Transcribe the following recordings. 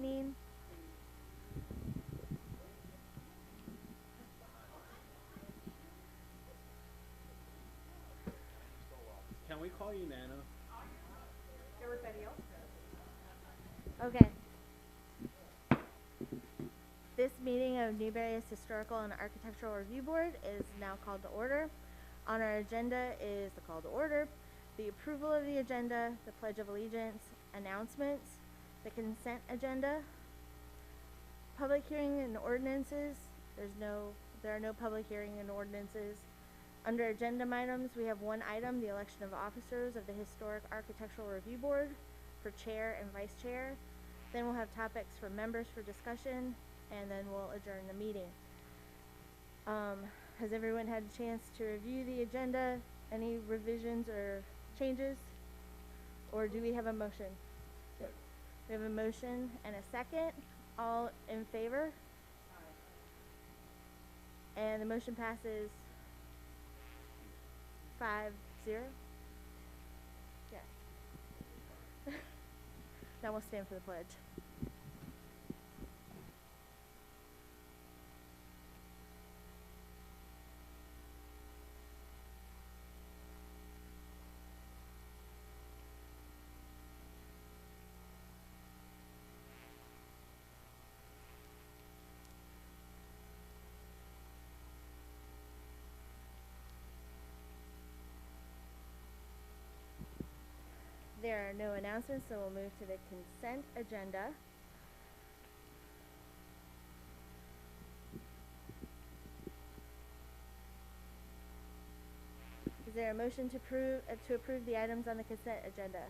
evening. Can we call you Nana? Everybody else does. Okay. This meeting of Newberry's Historical and Architectural Review Board is now called to order. On our agenda is the call to order, the approval of the agenda, the Pledge of Allegiance, announcements, the consent agenda, public hearing and ordinances. There are no public hearing and ordinances. Under agenda items, we have one item, the election of officers of the Historic Architectural Review Board for chair and vice chair. Then we'll have topics for members for discussion, and then we'll adjourn the meeting. Has everyone had a chance to review the agenda? Any revisions or changes? Or do we have a motion? Yep. We have a motion and a second. All in favor? Aye. And the motion passes 5-0. Yeah. Now we'll stand for the pledge. There are no announcements, so we'll move to the consent agenda. Is there a motion to approve the items on the consent agenda?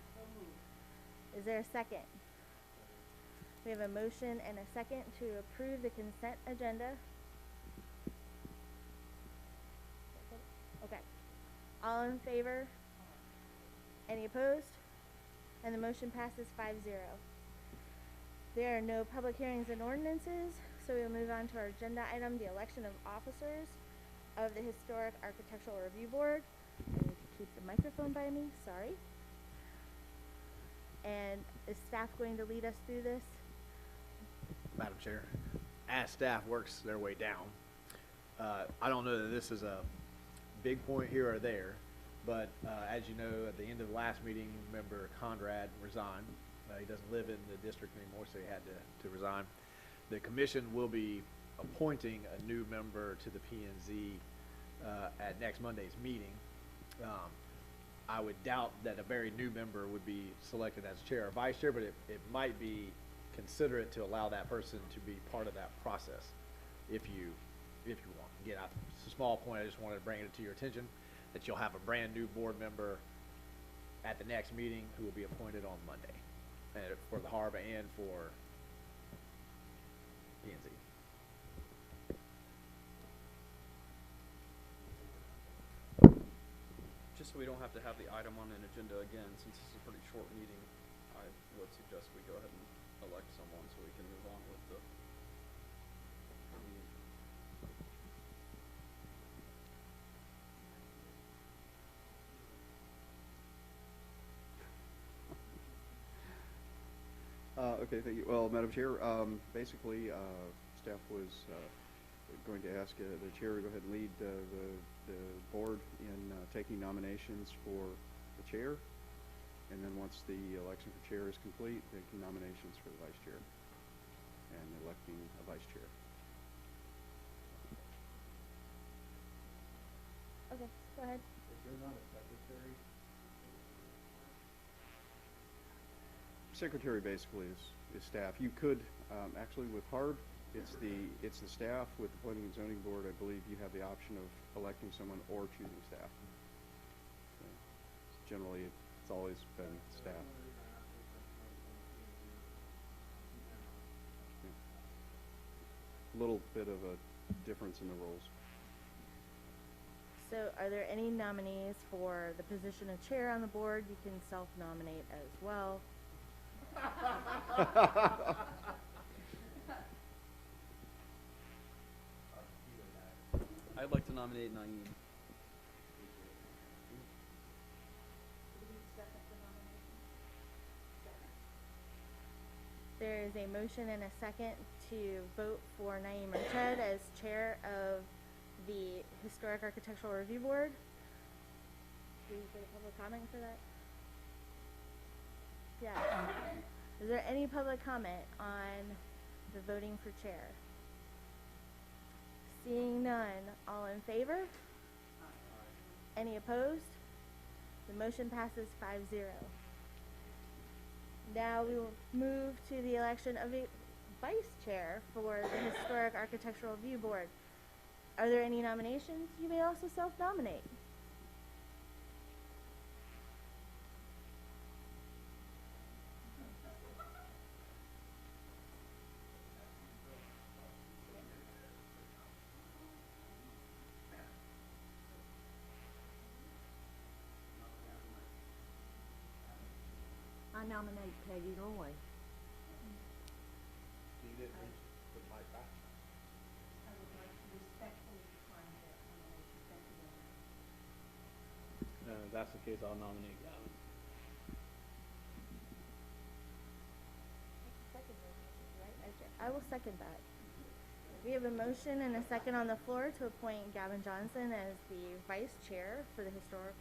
Is there a second? We have a motion and a second to approve the consent agenda. Okay. All in favor? Any opposed? And the motion passes 5-0. There are no public hearings and ordinances, so we'll move on to our agenda item, the election of officers of the Historic Architectural Review Board. I need to keep the microphone by me, sorry. And is staff going to lead us through this? Madam Chair, as staff works their way down, I don't know that this is a big point here or there, but as you know, at the end of the last meeting, member Conrad resigned. He doesn't live in the district anymore, so he had to resign. The commission will be appointing a new member to the P&Z at next Monday's meeting. I would doubt that a very new member would be selected as chair or vice chair, but it might be considerate to allow that person to be part of that process if you want. Again, it's a small point, I just wanted to bring it to your attention that you'll have a brand new board member at the next meeting who will be appointed on Monday for the HARB and for P&Z. Just so we don't have to have the item on an agenda again, since this is a pretty short meeting, I would suggest we go ahead and elect someone so we can move on with the meeting. Okay, thank you. Well, Madam Chair, basically, staff was going to ask the chair to go ahead and lead the board in taking nominations for the chair, and then once the election for chair is complete, taking nominations for the vice chair and electing a vice chair. Okay, go ahead. If you're not a secretary, Secretary basically is staff. You could actually with HARB, it's the staff. With the Planning and Zoning Board, I believe you have the option of electing someone or choosing staff. So generally, it's always been staff. A little bit of a difference in the roles. So are there any nominees for the position of chair on the board? You can self-nominate as well. I'd like to nominate Naeem. There is is a motion and a second to vote for Naeem Rached as chair of the Historic Architectural Review Board. Do you get a public comment for that? Yeah. Is there any public comment on the voting for chair? Seeing none, all in favor? Any opposed? The motion passes 5-0. Now we will move to the election of a vice chair for the Historic Architectural Review Board. Are there any nominations? You may also self-nominate. I nominate Peggy Roy. You didn't reach the mic back. I would like to respectfully decline that nomination. Thank you very much. If that's the case, I'll nominate Gavin. I will second that. We have a motion and a second on the floor to appoint Gavin Johnson as the vice chair for the Historic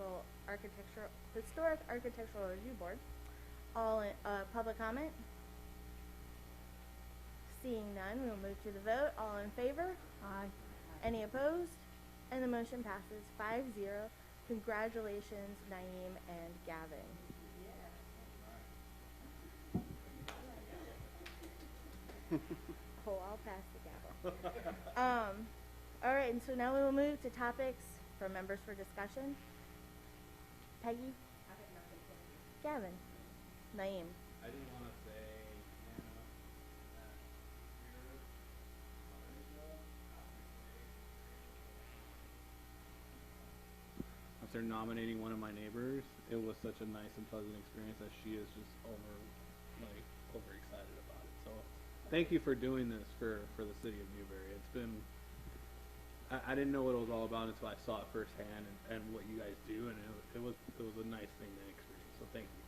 Architectural Review Board. All in, public comment? Seeing none, we will move to the vote. All in favor? Aye. Any opposed? And the motion passes 5-0. Congratulations, Naeem and Gavin. Oh, I'll pass the gavel. All right, and so now we will move to topics for members for discussion. Peggy? I have nothing to say. Gavin? Naeem? I didn't want to say, Hannah, that after nominating one of my neighbors, it was such a nice and pleasant experience that she is just over excited about it. So thank you for doing this for the city of Newberry. It's been, I didn't know what it was all about until I saw it firsthand and what you guys do, and it was a nice thing to experience. So thank you.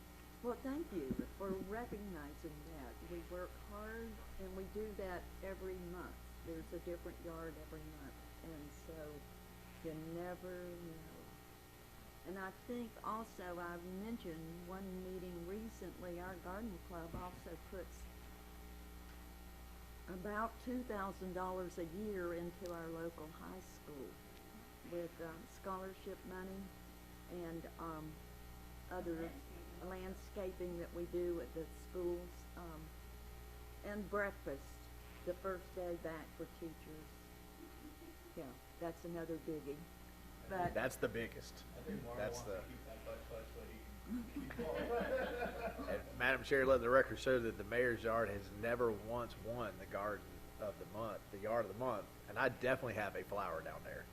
Well, thank you for recognizing that. We work hard and we do that every month. There's a different yard every month, and so you never know. And I think also I've mentioned one meeting recently, our garden club also puts about $2,000 a year into our local high school with scholarship money and other landscaping that we do at the schools, and breakfast the first day back for teachers. Yeah, that's another biggie. But That's the biggest. That's the. And Madam Chair, let the record show that the mayor's yard has never once won the garden of the month, the yard of the month, and I definitely have a flower down there.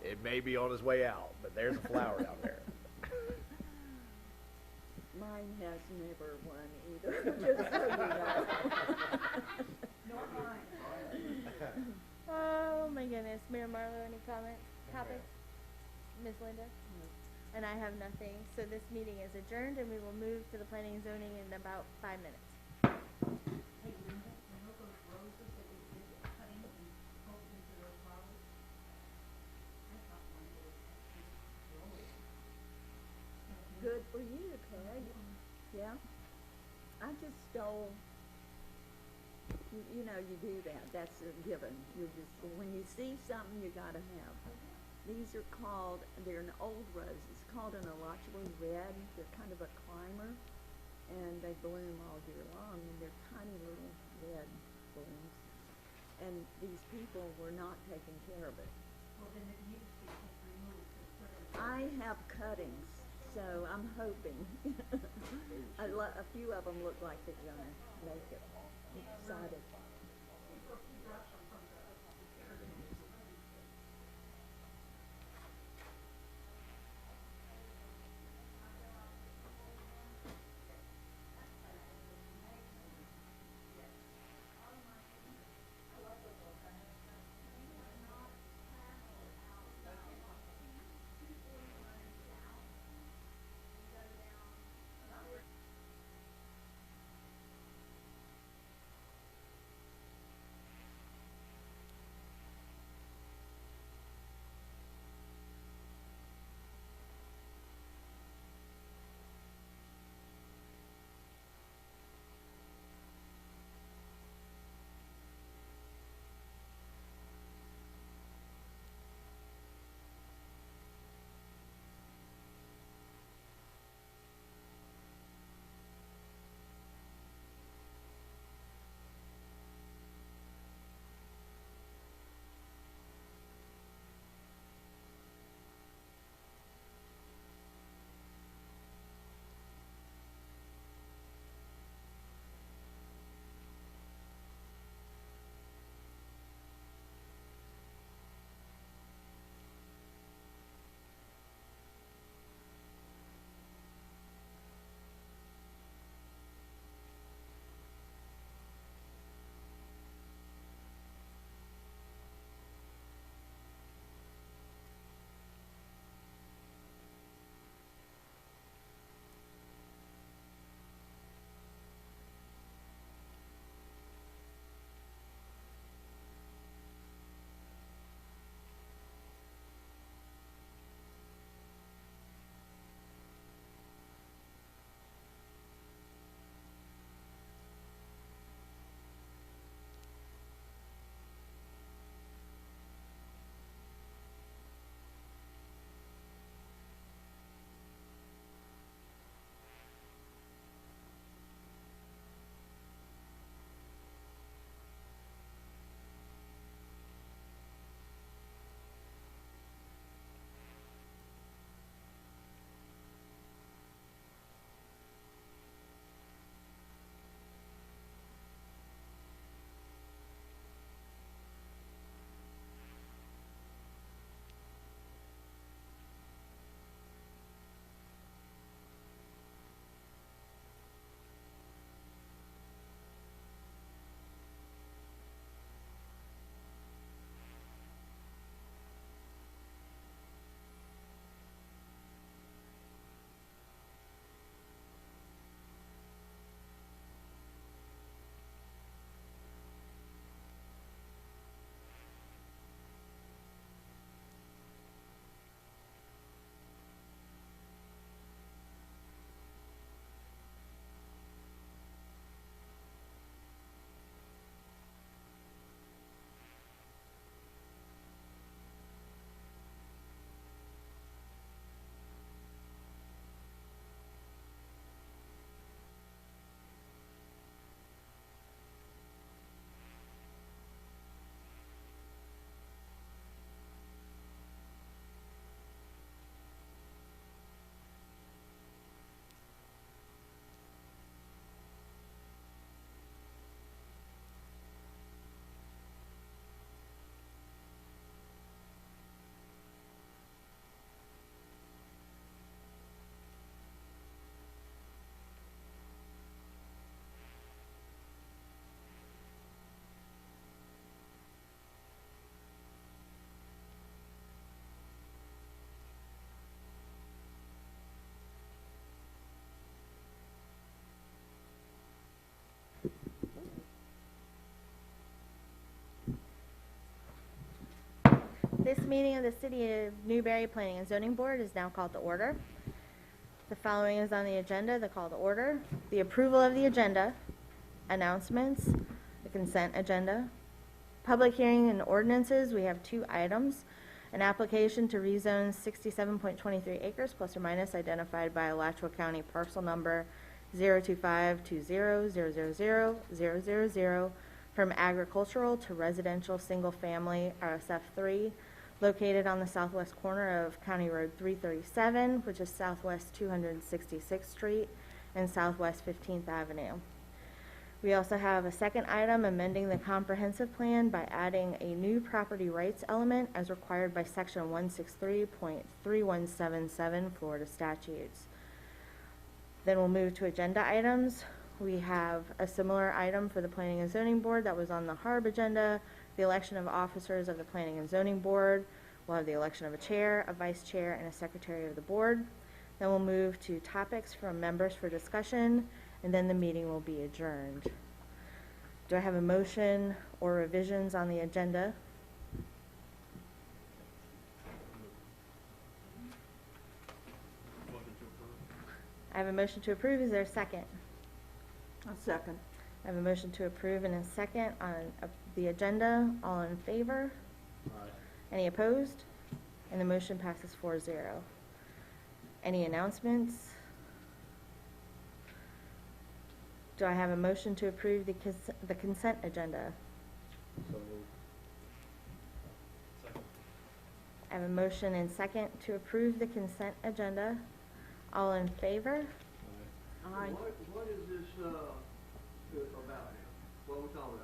It may be on its way out, but there's a flower down there. mine has never won either, just so you know. Nor mine. Oh my goodness. Mayor Marlowe, any comments? Topics? Ms. Linda? And I have nothing. So this meeting is adjourned and we will move to the planning and zoning in about 5 minutes. Hey, Linda, you know those roses that we did cutting and poked into those flowers? I thought one of those actually rose. Good for you, Peg. Yeah. I just stole, you know, you do that. That's a given. You just, when you see something, you gotta have. These are called, they're an old rose. It's called an alachua red. They're kind of a climber, and they bloom all year long, and they're tiny little red blooms. And these people were not taking care of it. Well, then it needs to be removed and put in. I have cuttings, so I'm hoping. A few of them look like they're gonna make it. I'm excited. This meeting of the City of Newberry Planning and Zoning Board is now called to order. The following is on the agenda, the call to order, the approval of the agenda, announcements, the consent agenda, public hearing and ordinances. We have 2 items. An application to rezone 67.23 acres plus or minus identified by Alachua County parcel number 02520000000 from agricultural to residential single-family RSF 3 located on the southwest corner of County Road 337, which is southwest 266th Street and southwest 15th Avenue. We also have a second item amending the comprehensive plan by adding a new property rights element as required by section 163.3177 Florida statutes. Then we'll move to agenda items. We have a similar item for the Planning and Zoning Board that was on the HARB agenda, the election of officers of the Planning and Zoning Board. We'll have the election of a chair, a vice chair, and a secretary of the board. Then we'll move to topics from members for discussion, and then the meeting will be adjourned. Do I have a motion or revisions on the agenda? I have a motion to approve. Is there a second? A second. I have a motion to approve and a second on the agenda. All in favor? Aye. Any opposed? And the motion passes 4-0. Any announcements? Do I have a motion to approve the consent agenda? So moved. I have a motion and second to approve the consent agenda. All in favor? Aye. Aye. What is this, about here? What are we talking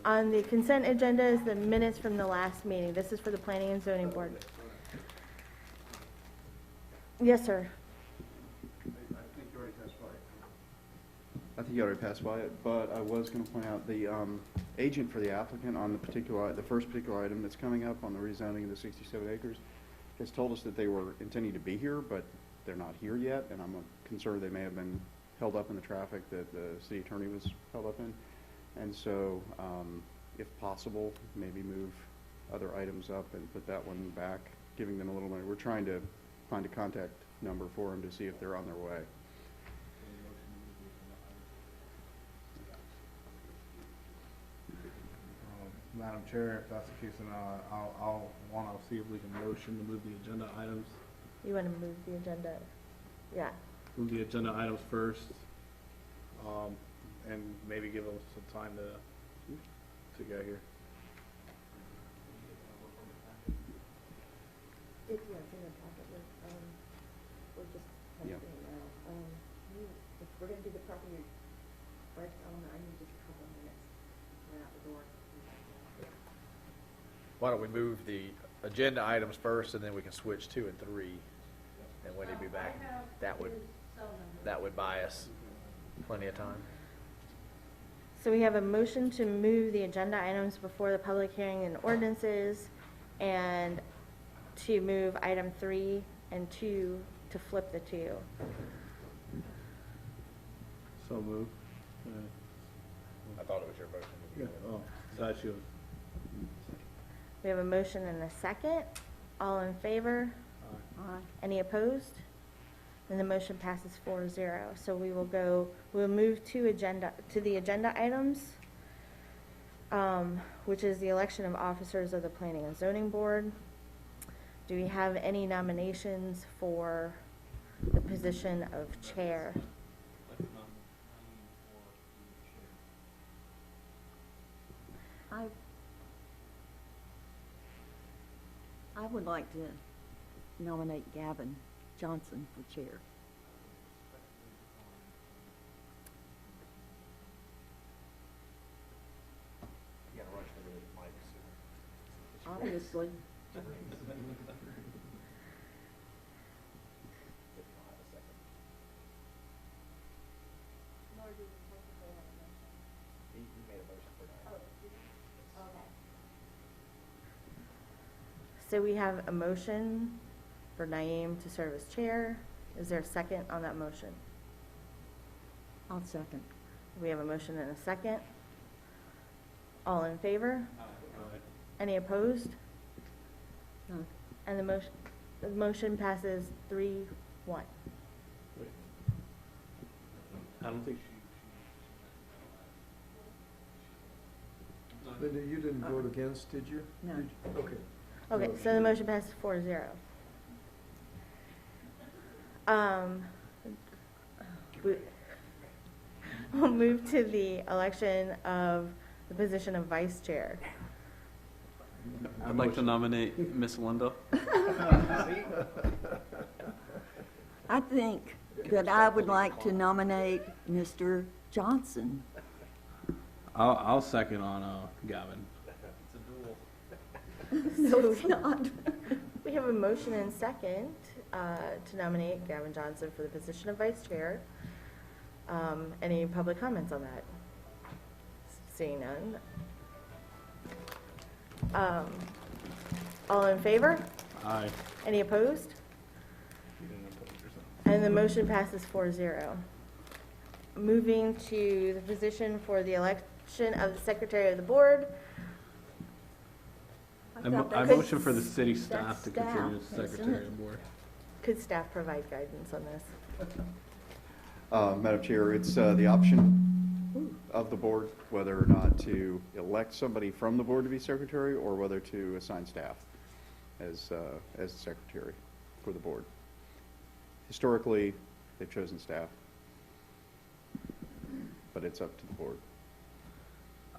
about? On the consent agenda is the minutes from the last meeting. This is for the Planning and Zoning Board. Yes, sir. I think you already passed by it, but I was going to point out the agent for the applicant on the first particular item that's coming up on the rezoning of the 67 acres has told us that they were intending to be here, but they're not here yet, and I'm concerned they may have been held up in the traffic that the city attorney was held up in. And so, if possible, maybe move other items up and put that one back, giving them a little money. We're trying to find a contact number for them to see if they're on their way. Madam Chair, if that's the case, then I'll want to see if we can motion to move the agenda items. You want to move the agenda? Yeah. Move the agenda items first, and maybe give them some time to get here. It's in the packet, we're just Yeah. testing it now. If we're gonna do the property rights element, I need just a couple of minutes. We're out the door. Why don't we move the agenda items first, and then we can switch 2 and 3, and when he'd be back, that would buy us plenty of time. So we have a motion to move the agenda items before the public hearing and ordinances, and to move item 3 and 2 to flip the 2. So move. I thought it was your motion to Yeah. begin with. Oh, that's yours. We have a motion and a second. All in favor? Aye. Any opposed? And the motion passes 4-0. So we'll move to the agenda items, which is the election of officers of the Planning and Zoning Board. Do we have any nominations for the position of chair? I would like to nominate Gavin Johnson for chair. You gotta rush through the mics. Obviously. He made a motion for that. So we have a motion for Naeem to serve as chair. Is there a second on that motion? I'll second. We have a motion and a second. All in favor? Any opposed? None. And the motion passes 3-1. I don't think Linda, you didn't vote against, did you? No. Did you? Okay. Okay, so the motion passes 4-0. We'll move to the election of the position of vice chair. I'd like to nominate Miss Linda. I think that I would like to nominate Mr. Johnson. I'll second on Gavin. No, it's not. We have a motion and second to nominate Gavin Johnson for the position of vice chair. Any public comments on that? Seeing none. All in favor? Aye. Any opposed? And the motion passes 4-0. Moving to the position for the election of the secretary of the board. I motion for the city staff to continue as secretary of the board. Could staff provide guidance on this? Madam Chair, it's the option of the board whether or not to elect somebody from the board to be secretary or whether to assign staff as secretary for the board. Historically, they've chosen staff, but it's up to the board.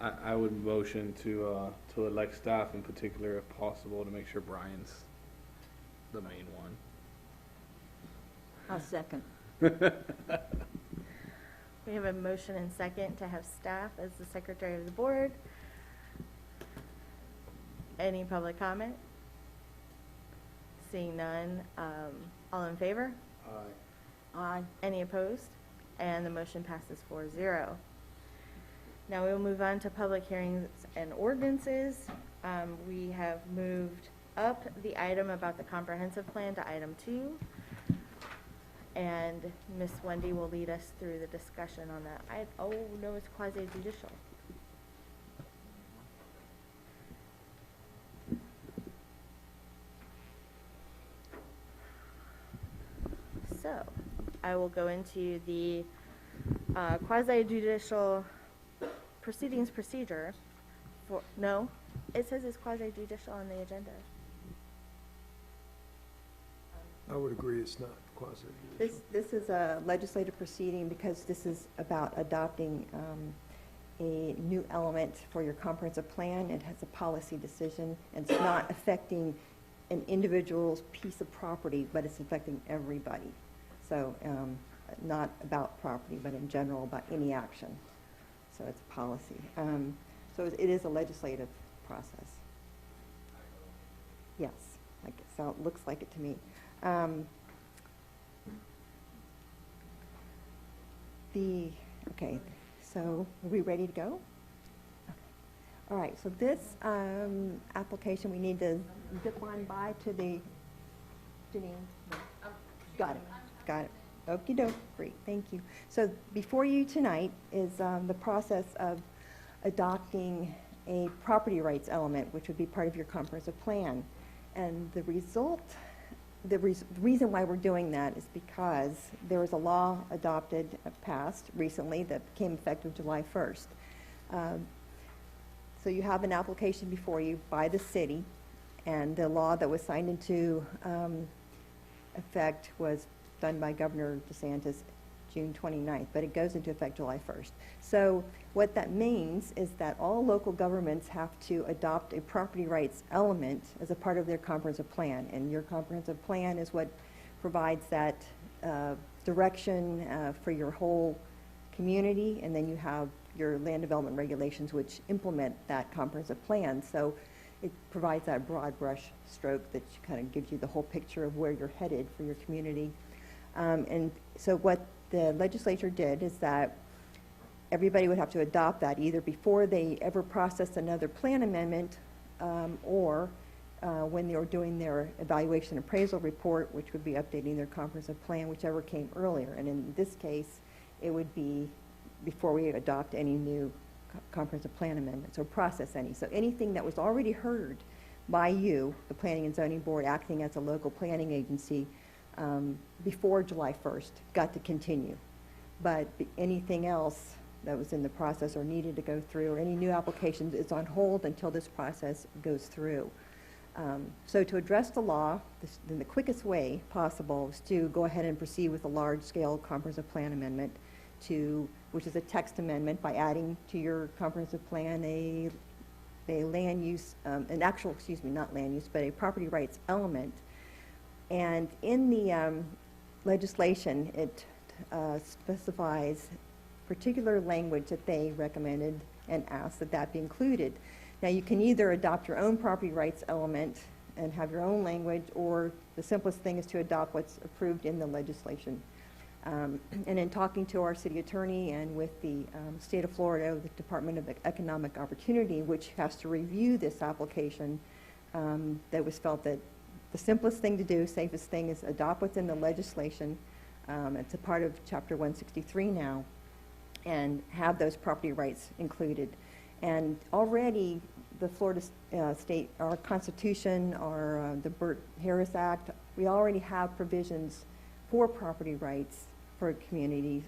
I would motion to elect staff in particular if possible to make sure Brian's the main I'll second. one. We have a motion and second to have staff as the secretary of the board. Any public comment? Seeing none, all in favor? Aye. Any opposed? And the motion passes 4-0. Now we will move on to public hearings and ordinances. We have moved up the item about the comprehensive plan to item 2. And Miss Wendy will lead us through the discussion on that. Oh, no, it's quasi-judicial. So, I will go into the quasi-judicial proceedings procedure for, no, it says it's quasi-judicial on the agenda. I would agree it's not quasi-judicial. This is a legislative proceeding because this is about adopting a new element for your comprehensive plan. It has a policy decision, and it's not affecting an individual's piece of property, but it's affecting everybody. So not about property, but in general about any action. So it's policy. So it is a legislative process. Yes, so it looks like it to me. Okay, so are we ready to go? Okay. All right, so this application, we need to zip line by to the, Janine? Got it. Okie doke, great, thank you. So before you tonight is the process of adopting a property rights element, which would be part of your comprehensive plan. And the result, the reason why we're doing that is because there was a law adopted, passed recently that became effective July 1st. So you have an application before you by the city, and the law that was signed into effect was done by Governor DeSantis June 29th, but it goes into effect July 1st. So what that means is that all local governments have to adopt a property rights element as a part of their comprehensive plan, and your comprehensive plan is what provides that direction for your whole community, and then you have your land development regulations which implement that comprehensive plan. So it provides that broad brush stroke that kind of gives you the whole picture of where you're headed for your community. And so what the legislature did is that everybody would have to adopt that either before they ever processed another plan amendment or when they were doing their evaluation appraisal report, which would be updating their comprehensive plan, whichever came earlier. And in this case, it would be before we adopt any new comprehensive plan amendments or process any. So anything that was already heard by you, the Planning and Zoning Board acting as a local planning agency, before July 1st, got to continue. But anything else that was in the process or needed to go through, or any new applications, is on hold until this process goes through. So to address the law in the quickest way possible is to go ahead and proceed with a large-scale comprehensive plan amendment, which is a text amendment by adding to your comprehensive plan a land use, not land use, but a property rights element. And in the legislation, it specifies particular language that they recommended and asked that that be included. Now, you can either adopt your own property rights element and have your own language, or the simplest thing is to adopt what's approved in the legislation. And in talking to our city attorney and with the state of Florida, the Department of Economic Opportunity, which has to review this application, that was felt that the simplest thing to do, safest thing, is adopt what's in the legislation. It's a part of Chapter 163 now, and have those property rights included. And already the Florida state, our Constitution, the Burt-Harris Act, we already have provisions for property rights for communities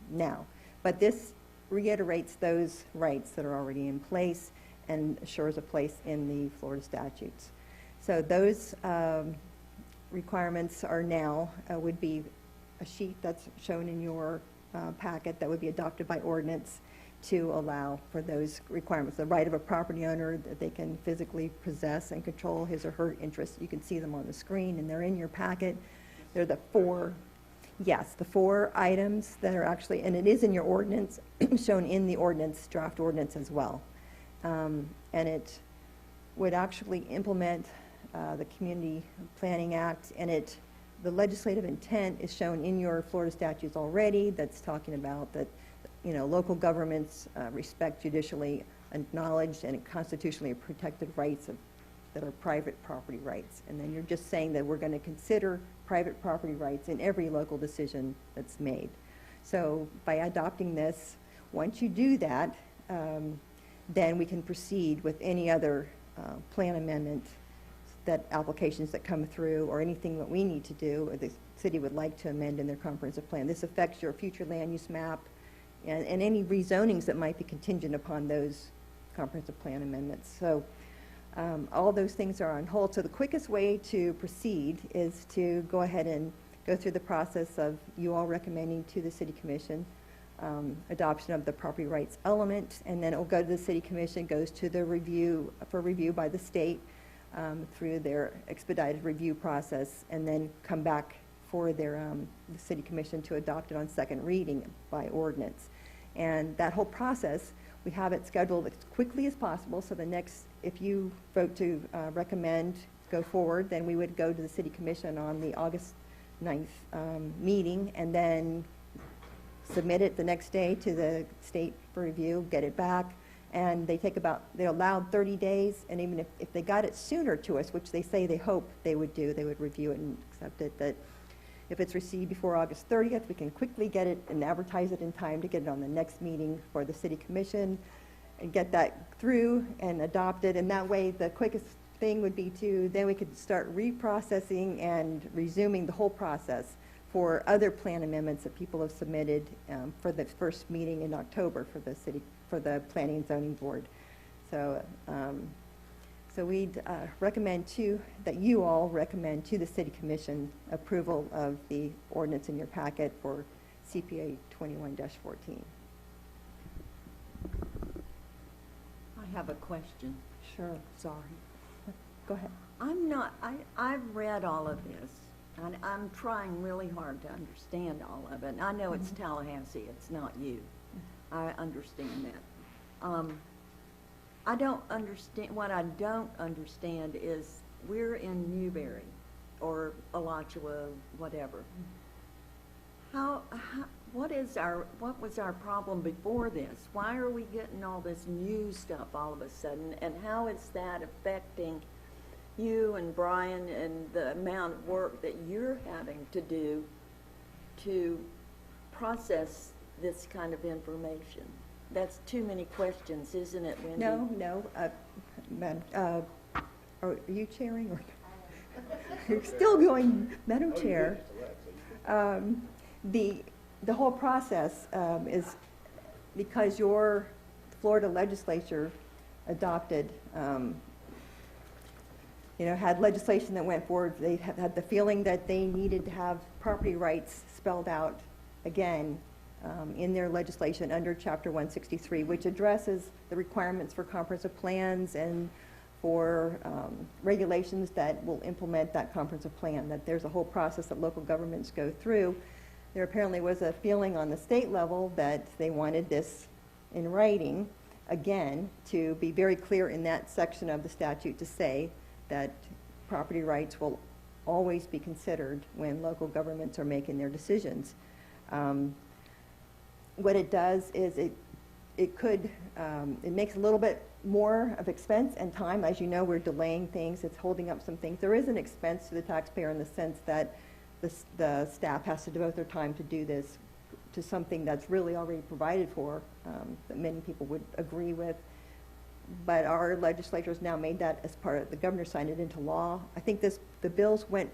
now. But this reiterates those rights that are already in place and assures a place in the Florida statutes. So those requirements are now, would be a sheet that's shown in your packet that would be adopted by ordinance to allow for those requirements. The right of a property owner that they can physically possess and control his or her interests. You can see them on the screen, and they're in your packet. They're the four items that are actually, and it is in your ordinance, shown in the ordinance, draft ordinance as well. And it would actually implement the Community Planning Act, and the legislative intent is shown in your Florida statutes already. That's talking about that, local governments respect judicially acknowledged and constitutionally protected rights that are private property rights. And then you're just saying that we're going to consider private property rights in every local decision that's made. So by adopting this, once you do that, then we can proceed with any other plan amendment applications that come through, or anything that we need to do or the city would like to amend in their comprehensive plan. This affects your future land use map and any rezonings that might be contingent upon those comprehensive plan amendments. So all those things are on hold. So the quickest way to proceed is to go ahead and go through the process of you all recommending to the City Commission adoption of the property rights element, and then it will go to the City Commission, goes to the review by the state through their expedited review process, and then come back for the City Commission to adopt it on second reading by ordinance. And that whole process, we have it scheduled as quickly as possible. So the next, if you vote to recommend go forward, then we would go to the City Commission on the August 9th meeting, and then submit it the next day to the state for review, get it back. And they're allowed 30 days, and even if they got it sooner to us, which they say they hope they would do, they would review it and accept it, that if it's received before August 30th, we can quickly get it and advertise it in time to get it on the next meeting for the City Commission and get that through and adopt it. And that way, the quickest thing would be then we could start reprocessing and resuming the whole process for other plan amendments that people have submitted for the first meeting in October for the Planning and Zoning Board. So, so we'd recommend that you all recommend to the City Commission approval of the ordinance in your packet for CPA 21-14. I have a question. Sure. Sorry. Go ahead. I've read all of this, and I'm trying really hard to understand all of it. I know it's Tallahassee, it's not you. I understand that. I don't understand, what I don't understand is we're in Newberry or Alachua, whatever. What was our problem before this? Why are we getting all this new stuff all of a sudden, and how is that affecting you and Brian and the amount of work that you're having to do to process this kind of information? That's too many questions, isn't it, Wendy? No, Madam, are you chairing or? You're still going, Madam Chair. The whole process is because your Florida legislature adopted, had legislation that went forward. They had the feeling that they needed to have property rights spelled out again in their legislation under Chapter 163, which addresses the requirements for comprehensive plans and for regulations that will implement that comprehensive plan, that there's a whole process that local governments go through. There apparently was a feeling on the state level that they wanted this in writing, again, to be very clear in that section of the statute to say that property rights will always be considered when local governments are making their decisions. What it does is it makes a little bit more of expense and time. As you know, we're delaying things. It's holding up some things. There is an expense to the taxpayer in the sense that the staff has to devote their time to do this to something that's really already provided for, that many people would agree with. But our legislature has now made that as part of, the governor signed it into law. I think the bills went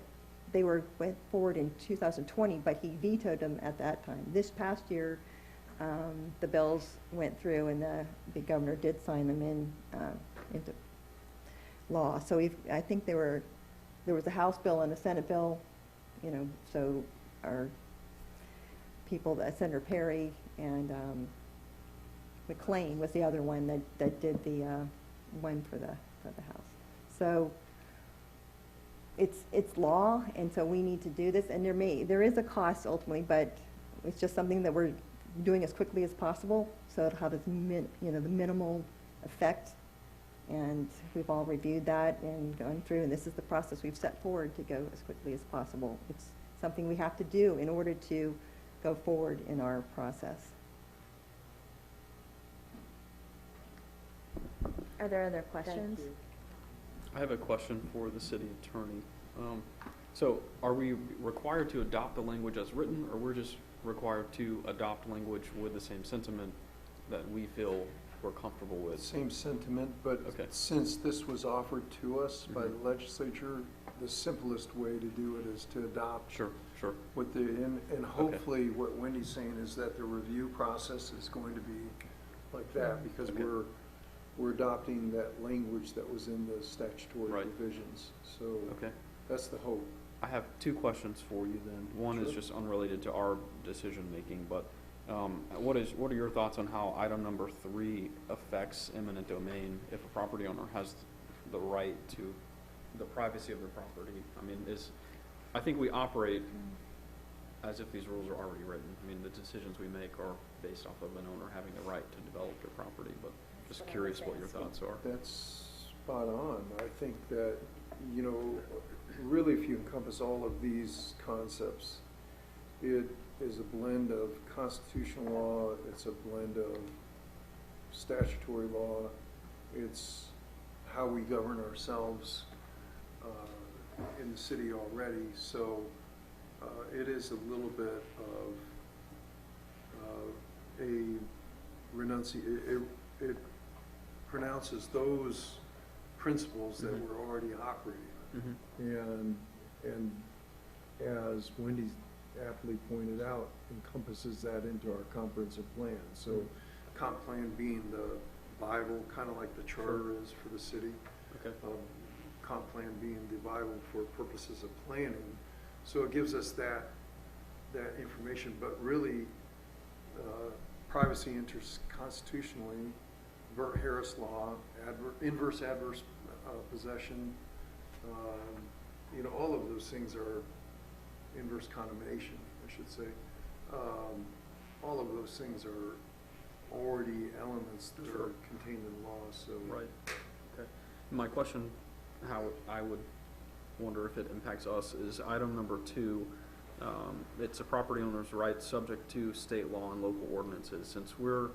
forward in 2020, but he vetoed them at that time. This past year, the bills went through and the governor did sign them into law. So I think there was a House bill and a Senate bill, so our people, Senator Perry and McLean was the other one that did the one for the House. So it's law, and so we need to do this. And there is a cost ultimately, but it's just something that we're doing as quickly as possible, so it'll have the minimal effect. And we've all reviewed that and gone through, and this is the process we've set forward to go as quickly as possible. It's something we have to do in order to go forward in our process. Are there other questions? I have a question for the city attorney. So are we required to adopt the language as written, or we're just required to adopt language with the same sentiment that we feel we're comfortable with? Same sentiment, but Okay. since this was offered to us by Mhm. the legislature, the simplest way to do it is to adopt Sure. with and hopefully what Wendy's saying is that the review process is going to be like that, because Okay. we're adopting that language that was in the statutory Right. provisions. So Okay. that's the hope. I have two questions for you then. One is Sure. just unrelated to our decision making, but what are your thoughts on how item number 3 affects eminent domain if a property owner has the right to the privacy of their property? I mean, I think we operate as if these rules are already written. I mean, the decisions we make are based off of an owner having the right to develop their property, but just curious what your thoughts are. That's spot on. I think that, really if you encompass all of these concepts, it is a blend of constitutional law, it's a blend of statutory law, it's how we govern ourselves in the city already. So it is a little bit of a renunciation. It pronounces those principles that Mhm. we're already operating on. Mm-hmm. And as Wendy aptly pointed out, encompasses that into our comprehensive plan. So comp plan being the Bible, kind of like the charter is for the city. Okay. Comp plan being the Bible for purposes of planning. So it gives us that information, but really privacy interests constitutionally, Burt Harris law, inverse adverse possession, all of those things are inverse condemnation, I should say. All of those things are already elements that Sure. are contained in law. So Right. Okay. My question, how I would wonder if it impacts us, is item number 2. It's a property owner's right subject to state law and local ordinances. Since we're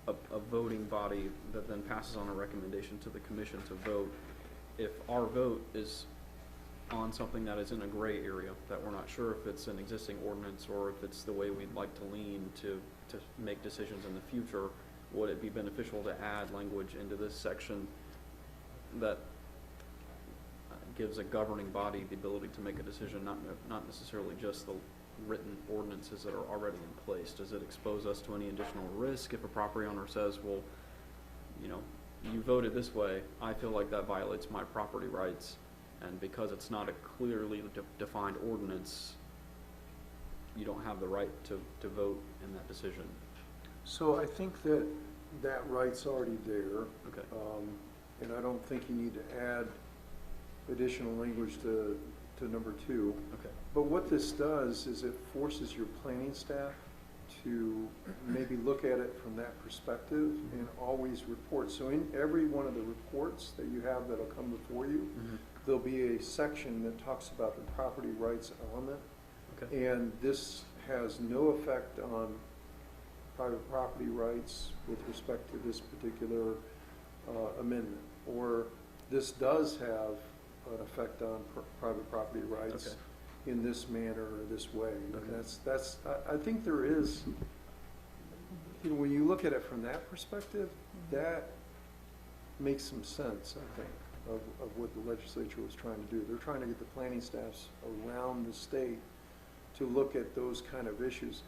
a voting body that then passes on a recommendation to the commission to vote, if our vote is on something that is in a gray area, that we're not sure if it's an existing ordinance or if it's the way we'd like to lean to make decisions in the future, would it be beneficial to add language into this section that gives a governing body the ability to make a decision, not necessarily just the written ordinances that are already in place? Does it expose us to any additional risk if a property owner says, well, you know, you voted this way, I feel like that violates my property rights, and because it's not a clearly defined ordinance, you don't have the right to vote in that decision? So I think that that right's already there. Okay. And I don't think you need to add additional language to number 2. Okay. But what this does is it forces your planning staff to maybe look at it from that perspective and always report. So in every one of the reports that you have that'll come before you, there'll be a section that talks about the property rights element. Okay. And this has no effect on private property rights with respect to this particular amendment. Or this does have an effect on private property rights. Okay. In this manner or this way. Okay. And I think there is, you know, when you look at it from that perspective, that makes some sense, I think, of what the legislature was trying to do. They're trying to get the planning staffs around the state to look at those kind of issues.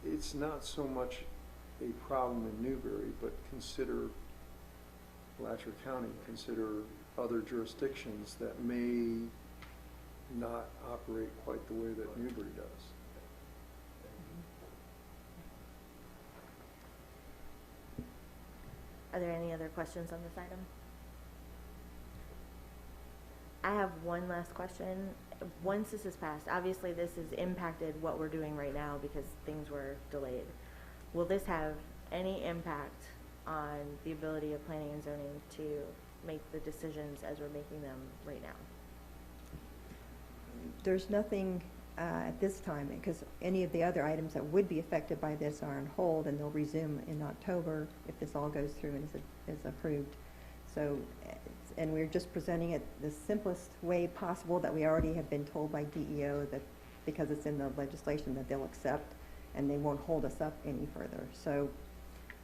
It's not so much a problem in Newberry, but consider Letcher County, consider other jurisdictions that may not operate quite the way that Newberry does. Are there any other questions on this item? I have one last question. Once this is passed, obviously this has impacted what we're doing right now because things were delayed. Will this have any impact on the ability of planning and zoning to make the decisions as we're making them right now? There's nothing at this time, because any of the other items that would be affected by this are on hold, and they'll resume in October if this all goes through and is approved. So, and we're just presenting it the simplest way possible that we already have been told by DEO that because it's in the legislation that they'll accept, and they won't hold us up any further. So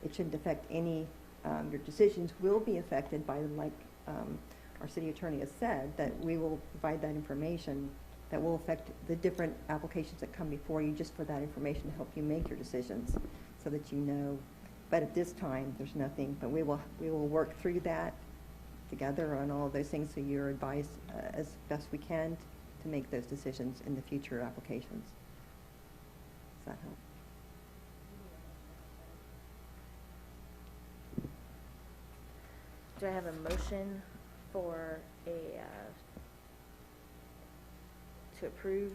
it shouldn't affect any, your decisions will be affected by, like our city attorney has said, that we will provide that information that will affect the different applications that come before you, just for that information to help you make your decisions so that you know. But at this time, there's nothing, but we will work through that together on all of those things, so you're advised as best we can to make those decisions in the future applications. Does that help? Do I have a motion for to approve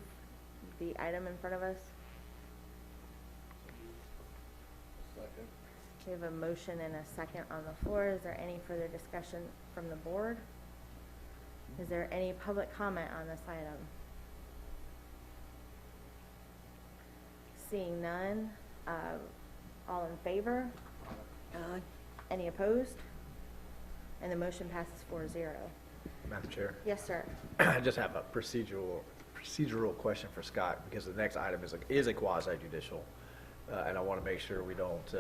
the item in front of us? Second. We have a motion and a second on the floor. Is there any further discussion from the board? Is there any public comment on this item? Seeing none, all in favor? Any opposed? And the motion passes 4-0. Madam Chair, Yes, sir. I just have a procedural question for Scott, because the next item is a quasi-judicial, and I want to make sure we don't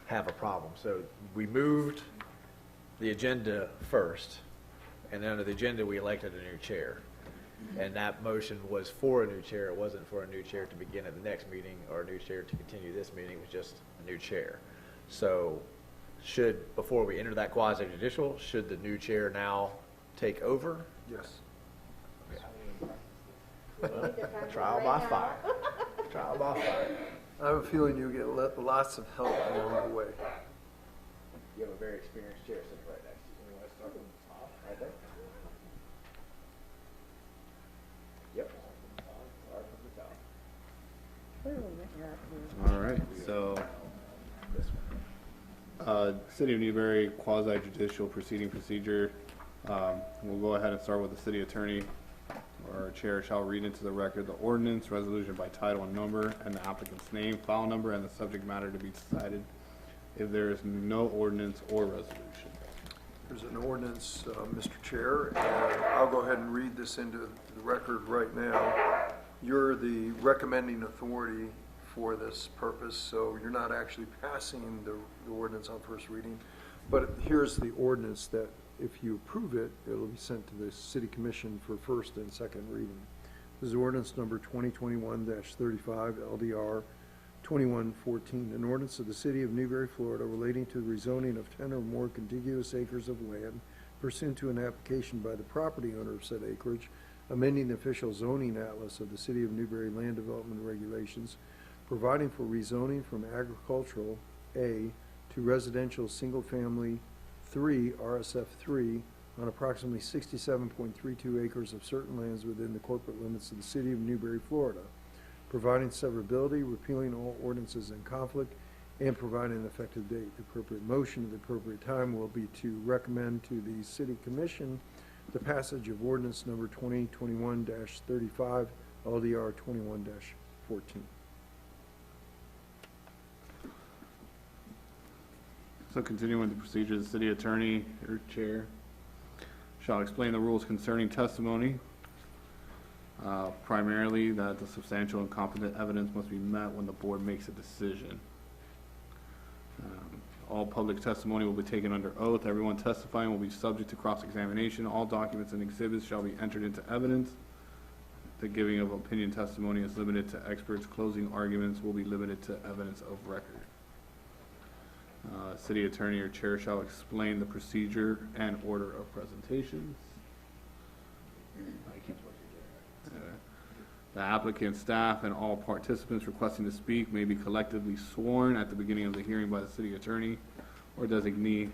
have a problem. So we moved the agenda first, and then under the agenda we elected a new chair. And that motion was for a new chair. It wasn't for a new chair to begin at the next meeting or a new chair to continue this meeting. It was just a new chair. So before we enter that quasi-judicial, should the new chair now take over? Yes. Trial by fire. Trial by fire. I have a feeling you'll get lots of help along the way. You have a very experienced chair sitting right next to you. You want to start from the top, right there? Yep. Start from the top. All right, so, City of Newberry quasi-judicial proceeding procedure. We'll go ahead and start with the city attorney. Our chair shall read into the record the ordinance, resolution by title and number, and the applicant's name, file number, and the subject matter to be decided. If there is no ordinance or resolution. There's an ordinance, Mr. Chair, and I'll go ahead and read this into the record right now. You're the recommending authority for this purpose, so you're not actually passing the ordinance on first reading. But here's the ordinance that, if you approve it, it'll be sent to the city commission for first and second reading. This is ordinance number 2021-35, LDR 2114, an ordinance of the city of Newberry, Florida, relating to the rezoning of 10 or more contiguous acres of land pursuant to an application by the property owner of said acreage, amending the official zoning atlas of the city of Newberry land development regulations, providing for rezoning from agricultural A to residential single-family 3, RSF 3, on approximately 67.32 acres of certain lands within the corporate limits of the city of Newberry, Florida, providing severability, repealing all ordinances in conflict, and providing an effective date. The appropriate motion at the appropriate time will be to recommend to the city commission the passage of ordinance number 2021-35, LDR 21-14. So continuing with the procedure, the city attorney or chair shall explain the rules concerning testimony. Primarily that the substantial and competent evidence must be met when the board makes a decision. All public testimony will be taken under oath. Everyone testifying will be subject to cross-examination. All documents and exhibits shall be entered into evidence. The giving of opinion testimony is limited to experts. Closing arguments will be limited to evidence of record. City attorney or chair shall explain the procedure and order of presentations. The applicant, staff, and all participants requesting to speak may be collectively sworn at the beginning of the hearing by the city attorney or designee.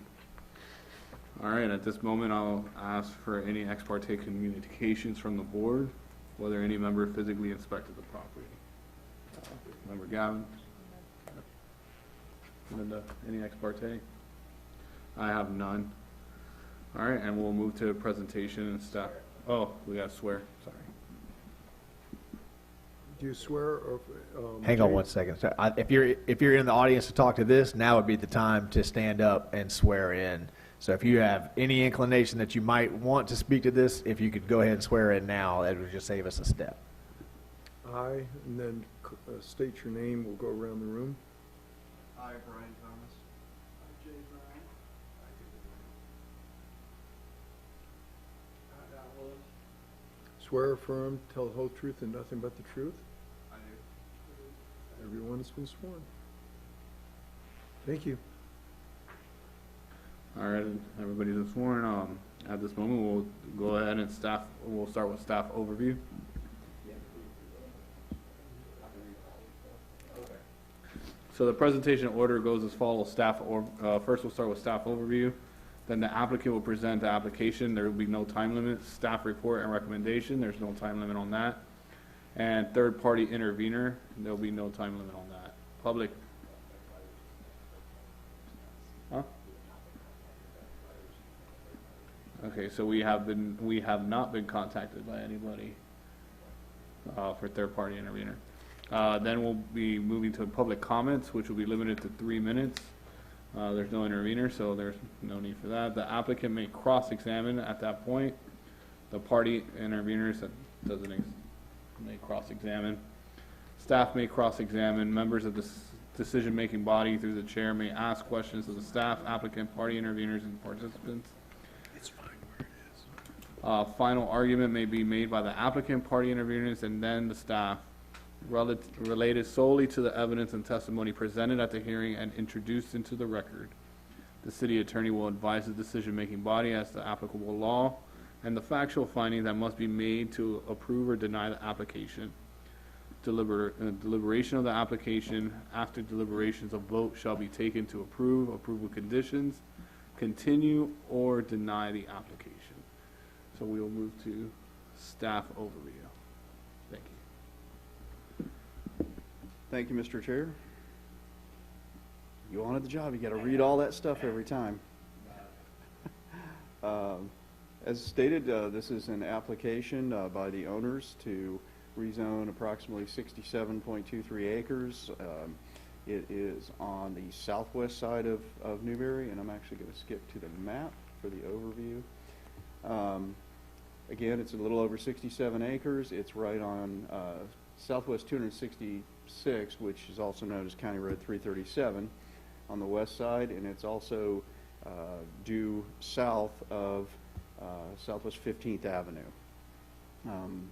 All right, at this moment, I'll ask for any ex parte communications from the board, whether any member physically inspected the property. Member Gavin? Linda, any ex parte? I have none. All right, and we'll move to presentation and staff. Oh, we got to swear, sorry. Do you swear or? Hang on one second. So if you're in the audience to talk to this, now would be the time to stand up and swear in. So if you have any inclination that you might want to speak to this, if you could go ahead and swear in now, that would just save us a step. I, and then state your name. We'll go around the room. I, Brian Thomas. I, Jay Brown. I, Don Willis. Swear, affirm, tell the whole truth and nothing but the truth. I do. Everyone has been sworn. Thank you. All right, everybody's been sworn. At this moment, we'll go ahead and we'll start with staff overview. So the presentation order goes as follows. First we'll start with staff overview. Then the applicant will present the application. There will be no time limit. Staff report and recommendation. There's no time limit on that. And third party intervener. There'll be no time limit on that. Public. Huh? Okay, so we have not been contacted by anybody for third party intervener. Then we'll be moving to public comments, which will be limited to 3 minutes. There's no intervener, so there's no need for that. The applicant may cross-examine at that point. The party interveners may cross-examine. Staff may cross-examine. Members of the decision-making body through the chair may ask questions of the staff, applicant, party interveners, and participants. It's fine where it is. Final argument may be made by the applicant, party interveners, and then the staff, related solely to the evidence and testimony presented at the hearing and introduced into the record. The city attorney will advise the decision-making body as to applicable law and the factual findings that must be made to approve or deny the application. Deliberation of the application. After deliberations, a vote shall be taken to approve with conditions, continue, or deny the application. So we will move to staff overview. Thank you. Thank you, Mr. Chair. You wanted the job, you got to read all that stuff every time. As stated, this is an application by the owners to rezone approximately 67.23 acres. It is on the southwest side of Newberry, and I'm actually going to skip to the map for the overview. Again, it's a little over 67 acres. It's right on Southwest 262nd 6, which is also known as County Road 337 on the west side, and it's also due south of Southwest 15th Avenue,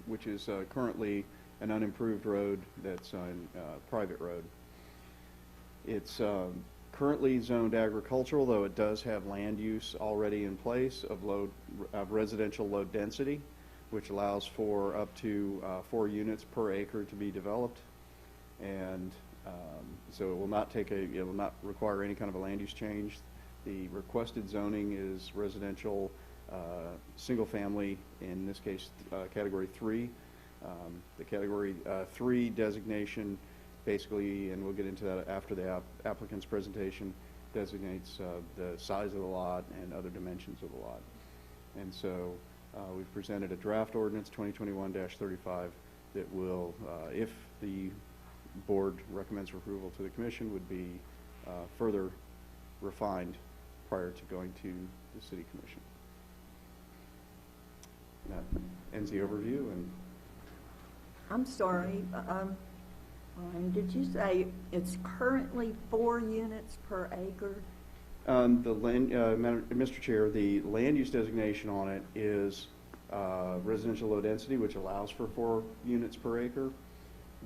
which is currently an unimproved road that's a private road. It's currently zoned agricultural, though it does have land use already in place of residential low density, which allows for up to 4 units per acre to be developed. And so it will not require any kind of a land use change. The requested zoning is residential, single family, in this case category 3. The category 3 designation basically, and we'll get into that after the applicant's presentation, designates the size of the lot and other dimensions of the lot. And so we've presented a draft ordinance 2021-35 that will, if the board recommends for approval to the commission, would be further refined prior to going to the city commission. That ends the overview. And I'm sorry, Ryan, did you say it's currently 4 units per acre? Mr. Chair, the land use designation on it is residential low density, which allows for 4 units per acre.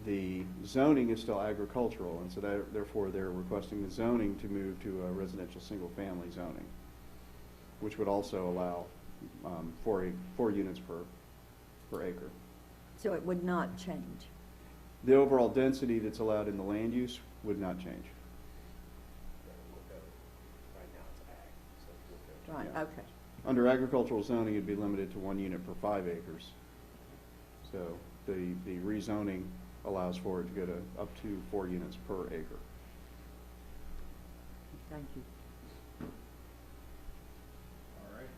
The zoning is still agricultural, and so therefore they're requesting the zoning to move to a residential single-family zoning, which would also allow 4 units per acre. So it would not change? The overall density that's allowed in the land use would not change. Right, Yeah. okay. Under agricultural zoning, it'd be limited to 1 unit per 5 acres. So the rezoning allows for it to go to up to 4 units per acre. Thank you. All right,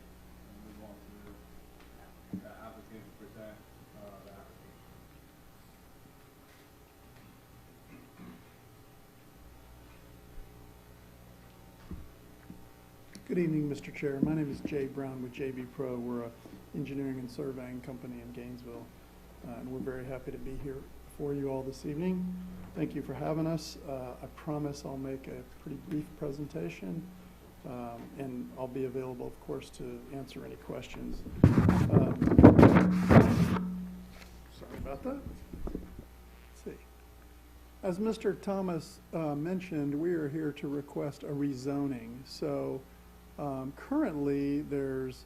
we'll move on to the applicant to present the application. Good evening, Mr. Chair. My name is Jay Brown with JB Pro. We're an engineering and surveying company in Gainesville, and we're very happy to be here for you all this evening. Thank you for having us. I promise I'll make a pretty brief presentation, and I'll be available, of course, to answer any questions. Sorry about that. Let's see. As Mr. Thomas mentioned, we are here to request a rezoning. So currently, there's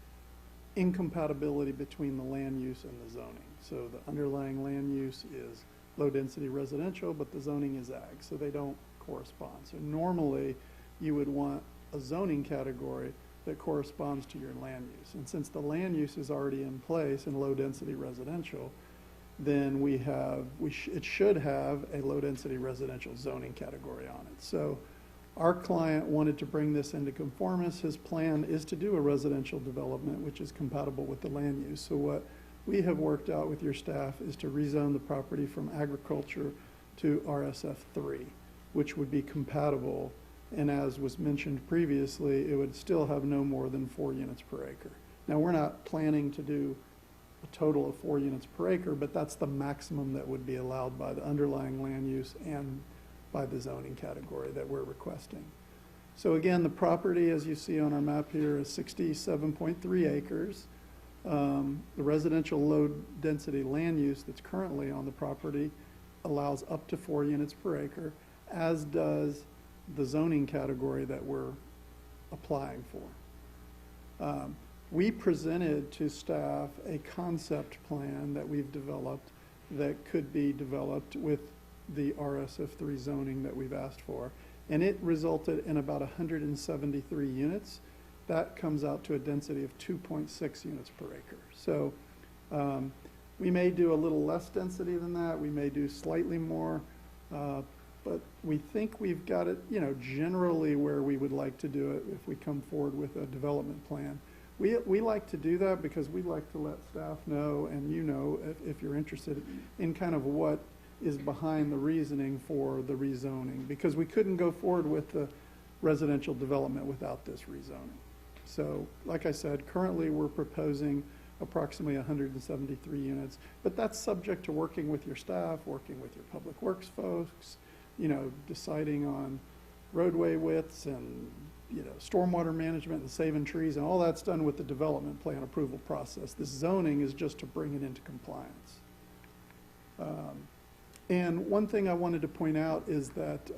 incompatibility between the land use and the zoning. So the underlying land use is low-density residential, but the zoning is ag, so they don't correspond. So normally, you would want a zoning category that corresponds to your land use. And since the land use is already in place in low-density residential, then it should have a low-density residential zoning category on it. So our client wanted to bring this into conformance. His plan is to do a residential development, which is compatible with the land use. So what we have worked out with your staff is to rezone the property from agriculture to RSF 3, which would be compatible. And as was mentioned previously, it would still have no more than 4 units per acre. Now, we're not planning to do a total of 4 units per acre, but that's the maximum that would be allowed by the underlying land use and by the zoning category that we're requesting. So again, the property, as you see on our map here, is 67.3 acres. The residential low density land use that's currently on the property allows up to 4 units per acre, as does the zoning category that we're applying for. We presented to staff a concept plan that we've developed that could be developed with the RSF3 zoning that we've asked for. And it resulted in about 173 units. That comes out to a density of 2.6 units per acre. So we may do a little less density than that. We may do slightly more. But we think we've got it, generally where we would like to do it if we come forward with a development plan. We like to do that because we like to let staff know, and if you're interested in kind of what is behind the reasoning for the rezoning, because we couldn't go forward with the residential development without this rezoning. So, like I said, currently we're proposing approximately 173 units. But that's subject to working with your staff, working with your public works folks, deciding on roadway widths and, stormwater management and saving trees, and all that's done with the development plan approval process. This zoning is just to bring it into compliance. And one thing I wanted to point out is that,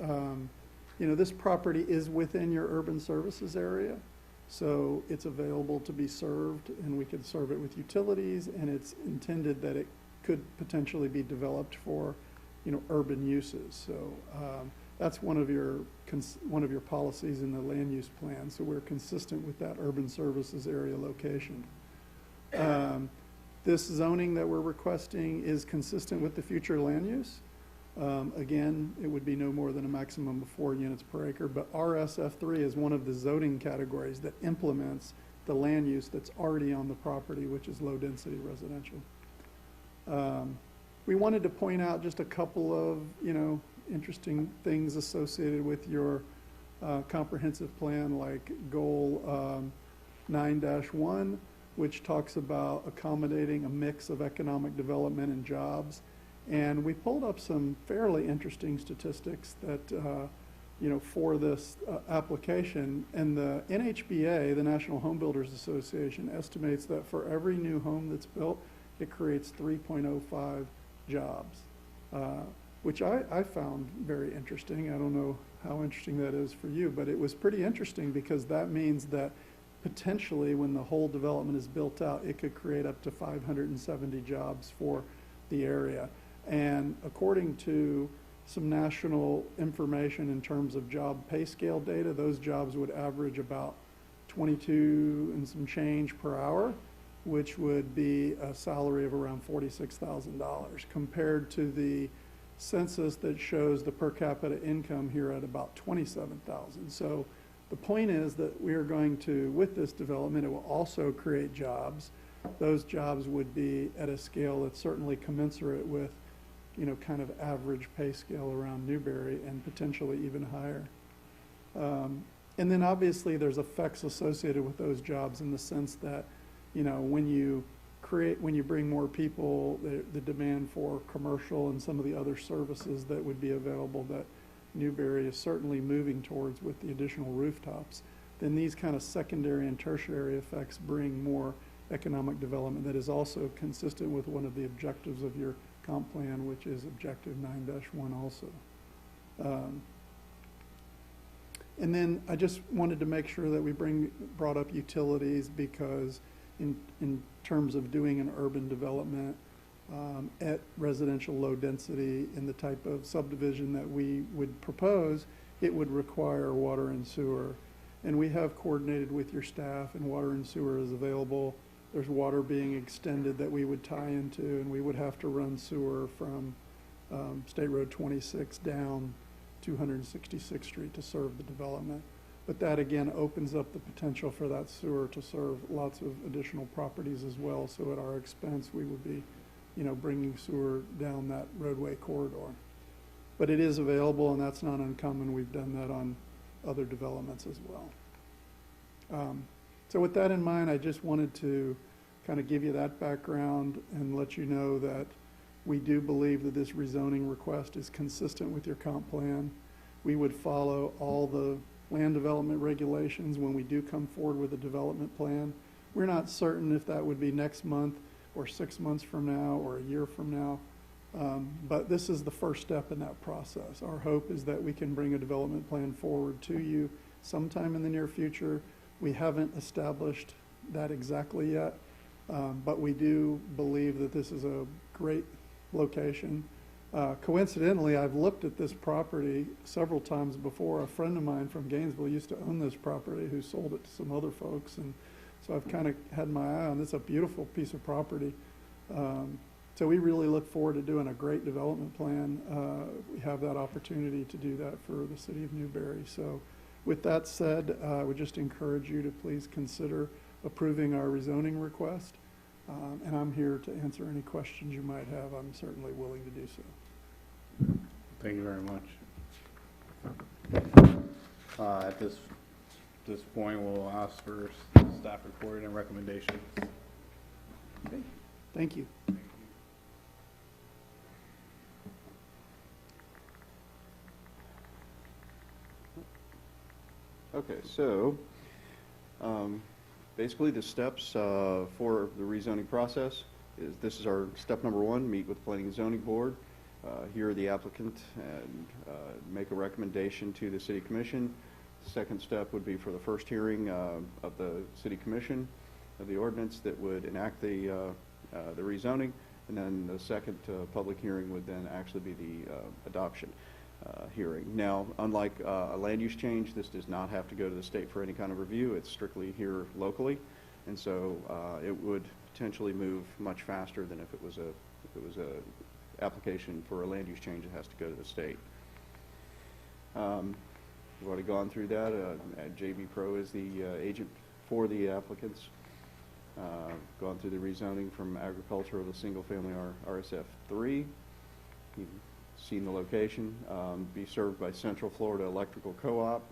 this property is within your urban services area. So it's available to be served, and we could serve it with utilities, and it's intended that it could potentially be developed for, urban uses. So that's one of your policies in the land use plan. So we're consistent with that urban services area location. This zoning that we're requesting is consistent with the future land use. Again, it would be no more than a maximum of 4 units per acre, but RSF3 is one of the zoning categories that implements the land use that's already on the property, which is low density residential. We wanted to point out just a couple of, interesting things associated with your comprehensive plan, like goal 9-1, which talks about accommodating a mix of economic development and jobs. And we pulled up some fairly interesting statistics that, for this application. And the NHBA, the National Home Builders Association, estimates that for every new home that's built, it creates 3.05 jobs, which I found very interesting. I don't know how interesting that is for you, but it was pretty interesting because that means that potentially when the whole development is built out, it could create up to 570 jobs for the area. And according to some national information in terms of job pay scale data, those jobs would average about 22 and some change per hour, which would be a salary of around $46,000 compared to the census that shows the per capita income here at about 27,000. So the point is that we are going to, with this development, it will also create jobs. Those jobs would be at a scale that's certainly commensurate with, kind of average pay scale around Newberry and potentially even higher. And then obviously there's effects associated with those jobs in the sense that, when you bring more people, the demand for commercial and some of the other services that would be available that Newberry is certainly moving towards with the additional rooftops, then these kind of secondary and tertiary effects bring more economic development that is also consistent with one of the objectives of your comp plan, which is objective 9-1 also. And then I just wanted to make sure that we brought up utilities because in terms of doing an urban development at residential low density in the type of subdivision that we would propose, it would require water and sewer. And we have coordinated with your staff, and water and sewer is available. There's water being extended that we would tie into, and we would have to run sewer from State Road 26 down 266th Street to serve the development. But that again opens up the potential for that sewer to serve lots of additional properties as well. So at our expense, we would be, bringing sewer down that roadway corridor. But it is available, and that's not uncommon. We've done that on other developments as well. So with that in mind, I just wanted to kind of give you that background and let you know that we do believe that this rezoning request is consistent with your comp plan. We would follow all the land development regulations when we do come forward with a development plan. We're not certain if that would be next month or 6 months from now or a year from now, but this is the first step in that process. Our hope is that we can bring a development plan forward to you sometime in the near future. We haven't established that exactly yet, but we do believe that this is a great location. Coincidentally, I've looked at this property several times before. A friend of mine from Gainesville used to own this property who sold it to some other folks, and so I've kind of had my eye on it. It's a beautiful piece of property. So we really look forward to doing a great development plan. We have that opportunity to do that for the city of Newberry. So with that said, I would just encourage you to please consider approving our rezoning request. And I'm here to answer any questions you might have. I'm certainly willing to do so. Thank you very much. At this point, we'll ask for staff report and recommendations. Okay, thank you. Okay, so, basically the steps for the rezoning process is, this is our step number one, meet with the Planning and Zoning Board, hear the applicant and make a recommendation to the City Commission. Second step would be for the first hearing of the City Commission of the ordinance that would enact the rezoning, and then the second public hearing would then actually be the adoption hearing. Now, unlike a land use change, this does not have to go to the state for any kind of review. It's strictly here locally, and so it would potentially move much faster than if it was a application for a land use change that has to go to the state. We've already gone through that. JB Pro is the agent for the applicants. Gone through the rezoning from agricultural to single-family RSF3. You've seen the location. Be served by Central Florida Electrical Co-op.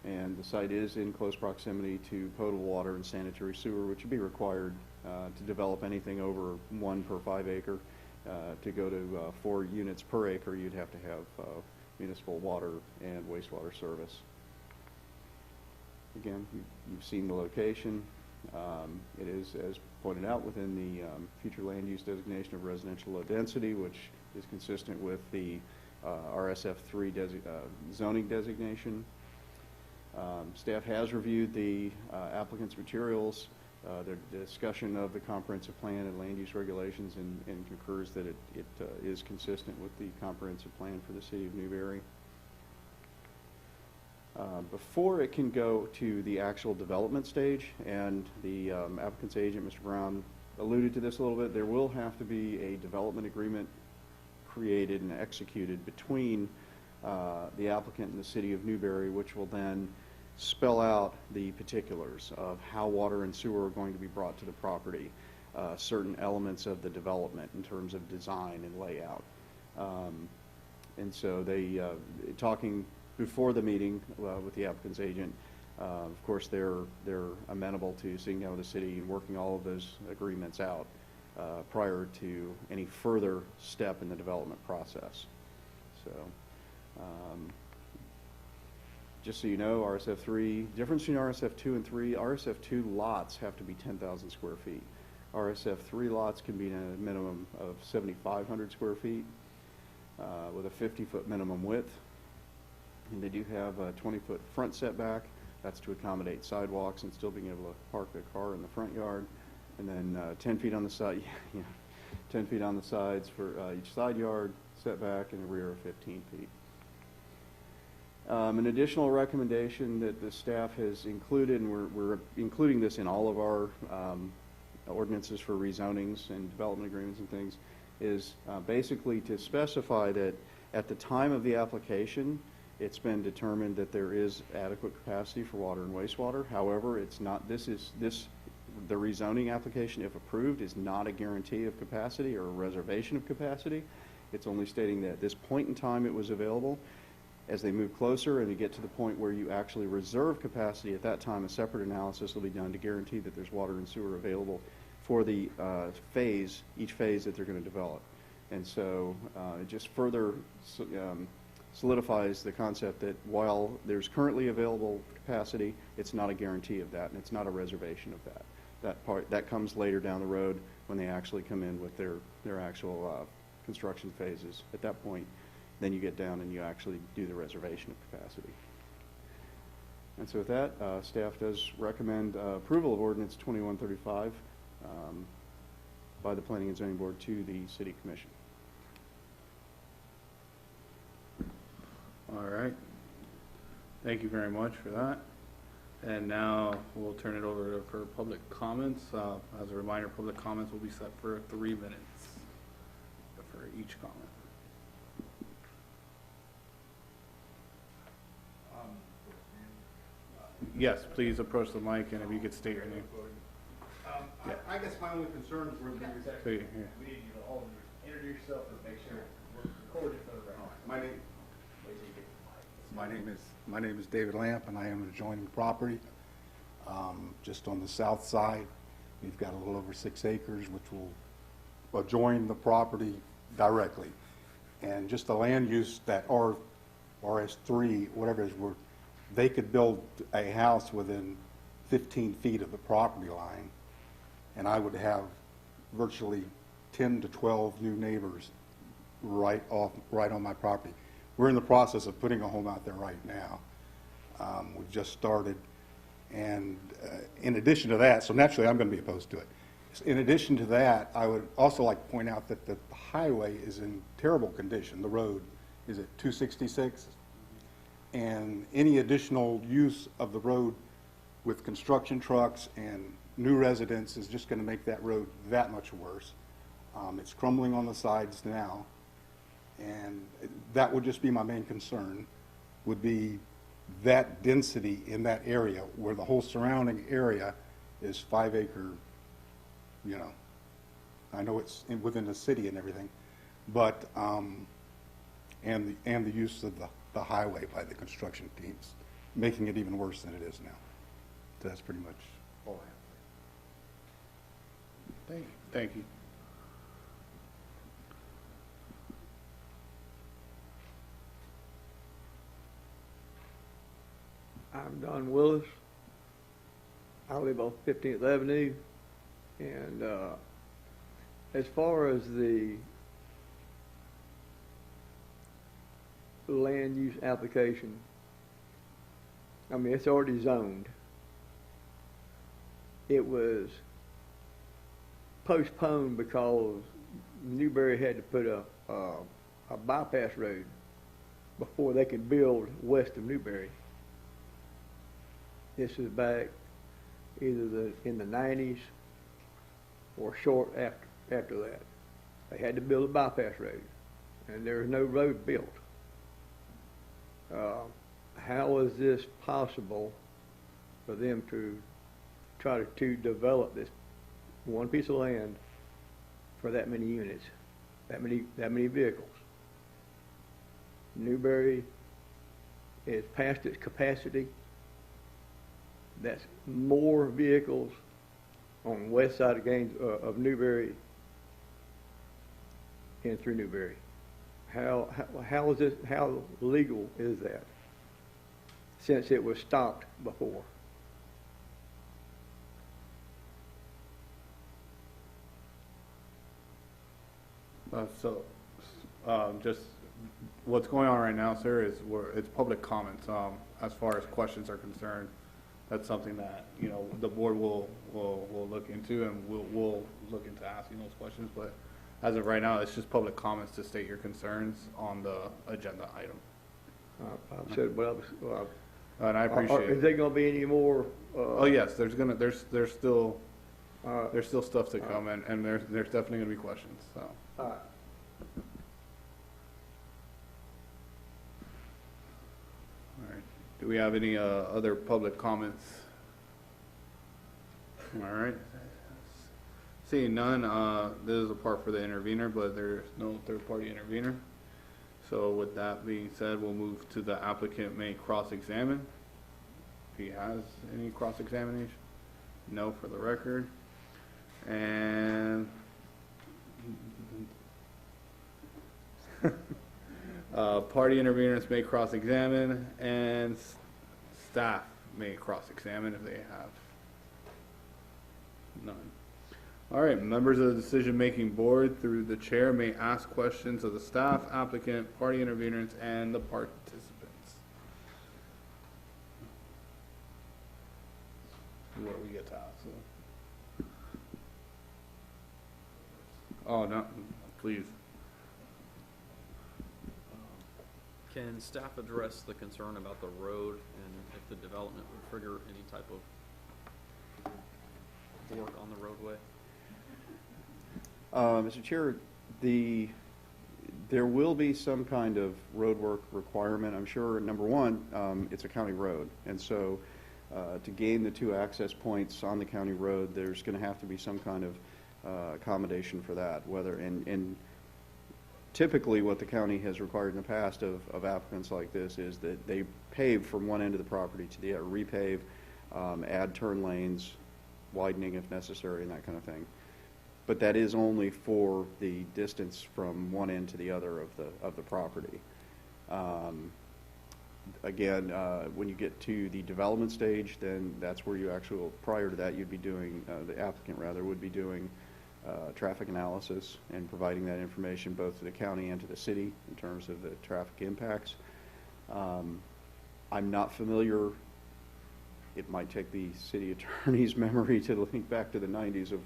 And the site is in close proximity to potable water and sanitary sewer, which would be required to develop anything over 1 per 5 acre. To go to 4 units per acre, you'd have to have municipal water and wastewater service. Again, you've seen the location. It is, as pointed out, within the future land use designation of residential low density, which is consistent with the RSF3 zoning designation. Staff has reviewed the applicant's materials, their discussion of the comprehensive plan and land use regulations, and concurs that it is consistent with the comprehensive plan for the city of Newberry. Before it can go to the actual development stage, and the applicant's agent, Mr. Brown, alluded to this a little bit, there will have to be a development agreement created and executed between the applicant and the city of Newberry, which will then spell out the particulars of how water and sewer are going to be brought to the property, certain elements of the development in terms of design and layout. And so they, talking before the meeting with the applicant's agent, of course they're amenable to sitting down with the city and working all of those agreements out prior to any further step in the development process. So just so you know, RSF3, difference between RSF2 and 3, RSF2 lots have to be 10,000 square feet. RSF3 lots can be a minimum of 7,500 square feet with a 50-foot minimum width. And they do have a 20-foot front setback. That's to accommodate sidewalks and still being able to park a car in the front yard. And then 10 feet on the side, 10 feet on the sides for each side yard setback, and a rear of 15 feet. An additional recommendation that the staff has included, and we're including this in all of our ordinances for rezonings and development agreements and things, is basically to specify that at the time of the application, it's been determined that there is adequate capacity for water and wastewater. However, it's not, the rezoning application, if approved, is not a guarantee of capacity or a reservation of capacity. It's only stating that at this point in time it was available. As they move closer and you get to the point where you actually reserve capacity, at that time a separate analysis will be done to guarantee that there's water and sewer available for the each phase that they're going to develop. And so it just further solidifies the concept that while there's currently available capacity, it's not a guarantee of that, and it's not a reservation of that. That comes later down the road when they actually come in with their actual construction phases. At that point, then you get down and you actually do the reservation of capacity. And so with that, staff does recommend approval of Ordinance 2135 by the Planning and Zoning Board to the City Commission. All right. Thank you very much for that. And now we'll turn it over for public comments. As a reminder, public comments will be set for 3 minutes for each comment. Yes, please approach the mic, and if you could state your name. Yeah. I guess my only concern is we Please, need you to all introduce yourself and make sure we're recorded for the record. My name is David Lamp, and I own an adjoining property just on the south side We've got a little over 6 acres, which will adjoin the property directly. And just the land use that RS3, whatever it is, where they could build a house within 15 feet of the property line, and I would have virtually 10 to 12 new neighbors right on my property. We're in the process of putting a home out there right now. We've just started, and in addition to that, so naturally I'm going to be opposed to it. In addition to that, I would also like to point out that the highway is in terrible condition. The road is at 266, and any additional use of the road with construction trucks and new residents is just going to make that road that much worse. It's crumbling on the sides now, and that would just be my main concern, would be that density in that area where the whole surrounding area is 5 acre, you know, I know it's within the city and everything, but, and the use of the highway by the construction teams, making it even worse than it is now. So that's pretty much all I have. Thank you. I'm Don Willis. I live on 15th Avenue, and as far as the land use application, I mean, it's already zoned. It was postponed because Newberry had to put a bypass road before they could build west of Newberry. This is back either in the 90s or short after that. They had to build a bypass road, and there was no road built. How is this possible for them to try to develop this one piece of land for that many units, that many vehicles? Newberry is past its capacity. That's more vehicles on the west side of Newberry and through Newberry. How is this? How legal is that? Since it was stopped before. Just what's going on right now, sir, is it's public comments. As far as questions are concerned, that's something that, you know, the board will look into, and we'll look into asking those questions. But as of right now, it's just public comments to state your concerns on the agenda item. I've said what I was. And I appreciate it. Is there going to be any more? Oh yes, there's still stuff to come, and there's definitely going to be questions. So. All right. All right. Do we have any other public comments? All right. Seeing none, this is a part for the intervener, but there's no third-party intervener. So with that being said, we'll move to the applicant may cross-examine. If he has any cross-examination. No for the record. And party interveners may cross-examine, and staff may cross-examine if they have none. All right, members of the decision-making board through the chair may ask questions of the staff, applicant, party interveners, and the participants. What we get to ask. So. Oh, no, please. Can staff address the concern about the road and if the development would trigger any type of work on the roadway? Mr. Chair, there will be some kind of road work requirement. I'm sure, number one, it's a county road, and so to gain the 2 access points on the county road, there's going to have to be some kind of accommodation for that. Whether and typically what the county has required in the past of applicants like this is that they pave from one end of the property to the other, repave, add turn lanes, widening if necessary and that kind of thing. But that is only for the distance from one end to the other of the property. Again, when you get to the development stage, then that's where you actually, prior to that, you'd be doing, the applicant rather, would be doing traffic analysis and providing that information both to the county and to the city in terms of the traffic impacts. I'm not familiar, it might take the city attorney's memory to link back to the 90s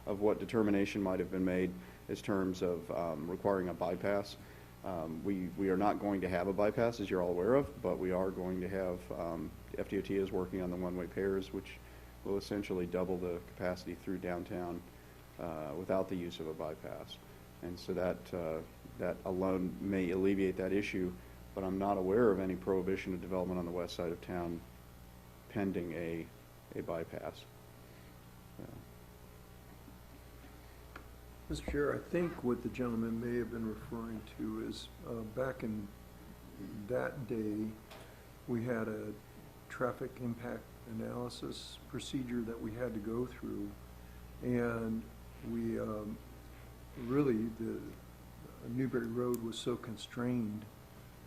of what determination might have been made as terms of requiring a bypass. We are not going to have a bypass, as you're all aware of, but we are going to have, FDOT is working on the one-way pairs, which will essentially double the capacity through downtown without the use of a bypass. And so that alone may alleviate that issue, but I'm not aware of any prohibition of development on the west side of town pending a bypass. Mr. Chair, I think what the gentleman may have been referring to is, back in that day, we had a traffic impact analysis procedure that we had to go through, and we, really, the Newberry Road was so constrained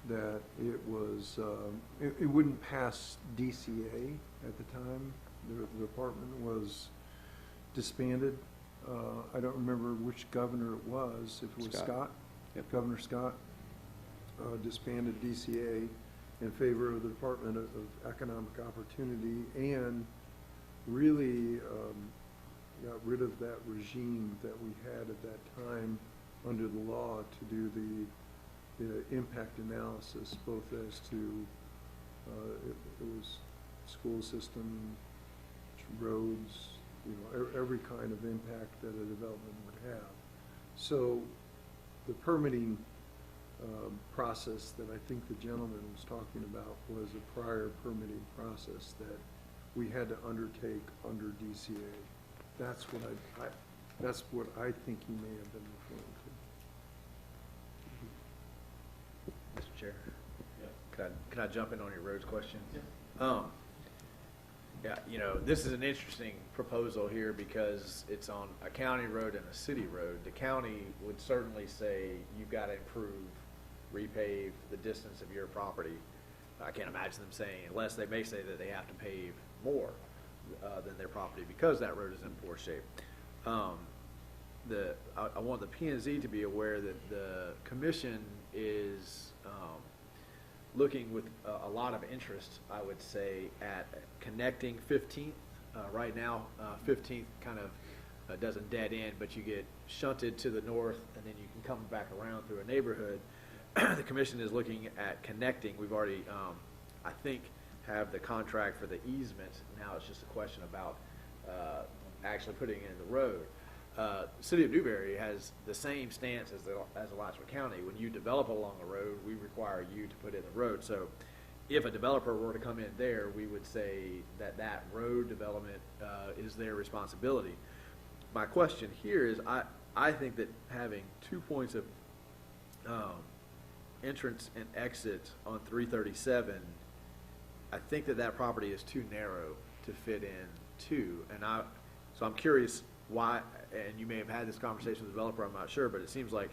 that it was, it wouldn't pass DCA at the time. The department was disbanded. I don't remember which governor it was, if it was Scott. Yep. Governor Scott disbanded DCA in favor of the Department of Economic Opportunity, and really got rid of that regime that we had at that time under the law to do the impact analysis, both as to, it was school system, roads, every kind of impact that a development would have. So the permitting process that I think the gentleman was talking about was a prior permitting process that we had to undertake under DCA. That's what I think he may have been referring to. Mr. Chair? Can I jump in on your roads question? Yeah, this is an interesting proposal here because it's on a county road and a city road. The county would certainly say you've got to improve, repave the distance of your property. I can't imagine them saying, unless they may say that they have to pave more than their property because that road is in poor shape. I want the P&Z to be aware that the commission is looking with a lot of interest, I would say, at connecting 15th. Right now, 15th kind of doesn't dead end, but you get shunted to the north, and then you can come back around through a neighborhood. The commission is looking at connecting. We've already, I think, have the contract for the easement. Now it's just a question about actually putting it in the road. City of Newberry has the same stance as Alachua County. When you develop along a road, we require you to put in the road. So if a developer were to come in there, we would say that road development is their responsibility. My question here is, I think that having 2 points of entrance and exit on 337, I think that property is too narrow to fit in two. So I'm curious why, and you may have had this conversation with the developer, I'm not sure, but it seems like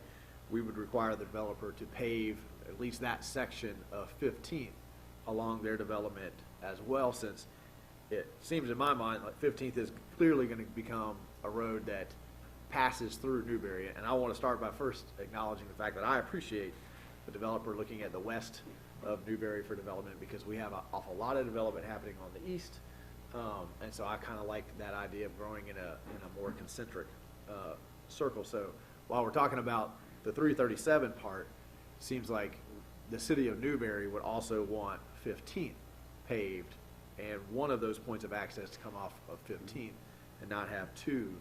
we would require the developer to pave at least that section of 15th along their development as well, since it seems in my mind like 15th is clearly going to become a road that passes through Newberry. And I want to start by first acknowledging the fact that I appreciate the developer looking at the west of Newberry for development, because we have an awful lot of development happening on the east. And so I kind of like that idea of growing in a more concentric circle. So while we're talking about the 337 part, seems like the city of Newberry would also want 15th paved and one of those points of access to come off of 15th and not have two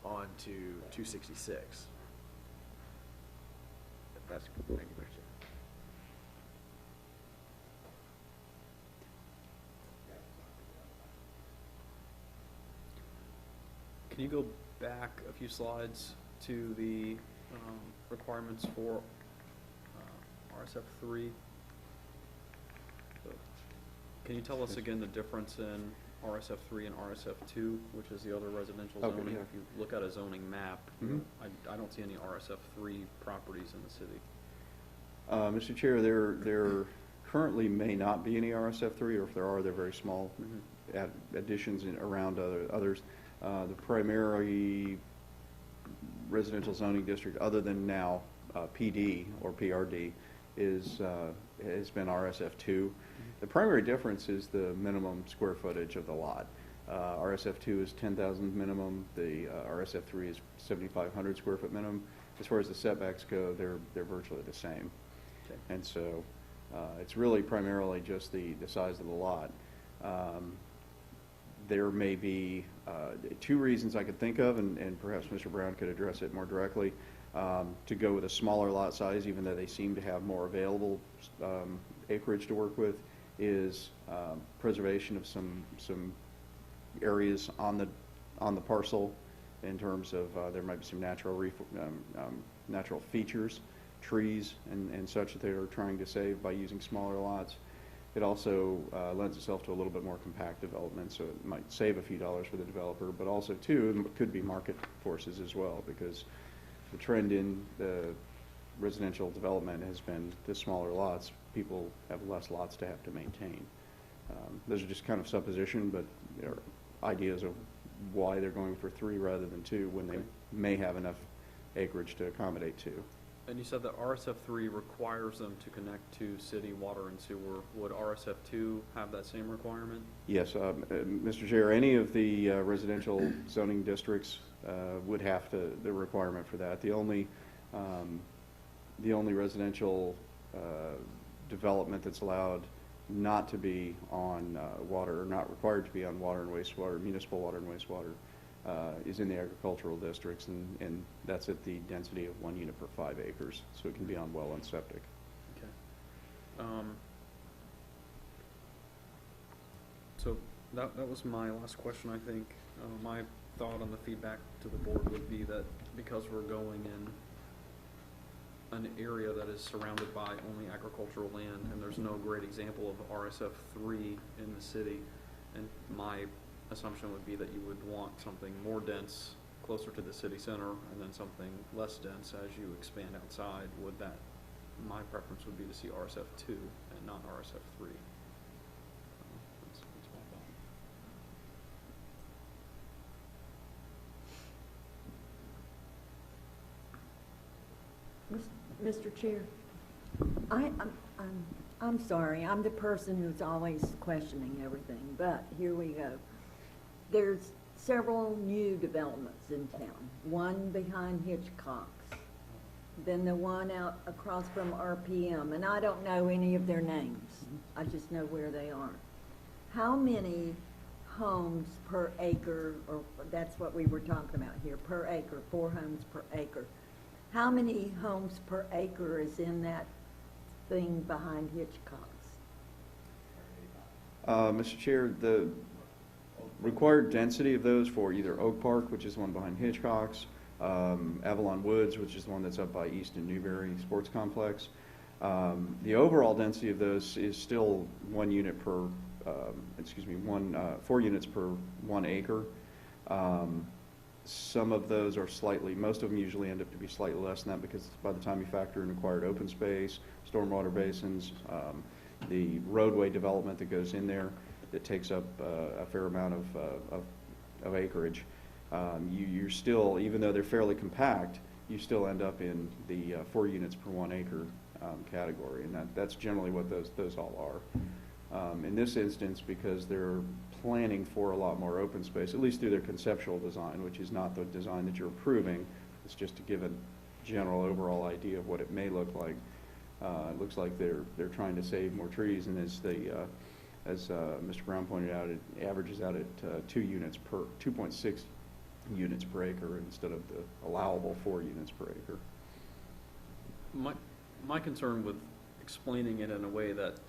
onto 266. That's, thank you, Mr. Chair. Can you go back a few slides to the requirements for RSF 3? So, can you tell us again the difference in RSF3 and RSF2, which is the other residential Okay, zoning. yeah. If you look at a zoning map, Mhm. I don't see any RSF3 properties in the city. Mr. Chair, there currently may not be any RSF3, or if there are, they're very small additions around others. The primary residential zoning district, other than now PD or PRD, has been RSF2. The primary difference is the minimum square footage of the lot. RSF2 is 10,000 minimum. The RSF3 is 7,500 square foot minimum. As far as the setbacks go, they're virtually the same. Okay. And so it's really primarily just the size of the lot. There may be two reasons I could think of, and perhaps Mr. Brown could address it more directly, to go with a smaller lot size, even though they seem to have more available acreage to work with, is preservation of some areas on the parcel in terms of there might be some natural features, trees and such that they are trying to save by using smaller lots. It also lends itself to a little bit more compact development, so it might save a few dollars for the developer, but also, too, it could be market forces as well, because the trend in the residential development has been the smaller lots. People have less lots to have to maintain. Those are just kind of supposition, but they're ideas of why they're going for 3 rather than 2 when they may have enough acreage to accommodate 2. And you said that RSF3 requires them to connect to city water and sewer. Would RSF2 have that same requirement? Yes, Mr. Chair, any of the residential zoning districts would have the requirement for that. The only residential development that's allowed not to be on water, or not required to be on water and wastewater, municipal water and wastewater, is in the agricultural districts, and that's at the density of 1 unit per 5 acres, so it can be on well and septic. Okay. So that was my last question, I think. My thought on the feedback to the board would be that because we're going in an area that is surrounded by only agricultural land, and there's no great example of RSF3 in the city, and my assumption would be that you would want something more dense closer to the city center, and then something less dense as you expand outside. My preference would be to see RSF2 and not RSF3. That's my thought. Mr. Chair, I'm sorry, I'm the person who's always questioning everything, but here we go. There's several new developments in town, one behind Hitchcock's, then the one out across from RPM, and I don't know any of their names. I just know where they are. How many homes per acre, or that's what we were talking about here, per acre, 4 homes per acre. How many homes per acre is in that thing behind Hitchcock's? Mr. Chair, the required density of those for either Oak Park, which is the one behind Hitchcock's, Avalon Woods, which is the one that's up by East and Newberry Sports Complex. The overall density of those is still 1 unit per, 4 units per 1 acre. Some of those are most of them usually end up to be slightly less than that, because by the time you factor in required open space, stormwater basins, the roadway development that goes in there, that takes up a fair amount of acreage. You're still, even though they're fairly compact, you still end up in the 4 units per 1 acre category, and that's generally what those all are. In this instance, because they're planning for a lot more open space, at least through their conceptual design, which is not the design that you're approving, it's just to give a general overall idea of what it may look like. It looks like they're trying to save more trees, and as Mr. Brown pointed out, it averages out at 2.6 units per acre instead of the allowable 4 units per acre. My concern with explaining it in a way that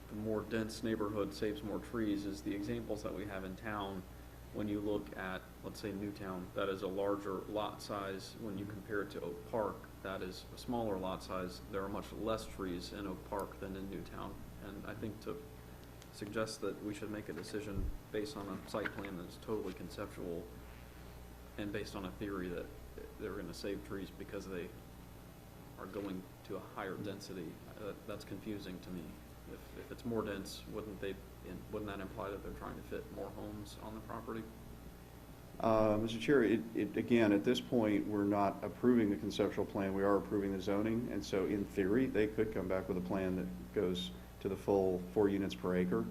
the more dense neighborhood saves more trees is the examples that we have in town. When you look at, let's say, Newtown, that is a larger lot size. When you compare it to Oak Park, that is a smaller lot size. There are much less trees in Oak Park than in Newtown, and I think to suggest that we should make a decision based on a site plan that's totally conceptual and based on a theory that they're gonna save trees because they are going to a higher density. That's confusing to me. If it's more dense, wouldn't that imply that they're trying to fit more homes on the property? Mr. Chair, again, at this point, we're not approving the conceptual plan, we are approving the zoning, and so in theory, they could come back with a plan that goes to the full 4 units per acre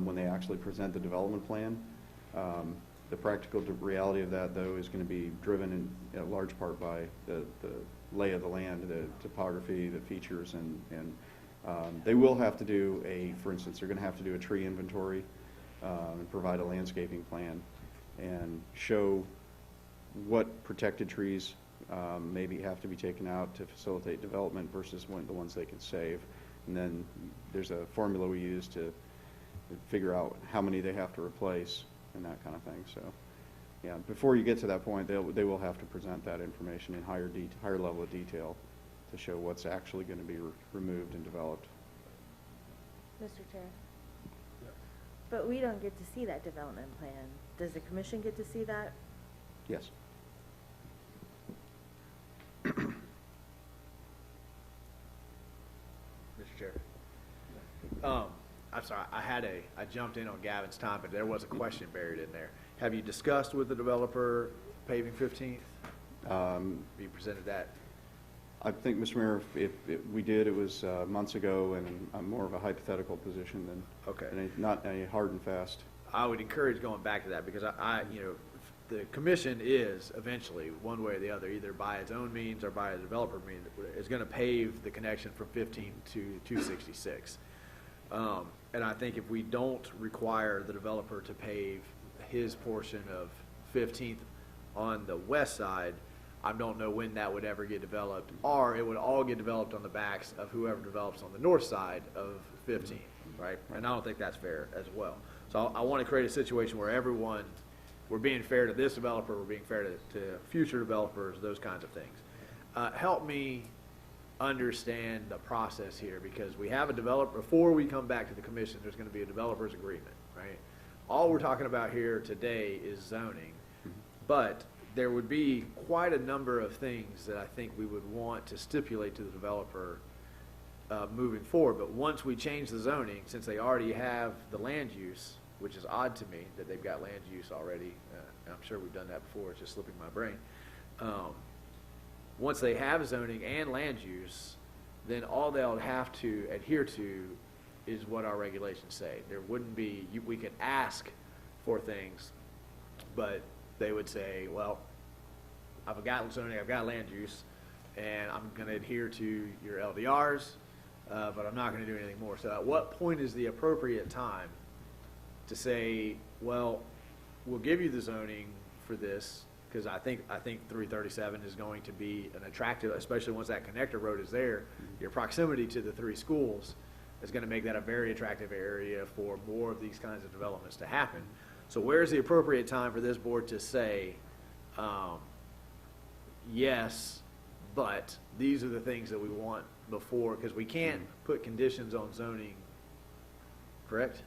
when they actually present the development plan. The practical reality of that, though, is going to be driven in large part by the lay of the land, the topography, the features, and they will have to do for instance, they're going to have to do a tree inventory and provide a landscaping plan and show what protected trees maybe have to be taken out to facilitate development versus the ones they can save. And then there's a formula we use to figure out how many they have to replace and that kind of thing. So, yeah, before you get to that point, they will have to present that information in higher level of detail to show what's actually going to be removed and developed. Mr. Chair. But we don't get to see that development plan. Does the commission get to see that? Yes. Mr. Chair. I'm sorry, I jumped in on Gavin's time, but there was a question buried in there. Have you discussed with the developer paving 15th? You presented that? I think, Mr. Mayor, if we did, it was months ago, and I'm more of a hypothetical position than not a hard and fast. I would encourage going back to that because the commission is eventually, one way or the other, either by its own means or by a developer means, is going to pave the connection from 15 to 266. And I think if we don't require the developer to pave his portion of 15th on the west side, I don't know when that would ever get developed, or it would all get developed on the backs of whoever develops on the north side of 15, right? And I don't think that's fair as well. So I want to create a situation where we're being fair to this developer, we're being fair to future developers, those kinds of things. Help me understand the process here, because we have a developer, before we come back to the commission, there's going to be a developer's agreement, right? All we're talking about here today is zoning, but there would be quite a number of things that I think we would want to stipulate to the developer moving forward. But once we change the zoning, since they already have the land use, which is odd to me that they've got land use already, I'm sure we've done that before, it's just slipping my brain. Once they have zoning and land use, then all they'll have to adhere to is what our regulations say. There wouldn't be, we could ask for things, but they would say, well, I've got zoning, I've got land use, and I'm going to adhere to your LDRs, but I'm not going to do anything more. So at what point is the appropriate time to say, well, we'll give you the zoning for this, because I think 337 is going to be an attractive, especially once that connector road is there, your proximity to the 3 schools is going to make that a very attractive area for more of these kinds of developments to happen. So where's the appropriate time for this board to say, yes, but these are the things that we want before, because we can't put conditions on zoning, correct?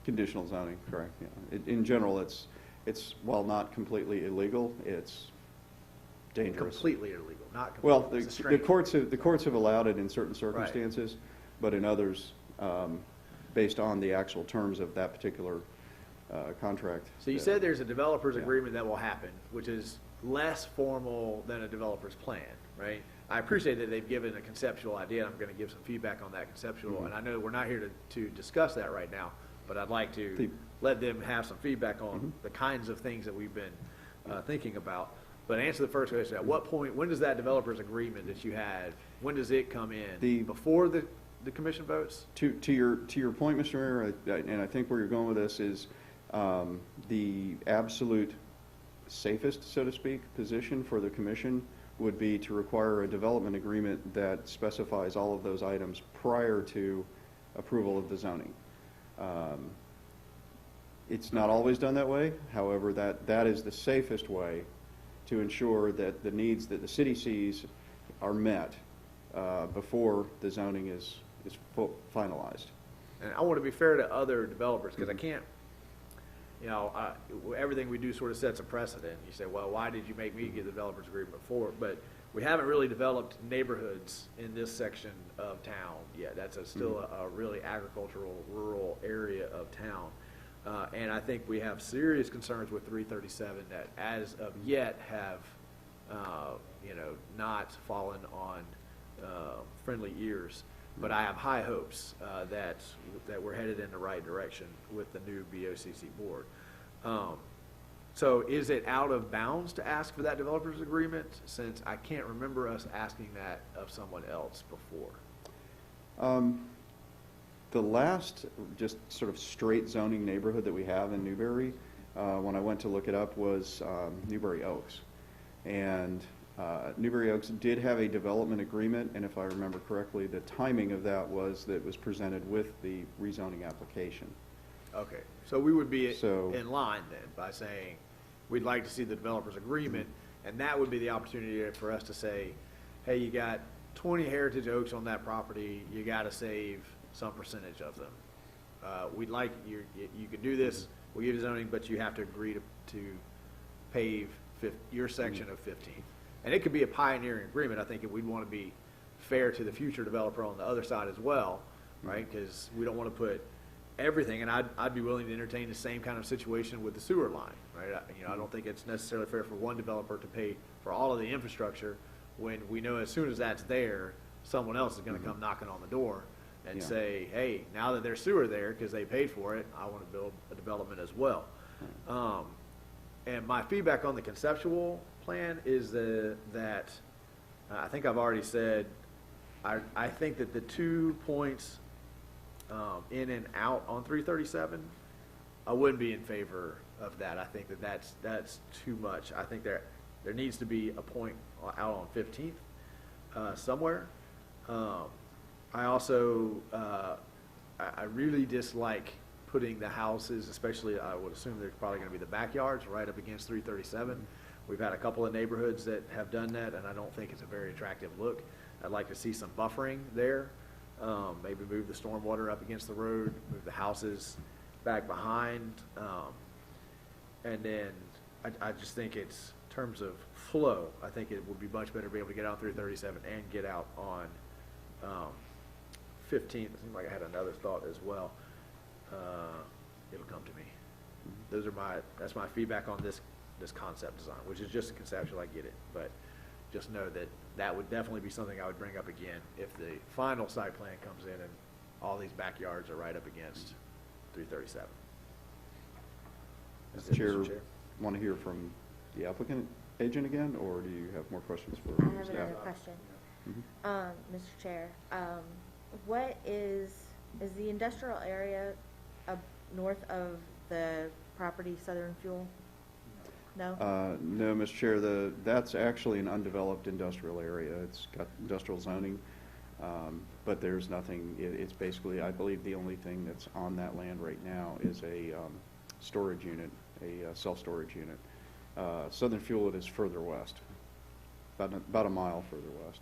Conditional zoning, correct, yeah. In general, it's while not completely illegal, it's dangerous. Completely illegal, not completely. Well, the courts have allowed it in certain circumstances, but in others, based on the actual terms of that particular contract. So you said there's a developer's agreement that will happen, which is less formal than a developer's plan, right? I appreciate that they've given a conceptual idea, and I'm going to give some feedback on that conceptual, and I know we're not here to discuss that right now, but I'd like to let them have some feedback on the kinds of things that we've been thinking about. But answer the first question, at what point, when does that developer's agreement that you had, when does it come in? Before the commission votes? To your point, Mr. Mayor, and I think where you're going with this is the absolute safest, so to speak, position for the commission would be to require a development agreement that specifies all of those items prior to approval of the zoning. It's not always done that way. However, that is the safest way to ensure that the needs that the city sees are met before the zoning is finalized. And I want to be fair to other developers, because I can't, you know, everything we do sort of sets a precedent. You say, well, why did you make me get the developers agreement before? But we haven't really developed neighborhoods in this section of town yet. That's still a really agricultural, rural area of town. And I think we have serious concerns with 337 that as of yet have, you know, not fallen on friendly ears. But I have high hopes that we're headed in the right direction with the new BOCC board. So is it out of bounds to ask for that developers agreement, since I can't remember us asking that of someone else before? The last just sort of straight zoning neighborhood that we have in Newberry, when I went to look it up, was Newberry Oaks. And Newberry Oaks did have a development agreement, and if I remember correctly, the timing of that was that it was presented with the rezoning application. Okay, so we would be So- in line then by saying, we'd like to see the developers agreement, and that would be the opportunity for us to say, hey, you got 20 heritage oaks on that property, you gotta save some percentage of them. We'd like, you can do this, we'll give you zoning, but you have to agree to pave your section of 15th. And it could be a pioneering agreement. I think we'd want to be fair to the future developer on the other side as well, right? Because we don't want to put everything, and I'd be willing to entertain the same kind of situation with the sewer line, right? I don't think it's necessarily fair for one developer to pay for all of the infrastructure when we know as soon as that's there, someone else is going to come knocking on the door and Yeah. say, hey, now that there's sewer there because they paid for it, I want to build a development as well. And my feedback on the conceptual plan is that I think I've already said, I think that the 2 points in and out on 337, I wouldn't be in favor of that. I think that's too much. I think there needs to be a point out on 15th somewhere. I also I really dislike putting the houses, especially I would assume there's probably going to be the backyards right up against 337. We've had a couple of neighborhoods that have done that, and I don't think it's a very attractive look. I'd like to see some buffering there. Maybe move the stormwater up against the road, move the houses back behind. And then I just think it's, in terms of flow, I think it would be much better to be able to get out 337 and get out on 15th. It seemed like I had another thought as well. It'll come to me. That's my feedback on this concept design, which is just a conceptual. I get it, but just know that would definitely be something I would bring up again if the final site plan comes in and all these backyards are right up against 337. Mr. Chair, want to hear from the applicant agent again, or do you have more questions for I have staff? another question. Mhm. Mr. Chair, what is the industrial area up north of the property Southern Fuel? No? No, Mr. Chair, that's actually an undeveloped industrial area. It's got industrial zoning, but there's nothing, it's basically, I believe the only thing that's on that land right now is a storage unit, a self-storage unit. Southern Fuel, it is further west, about a mile further west.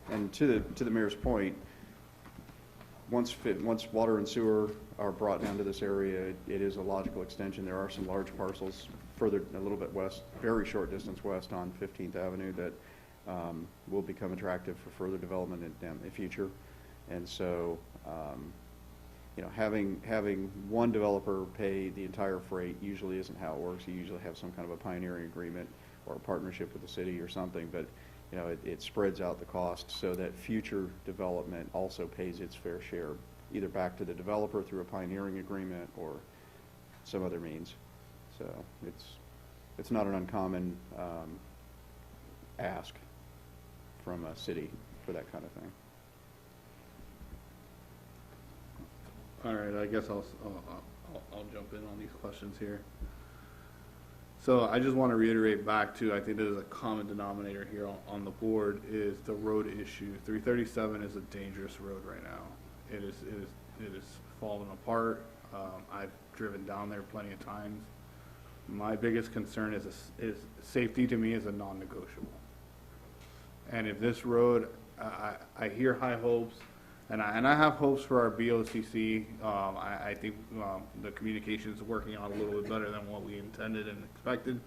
And to the mayor's point, once water and sewer are brought down to this area, it is a logical extension. There are some large parcels further, a little bit west, very short distance west on 15th Avenue that will become attractive for further development in the future. And so, having one developer pay the entire freight usually isn't how it works. You usually have some kind of a pioneering agreement or a partnership with the city or something, but it spreads out the cost so that future development also pays its fair share, either back to the developer through a pioneering agreement or some other means. So it's not an uncommon ask from a city for that kind of thing. All right, I guess I'll jump in on these questions here. So I just want to reiterate back to, I think there's a common denominator here on the board, is the road issue. 337 is a dangerous road right now. It is falling apart. I've driven down there plenty of times. my biggest concern is safety. To me is a non-negotiable. And if this road, I hear high hopes, and I have hopes for our BOCC. I think the communication is working out a little bit better than what we intended and expected.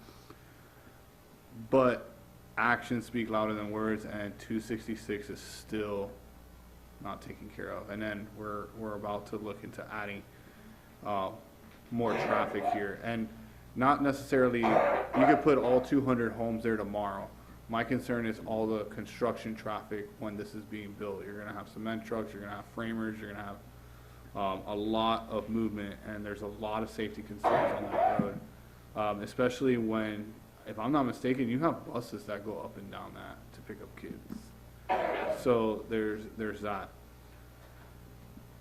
But actions speak louder than words, and 266 is still not taken care of. And then we're about to look into adding more traffic here, and not necessarily you could put all 200 homes there tomorrow. My concern is all the construction traffic when this is being built. You're gonna have cement trucks, you're gonna have framers, you're gonna have a lot of movement, and there's a lot of safety concerns on that road, especially when, if I'm not mistaken, you have buses that go up and down that to pick up kids. So there's that.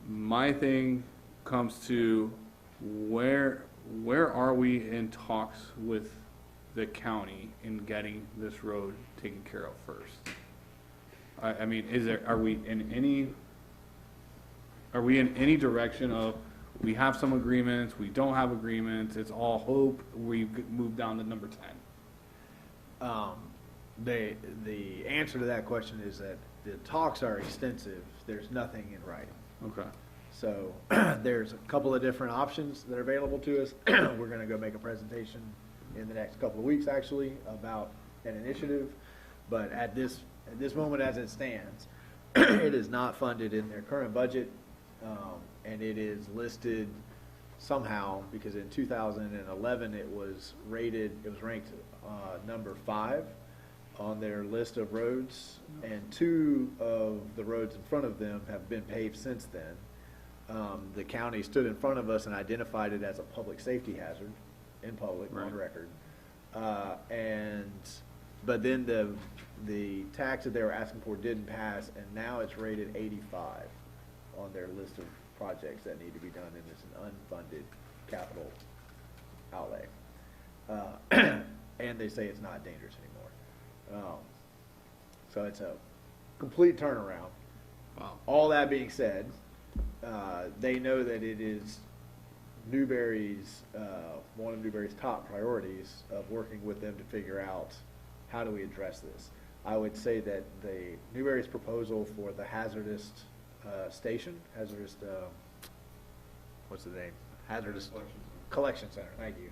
My thing comes to where are we in talks with the county in getting this road taken care of first? I mean, are we in any direction of, we have some agreements, we don't have agreements, it's all hope, we move down to number 10? The answer to that question is that the talks are extensive. There's nothing in writing. Okay. So there's a couple of different options that are available to us. We're going to go make a presentation in the next couple of weeks, actually, about an initiative. But at this moment, as it stands, it is not funded in their current budget, and it is listed somehow because in 2011 it was ranked number 5 on their list of roads, and 2 of the roads in front of them have been paved since then. The county stood in front of us and identified it as a public safety hazard in public, Right. on record. But then the tax that they were asking for didn't pass, and now it's rated 85 on their list of projects that need to be done, and it's an unfunded capital outlay. And they say it's not dangerous anymore. So it's a complete turnaround. Wow. All that being said, they know that it is Newberry's, one of Newberry's top priorities of working with them to figure out how do we address this. I would say that Newberry's proposal for the hazardous station, what's the name? Hazardous Collection Center, thank you,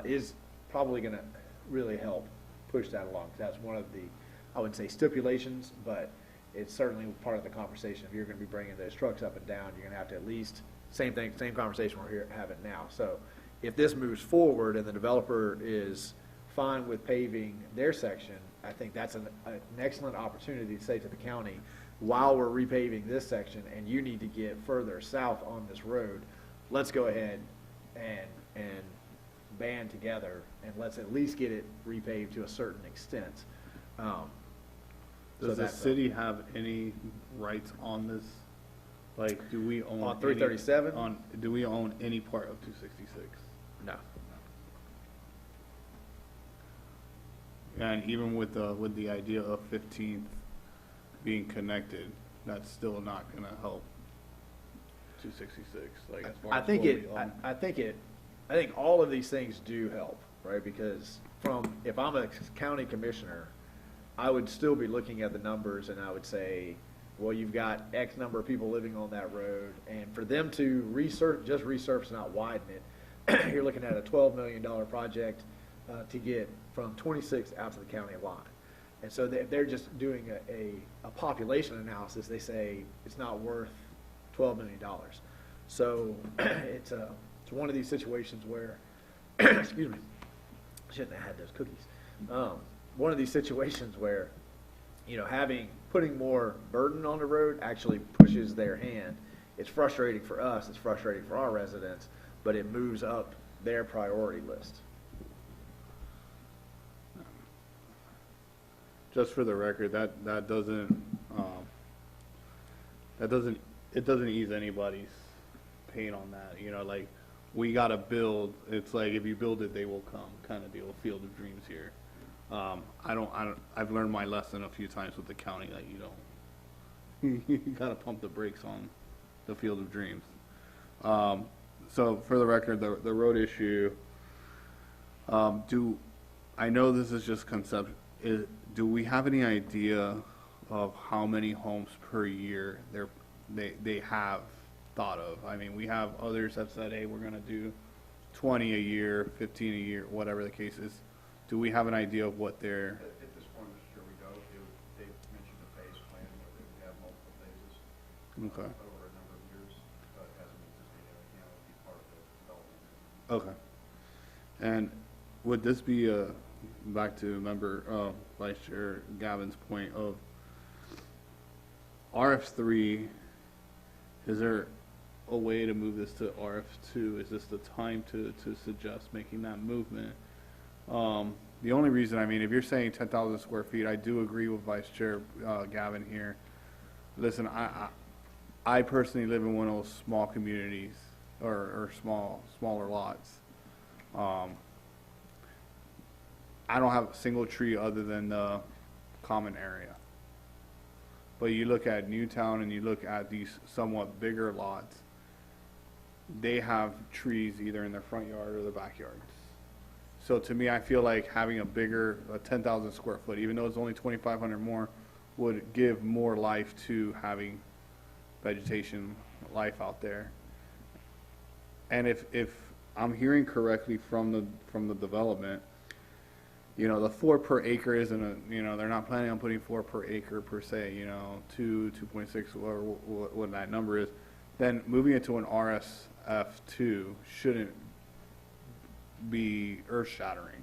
is probably going to really help push that along. That's one of the, I wouldn't say stipulations, but it's certainly part of the conversation. If you're going to be bringing those trucks up and down, you're going to have to at least, same conversation we're having now. So if this moves forward and the developer is fine with paving their section, I think that's an excellent opportunity to say to the county, while we're repaving this section and you need to get further south on this road, let's go ahead and band together and let's at least get it repaved to a certain extent. Does the city have any rights on this? Like, do we own on 337? Do we own any part of 266? No. And even with the idea of 15th being connected, that's still not going to help 266. Like, as far I as think what it. we own. I think all of these things do help, right? Because if I'm a county commissioner, I would still be looking at the numbers and I would say, well, you've got X number of people living on that road, and for them to resurface, not widen it, you're looking at a $12 million project to get from 26 out to the county line. And so if they're just doing a population analysis, they say it's not worth $12 million. So it's one of these situations where, excuse me, shouldn't have had those cookies. One of these situations where, putting more burden on the road actually pushes their hand. It's frustrating for us, it's frustrating for our residents, but it moves up their priority list. Just for the record, that doesn't ease anybody's pain on that. Like, we gotta build. It's like, if you build it, they will come, kind of deal. Field of dreams here. I've learned my lesson a few times with the county that you gotta pump the brakes on the field of dreams. So for the record, the road issue, I know this is just concept, do we have any idea of how many homes per year they have thought of? I mean, we have others have said, hey, we're gonna do 20 a year, 15 a year, whatever the case is. Do we have an idea of what they're, At this point, Mr. Chair, we don't. They've mentioned a phase plan where they would have multiple phases okay, over a number of years, but it hasn't been designated, it would be part of the development. okay. And would this be back to member, Vice Chair Gavin's point of RF3, is there a way to move this to RF2? Is this the time to suggest making that movement? The only reason, I mean, if you're saying 10,000 square feet, I do agree with Vice Chair Gavin here. Listen, I personally live in one of those small communities or smaller lots. I don't have a single tree other than the common area. But you look at Newtown and you look at these somewhat bigger lots, they have trees either in their front yard or their backyards. So to me, I feel like having a 10,000 square foot, even though it's only 2,500 more, would give more life to having vegetation, life out there. And if I'm hearing correctly from the development, you know, the 4 per acre isn't a, you know, they're not planning on putting 4 per acre per se, you know, 2.6, or what that number is, then moving it to an RSF2 shouldn't be earth shattering.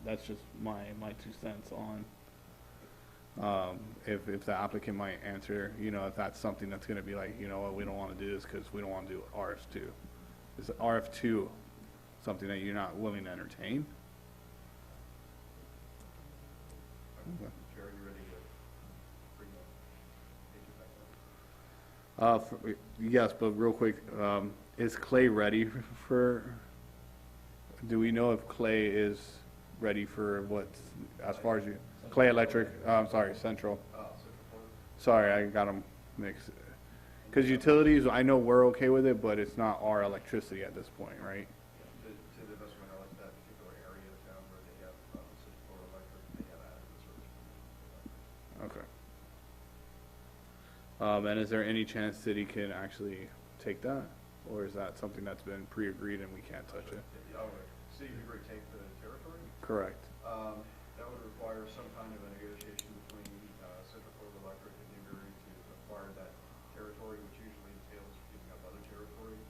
That's just my 2 cents on, if the applicant might answer, you know, if that's something that's gonna be like, you know what, we don't wanna do this because we don't wanna do RF2. Is RF2 something that you're not willing to entertain? Chair, are you ready to bring the picture back up? Yes, but real quick, is Clay ready for, do we know if Clay is ready for what, as far as you, Clay Electric, I'm sorry, Central. Sorry, I got them mixed. Because utilities, I know we're okay with it, but it's not our electricity at this point, right? To the best of my knowledge, that particular area of town where they have Central Electric, they have adequate service. Okay. And is there any chance City can actually take that? Or is that something that's been pre-agreed and we can't touch it? City of Newberry take the territory? Correct. That would require some kind of a negotiation between Central Florida Electric and Newberry to acquire that territory, which usually entails picking up other territory.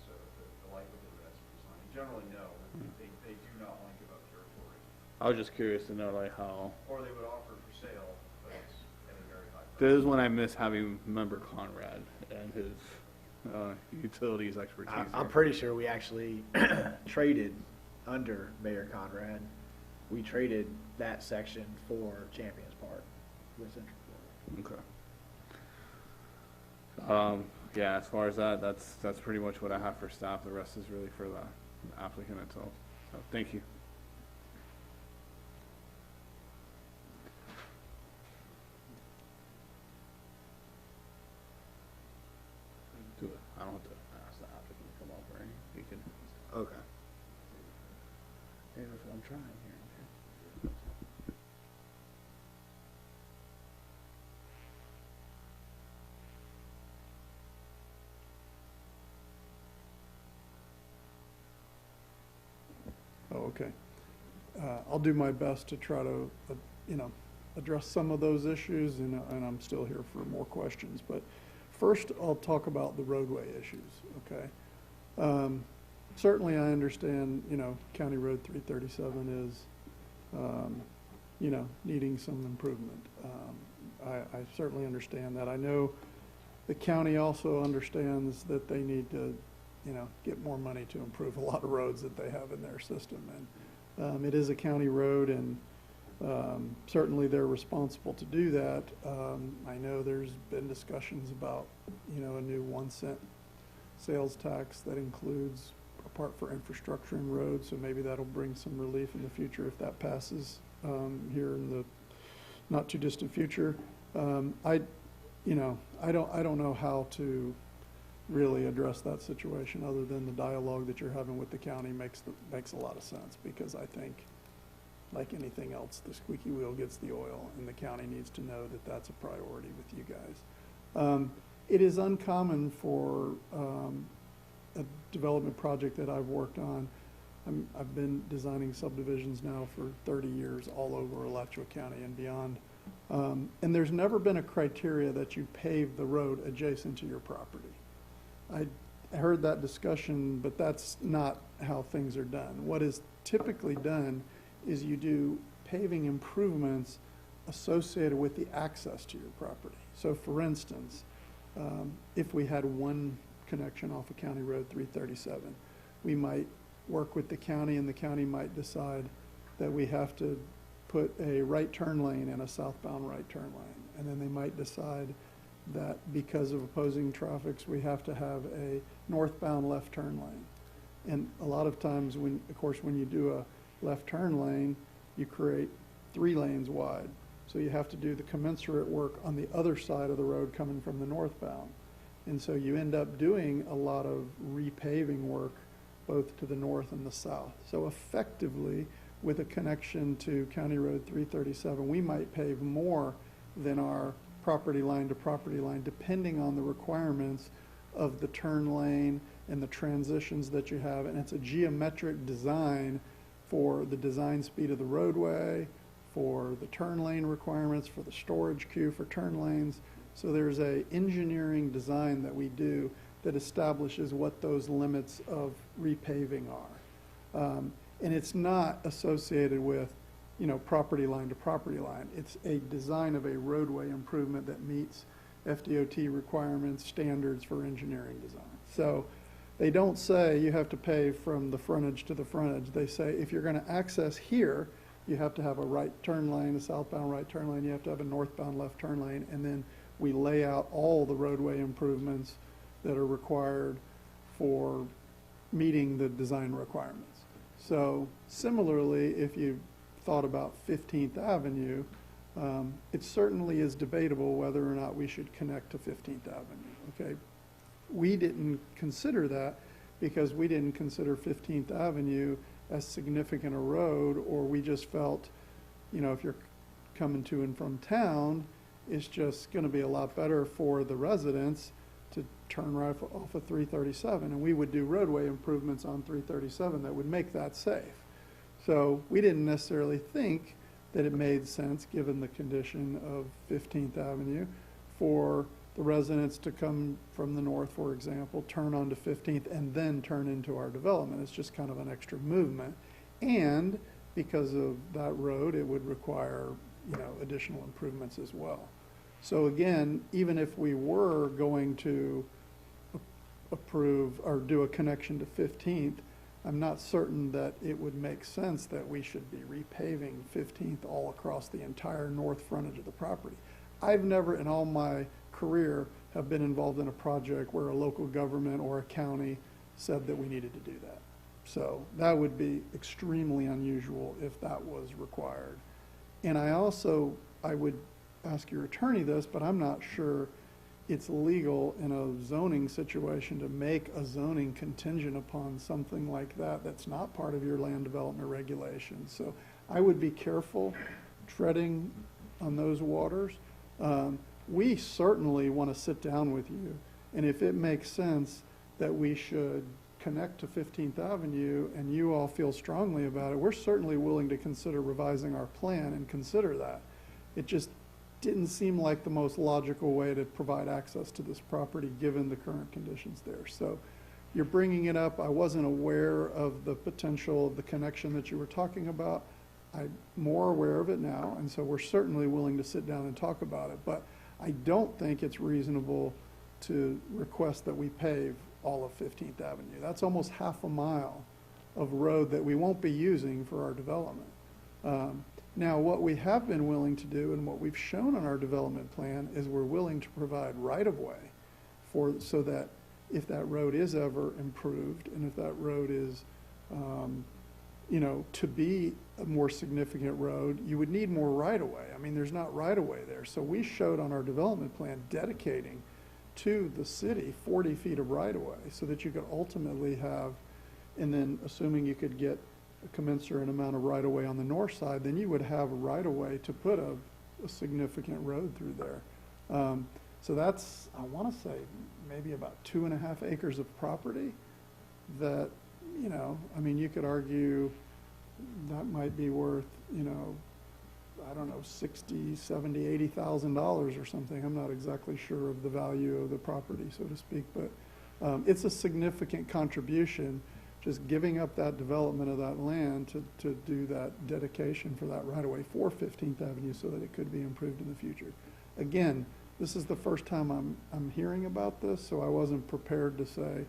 So the likelihood of that's design. Generally, no. They do not want to give up territory. I was just curious to know like how. Or they would offer for sale, but it's at a very high price. This is when I miss having member Conrad and his utilities expertise. I'm pretty sure we actually traded under Mayor Conrad. We traded that section for Champions Park with Central Florida. Okay. Yeah, as far as that's pretty much what I have for staff. The rest is really for the applicant itself. So, thank you. Do it. I don't have to ask the applicant to come up or anything. He can. Okay. Hey, that's what I'm trying here. Okay. Oh, okay. I'll do my best to try to, address some of those issues, and I'm still here for more questions. But first, I'll talk about the roadway issues, okay? Certainly, I understand, County Road 337 is, needing some improvement. I certainly understand that. I know the county also understands that they need to, get more money to improve a lot of roads that they have in their system. And it is a county road, and certainly they're responsible to do that. I know there's been discussions about, a new 1 cent sales tax that includes a part for infrastructure and roads, so maybe that'll bring some relief in the future if that passes here in the not too distant future. I don't know how to really address that situation, other than the dialogue that you're having with the county makes a lot of sense, because I think, like anything else, the squeaky wheel gets the oil, and the county needs to know that that's a priority with you guys. It is uncommon for a development project that I've worked on. I've been designing subdivisions now for 30 years all over Alachua County and beyond. And there's never been a criteria that you pave the road adjacent to your property. I heard that discussion, but that's not how things are done. What is typically done is you do paving improvements associated with the access to your property. So for instance, if we had one connection off of County Road 337, we might work with the county, and the county might decide that we have to put a right turn lane and a southbound right turn lane. And then they might decide that because of opposing traffics, we have to have a northbound left turn lane. And a lot of times, when you do a left turn lane, you create 3 lanes wide. So you have to do the commensurate work on the other side of the road coming from the northbound. And so you end up doing a lot of repaving work both to the north and the south. So effectively, with a connection to County Road 337, we might pave more than our property line to property line, depending on the requirements of the turn lane and the transitions that you have. And it's a geometric design for the design speed of the roadway, for the turn lane requirements, for the storage queue for turn lanes. So there's a engineering design that we do that establishes what those limits of repaving are. And it's not associated with, property line to property line. It's a design of a roadway improvement that meets FDOT requirements, standards for engineering design. So they don't say you have to pave from the frontage to the frontage. They say if you're going to access here, you have to have a right turn lane, a southbound right turn lane, you have to have a northbound left turn lane, and then we lay out all the roadway improvements that are required for meeting the design requirements. So similarly, if you thought about 15th Avenue, it certainly is debatable whether or not we should connect to 15th Avenue, okay? We didn't consider that because we didn't consider 15th Avenue as significant a road, or we just felt, if you're coming to and from town, it's just going to be a lot better for the residents to turn right off of 337, and we would do roadway improvements on 337 that would make that safe. So we didn't necessarily think that it made sense, given the condition of 15th Avenue, for the residents to come from the north, for example, turn onto 15th and then turn into our development. It's just kind of an extra movement. And because of that road, it would require, additional improvements as well. So again, even if we were going to approve or do a connection to 15th, I'm not certain that it would make sense that we should be repaving 15th all across the entire north frontage of the property. I've never in all my career have been involved in a project where a local government or a county said that we needed to do that. So that would be extremely unusual if that was required. And I would ask your attorney this, but I'm not sure it's legal in a zoning situation to make a zoning contingent upon something like that that's not part of your land development regulations. So I would be careful treading on those waters. We certainly want to sit down with you, and if it makes sense that we should connect to 15th Avenue and you all feel strongly about it, we're certainly willing to consider revising our plan and consider that. It just didn't seem like the most logical way to provide access to this property given the current conditions there. So you're bringing it up. I wasn't aware of the potential of the connection that you were talking about. I'm more aware of it now, and so we're certainly willing to sit down and talk about it. But I don't think it's reasonable to request that we pave all of 15th Avenue. That's almost half a mile of road that we won't be using for our development. Now, what we have been willing to do and what we've shown on our development plan is we're willing to provide right-of-way so that if that road is ever improved and if that road is, to be a more significant road, you would need more right-of-way. I mean, there's not right-of-way there. So we showed on our development plan dedicating to the city 40 feet of right-of-way, so that you could ultimately have, and then assuming you could get a commensurate amount of right-of-way on the north side, then you would have a right-of-way to put a significant road through there. So that's, I want to say, maybe about 2.5 acres of property that, you know, I mean, you could argue that might be worth, you know, I don't know, $60,000, $70,000, $80,000 or something. I'm not exactly sure of the value of the property, so to speak, but it's a significant contribution, just giving up that development of that land to do that dedication for that right-of-way for 15th Avenue so that it could be improved in the future. Again, this is the first time I'm hearing about this, so I wasn't prepared to say,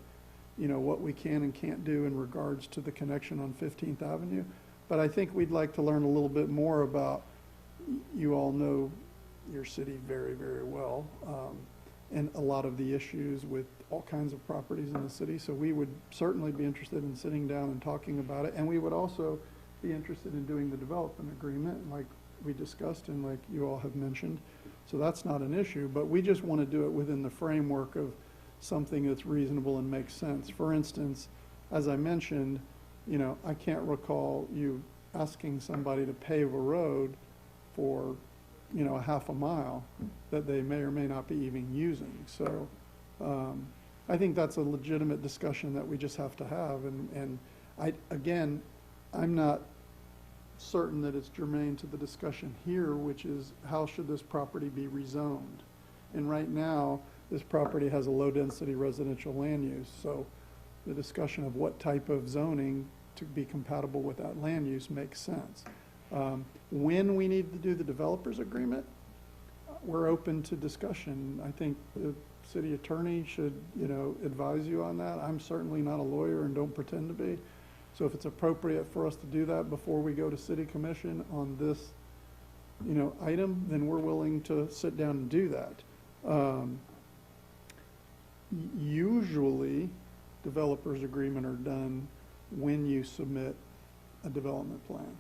you know, what we can and can't do in regards to the connection on 15th Avenue. But I think we'd like to learn a little bit more about, you all know your city very, very well, and a lot of the issues with all kinds of properties in the city. So we would certainly be interested in sitting down and talking about it. And we would also be interested in doing the development agreement, like we discussed and like you all have mentioned. So that's not an issue, but we just want to do it within the framework of something that's reasonable and makes sense. For instance, as I mentioned, you know, I can't recall you asking somebody to pave a road for, you know, a half a mile that they may or may not be even using. So I think that's a legitimate discussion that we just have to have. And again, I'm not certain that it's germane to the discussion here, which is how should this property be rezoned? And right now, this property has a low-density residential land use, so the discussion of what type of zoning to be compatible with that land use makes sense. When we need to do the developers agreement, we're open to discussion. I think the city attorney should, you know, advise you on that. I'm certainly not a lawyer and don't pretend to be. So if it's appropriate for us to do that before we go to city commission on this, you know, item, then we're willing to sit down and do that. Usually, developers agreement are done when you submit a development plan.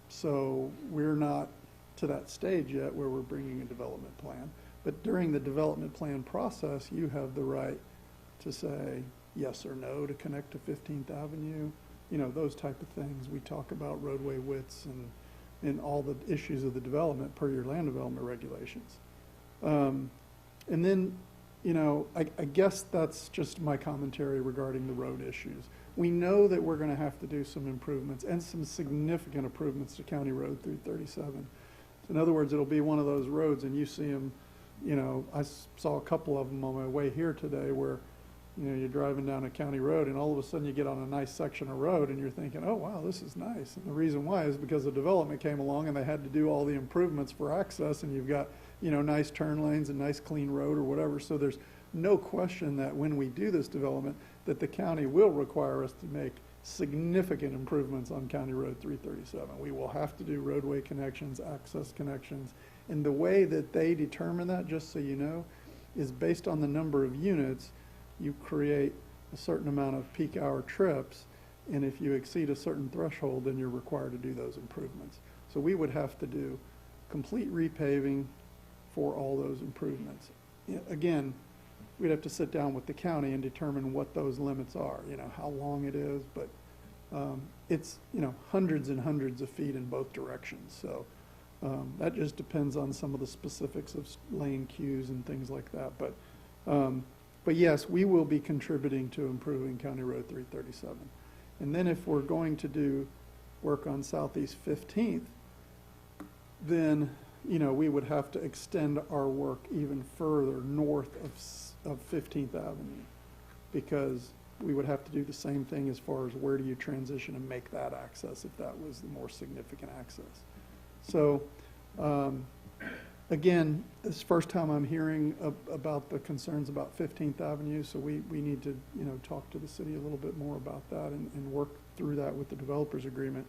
So we're not to that stage yet where we're bringing a development plan. But during the development plan process, you have the right to say yes or no to connect to 15th Avenue, you know, those type of things. We talk about roadway widths and all the issues of the development per your land development regulations. And then, you know, I guess that's just my commentary regarding the road issues. We know that we're going to have to do some improvements and some significant improvements to County Road 337. In other words, it'll be one of those roads, and you see them, you know, I saw a couple of them on my way here today where, you know, you're driving down a county road and all of a sudden you get on a nice section of road and you're thinking, oh, wow, this is nice. And the reason why is because the development came along and they had to do all the improvements for access, and you've got, you know, nice turn lanes and nice clean road or whatever. So there's no question that when we do this development, that the county will require us to make significant improvements on County Road 337. We will have to do roadway connections, access connections. And the way that they determine that, just so you know, is based on the number of units. You create a certain amount of peak hour trips, and if you exceed a certain threshold, then you're required to do those improvements. So we would have to do complete repaving for all those improvements. Again, we'd have to sit down with the county and determine what those limits are, you know, how long it is, but it's, you know, hundreds and hundreds of feet in both directions. So that just depends on some of the specifics of lane queues and things like that. But yes, we will be contributing to improving County Road 337. And then if we're going to do work on Southeast 15th, then, you know, we would have to extend our work even further north of 15th Avenue, because we would have to do the same thing as far as where do you transition and make that access if that was the more significant access. So, again, this is the first time I'm hearing about the concerns about 15th Avenue, so we need to, you know, talk to the city a little bit more about that and work through that with the developers agreement.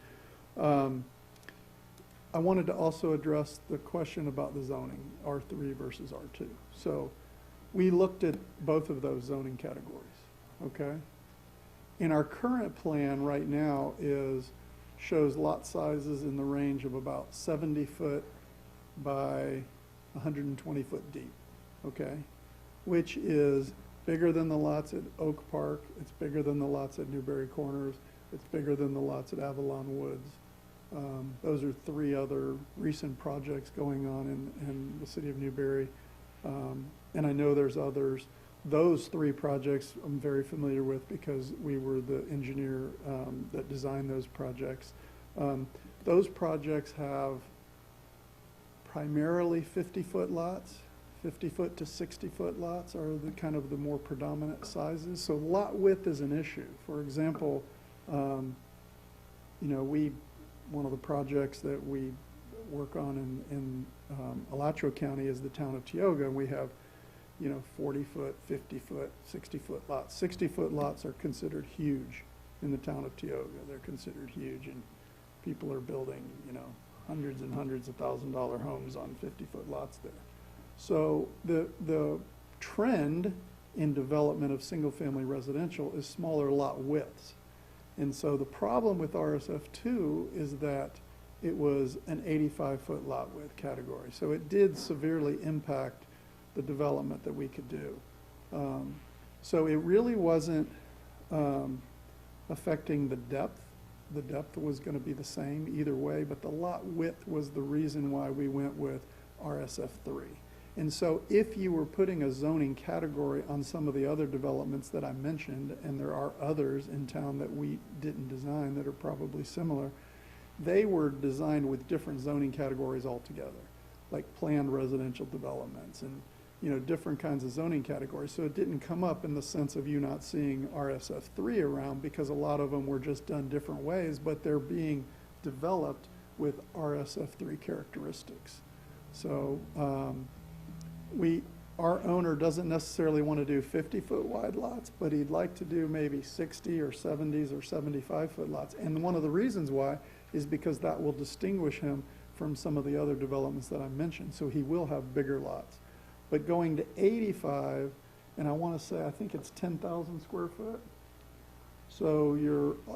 I wanted to also address the question about the zoning, R3 versus R2. So we looked at both of those zoning categories, okay? And our current plan right now shows lot sizes in the range of about 70 foot by 120 foot deep, okay? which is bigger than the lots at Oak Park, it's bigger than the lots at Newberry Corners, it's bigger than the lots at Avalon Woods. Those are three other recent projects going on in the city of Newberry. And I know there's others. Those three projects I'm very familiar with because we were the engineer that designed those projects. Those projects have primarily 50-foot lots. 50-foot to 60-foot lots are the kind of the more predominant sizes. So lot width is an issue. For example, you know, one of the projects that we work on in Alachua County is the town of Tioga, and we have, you know, 40-foot, 50-foot, 60-foot lots. 60-foot lots are considered huge in the town of Tioga. They're considered huge, and people are building, you know, hundreds and hundreds of $1,000 homes on 50-foot lots there. So the trend in development of single-family residential is smaller lot widths. And so the problem with RSF2 is that it was an 85-foot lot width category. So it did severely impact the development that we could do. So it really wasn't affecting the depth. The depth was going to be the same either way, but the lot width was the reason why we went with RSF3. And so if you were putting a zoning category on some of the other developments that I mentioned, and there are others in town that we didn't design that are probably similar, they were designed with different zoning categories altogether, like planned residential developments and, you know, different kinds of zoning categories. So it didn't come up in the sense of you not seeing RSF3 around, because a lot of them were just done different ways, but they're being developed with RSF3 characteristics. So our owner doesn't necessarily want to do 50-foot wide lots, but he'd like to do maybe 60 or 70s or 75-foot lots. And one of the reasons why is because that will distinguish him from some of the other developments that I mentioned. So he will have bigger lots. But going to 85, and I want to say, I think it's 10,000 square foot. So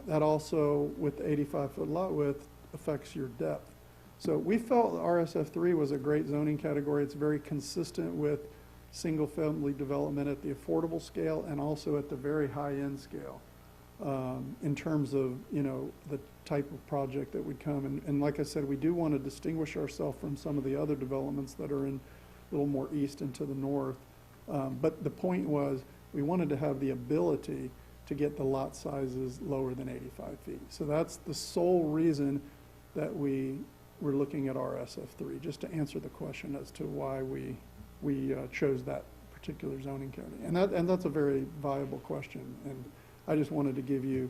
that also, with the 85-foot lot width, affects your depth. So we felt RSF3 was a great zoning category. It's very consistent with single-family development at the affordable scale and also at the very high-end scale in terms of, you know, the type of project that would come. And like I said, we do want to distinguish ourselves from some of the other developments that are in a little more east and to the north. But the point was we wanted to have the ability to get the lot sizes lower than 85 feet. So that's the sole reason that we're looking at RSF3, just to answer the question as to why we chose that particular zoning county. And that's a very viable question. And I just wanted to give you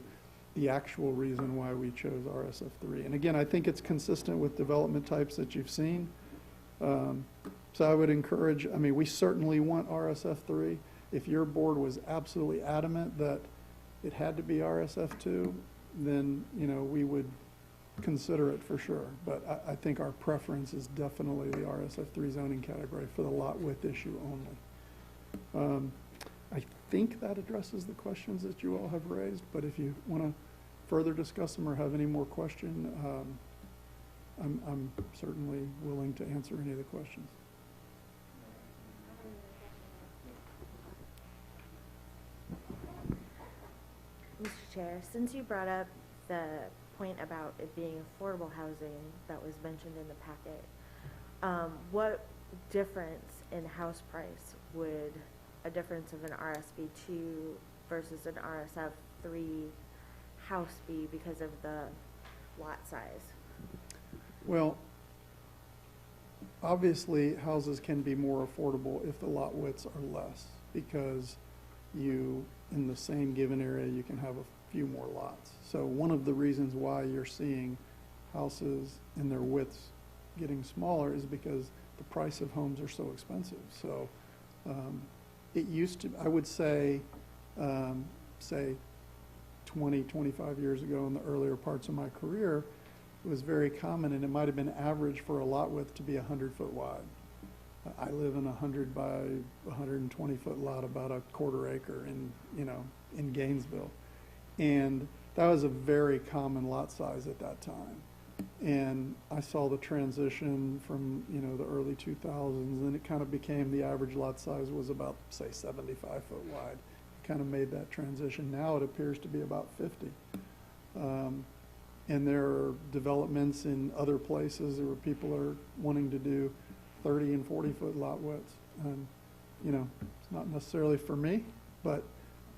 the actual reason why we chose RSF3. And again, I think it's consistent with development types that you've seen. So I would encourage, I mean, we certainly want RSF3. If your board was absolutely adamant that it had to be RSF2, then, you know, we would consider it for sure. But I think our preference is definitely the RSF3 zoning category for the lot width issue only. I think that addresses the questions that you all have raised, but if you want to further discuss them or have any more questions, I'm certainly willing to answer any of the questions. Mr. Chair, since you brought up the point about it being affordable housing that was mentioned in the packet, what difference in house price would a difference of an RSV2 versus an RSF3 house be because of the lot size? Well, obviously houses can be more affordable if the lot widths are less, because in the same given area, you can have a few more lots. So one of the reasons why you're seeing houses in their widths getting smaller is because the price of homes are so expensive. So it used to, I would say 20, 25 years ago in the earlier parts of my career, it was very common, and it might have been average for a lot width to be 100-foot wide. I live in a 100 by 120-foot lot, about a quarter acre in Gainesville. And that was a very common lot size at that time. And I saw the transition from, you know, the early 2000s, and it kind of became the average lot size was about, say, 75 foot wide. Kind of made that transition. Now it appears to be about 50. And there are developments in other places where people are wanting to do 30 and 40 foot lot widths. And, you know, it's not necessarily for me, but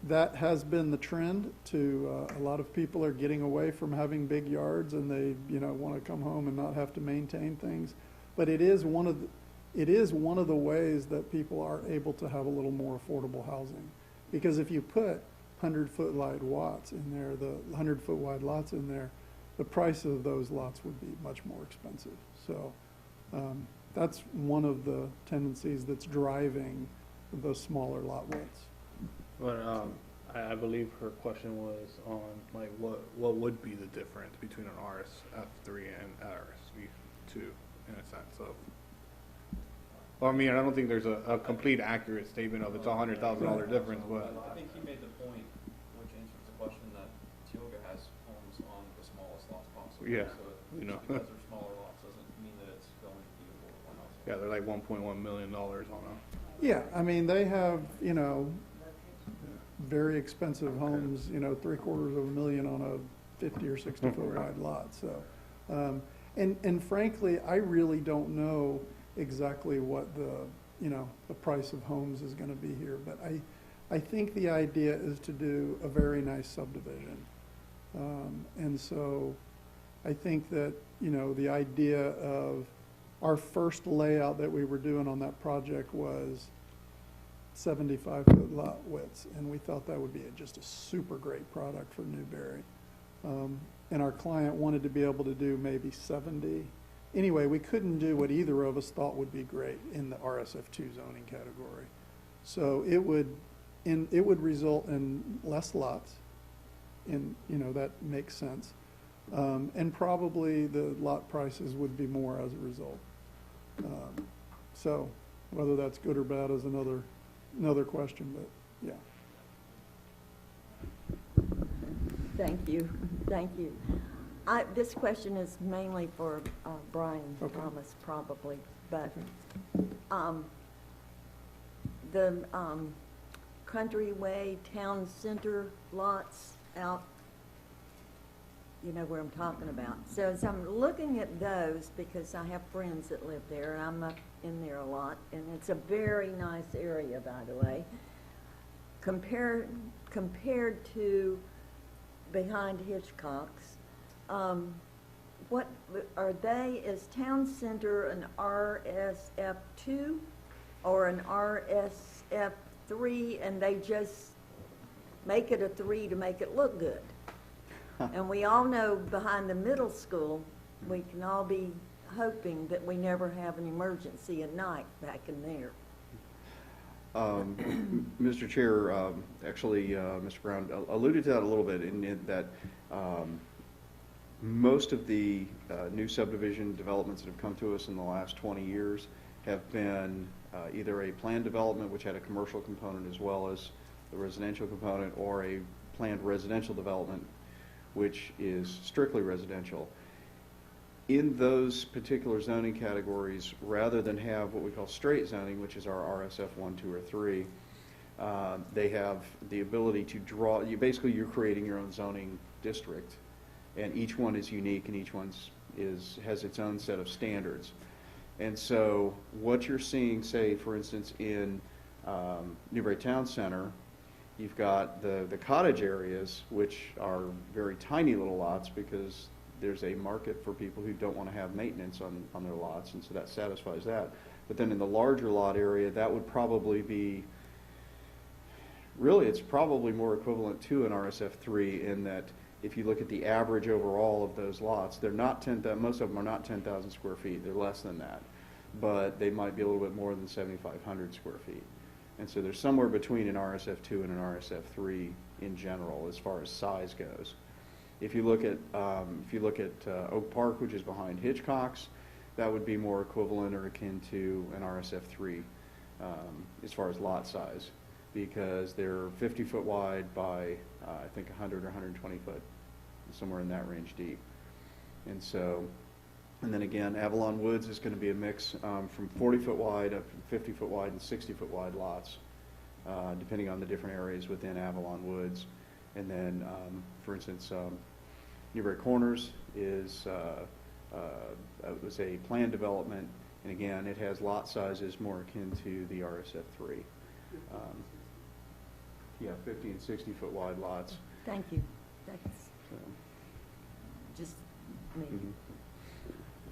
that has been the trend to, a lot of people are getting away from having big yards, and they, you know, want to come home and not have to maintain things. But it is one of the ways that people are able to have a little more affordable housing. Because if you put 100-foot wide lots in there, the 100-foot wide lots in there, the price of those lots would be much more expensive. So that's one of the tendencies that's driving the smaller lot widths. But I believe her question was on like what would be the difference between an RSF3 and RSV2 in a sense of. Well, I mean, I don't think there's a complete accurate statement of it's a $100,000 difference, but I think he made the point, which answers the question, that Tioga has homes on the smallest lots possible. Yeah, So you know. because they're smaller lots doesn't mean that it's going to be affordable housing. yeah, they're like $1.1 million on a. Yeah, I mean, they have, you know, very expensive homes, you know, $750,000 on a 50 or 60 foot wide lot. So, and frankly, I really don't know exactly what the, you know, the price of homes is going to be here. But I think the idea is to do a very nice subdivision. And so I think that, you know, the idea of our first layout that we were doing on that project was 75 foot lot widths, and we thought that would be just a super great product for Newberry. And our client wanted to be able to do maybe 70. Anyway, we couldn't do what either of us thought would be great in the RSF2 zoning category. So it would result in less lots, and, you know, that makes sense. And probably the lot prices would be more as a result. So whether that's good or bad is another question, but yeah. Thank you. This question is mainly for Brian Thomas, probably, but the Countryway Town Center lots out, you know where I'm talking about. So as I'm looking at those, because I have friends that live there, and I'm up in there a lot, and it's a very nice area, by the way, compared to behind Hitchcock's. What are they? Is Town Center an RSF2 or an RSF3, and they just make it a 3 to make it look good? And we all know behind the middle school, we can all be hoping that we never have an emergency at night back in there. Mr. Chair, actually, Mr. Brown alluded to that a little bit in that most of the new subdivision developments that have come to us in the last 20 years have been either a planned development, which had a commercial component as well as the residential component, or a planned residential development, which is strictly residential. In those particular zoning categories, rather than have what we call straight zoning, which is our RSF 1, 2, or 3, they have the ability to draw, you're creating your own zoning district, and each one is unique, and each one has its own set of standards. And so what you're seeing, say, for instance, in Newberry Town Center, you've got the cottage areas, which are very tiny little lots because there's a market for people who don't want to have maintenance on their lots, and so that satisfies that. But then in the larger lot area, that would probably be, really it's probably more equivalent to an RSF3 in that if you look at the average overall of those lots, they're not most of them are not 10,000 square feet, they're less than that. But they might be a little bit more than 7,500 square feet. And so there's somewhere between an RSF2 and an RSF3 in general as far as size goes. If you look at Oak Park, which is behind Hitchcock's, that would be more equivalent or akin to an RSF3 as far as lot size, because they're 50 foot wide by I think 100 or 120 foot, somewhere in that range deep. And so, and then again, Avalon Woods is going to be a mix from 40-foot wide up to 50-foot wide and 60-foot wide lots, depending on the different areas within Avalon Woods. And then, for instance, Newberry Corners was a planned development, and again, it has lot sizes more akin to the RSF3. Yeah, 50 and 60-foot wide lots. Thank you. That's So, just me. mhm.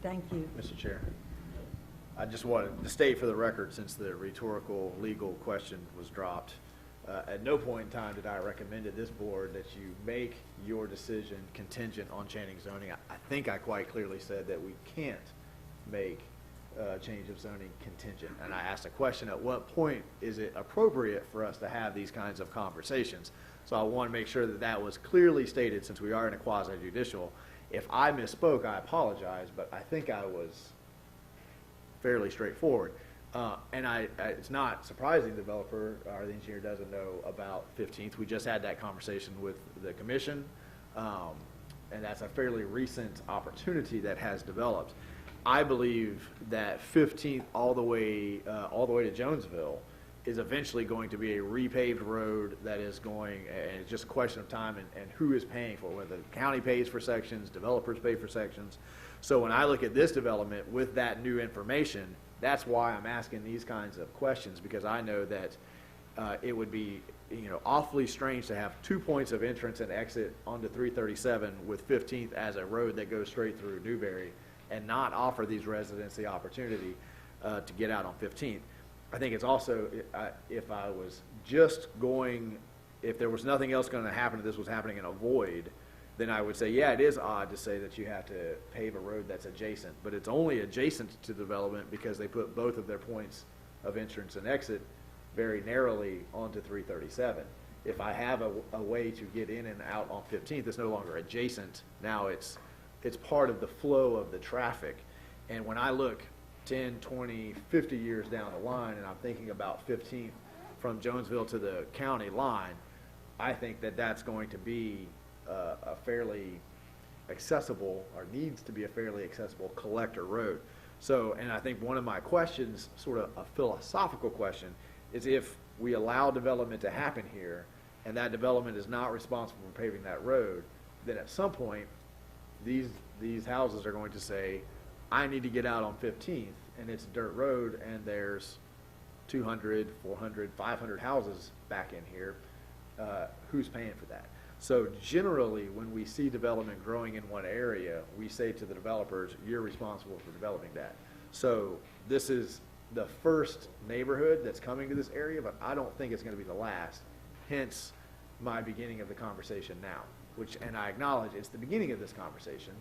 Thank you. Mr. Chair, I just wanted to state for the record, since the rhetorical legal question was dropped, at no point in time did I recommend to this board that you make your decision contingent on changing zoning. I think I quite clearly said that we can't make change of zoning contingent. And I asked a question, at what point is it appropriate for us to have these kinds of conversations? So I want to make sure that that was clearly stated, since we are in a quasi-judicial. If I misspoke, I apologize, but I think I was fairly straightforward. And it's not surprising the developer or the engineer doesn't know about 15th. We just had that conversation with the commission, and that's a fairly recent opportunity that has developed. I believe that 15th all the way to Jonesville is eventually going to be a repaved road that is going, and it's just a question of time and who is paying for it, whether the county pays for sections, developers pay for sections. So when I look at this development with that new information, that's why I'm asking these kinds of questions, because I know that it would be, awfully strange to have 2 points of entrance and exit onto 337 with 15th as a road that goes straight through Newberry and not offer these residents the opportunity to get out on 15th. I think it's also, if I was just going, if there was nothing else going to happen, if this was happening in a void, then I would say, yeah, it is odd to say that you have to pave a road that's adjacent, but it's only adjacent to development because they put both of their points of entrance and exit very narrowly onto 337. If I have a way to get in and out on 15th, it's no longer adjacent. Now it's part of the flow of the traffic. And when I look 10, 20, 50 years down the line, and I'm thinking about 15th from Jonesville to the county line, I think that that's going to be a fairly accessible, or needs to be a fairly accessible collector road. So, and I think one of my questions, sort of a philosophical question, is if we allow development to happen here, and that development is not responsible for paving that road, then at some point, these houses are going to say, I need to get out on 15th, and it's a dirt road, and there's 200, 400, 500 houses back in here. Who's paying for that? So generally, when we see development growing in one area, we say to the developers, you're responsible for developing that. So this is the first neighborhood that's coming to this area, but I don't think it's going to be the last. Hence my beginning of the conversation now, and I acknowledge it's the beginning of this conversation,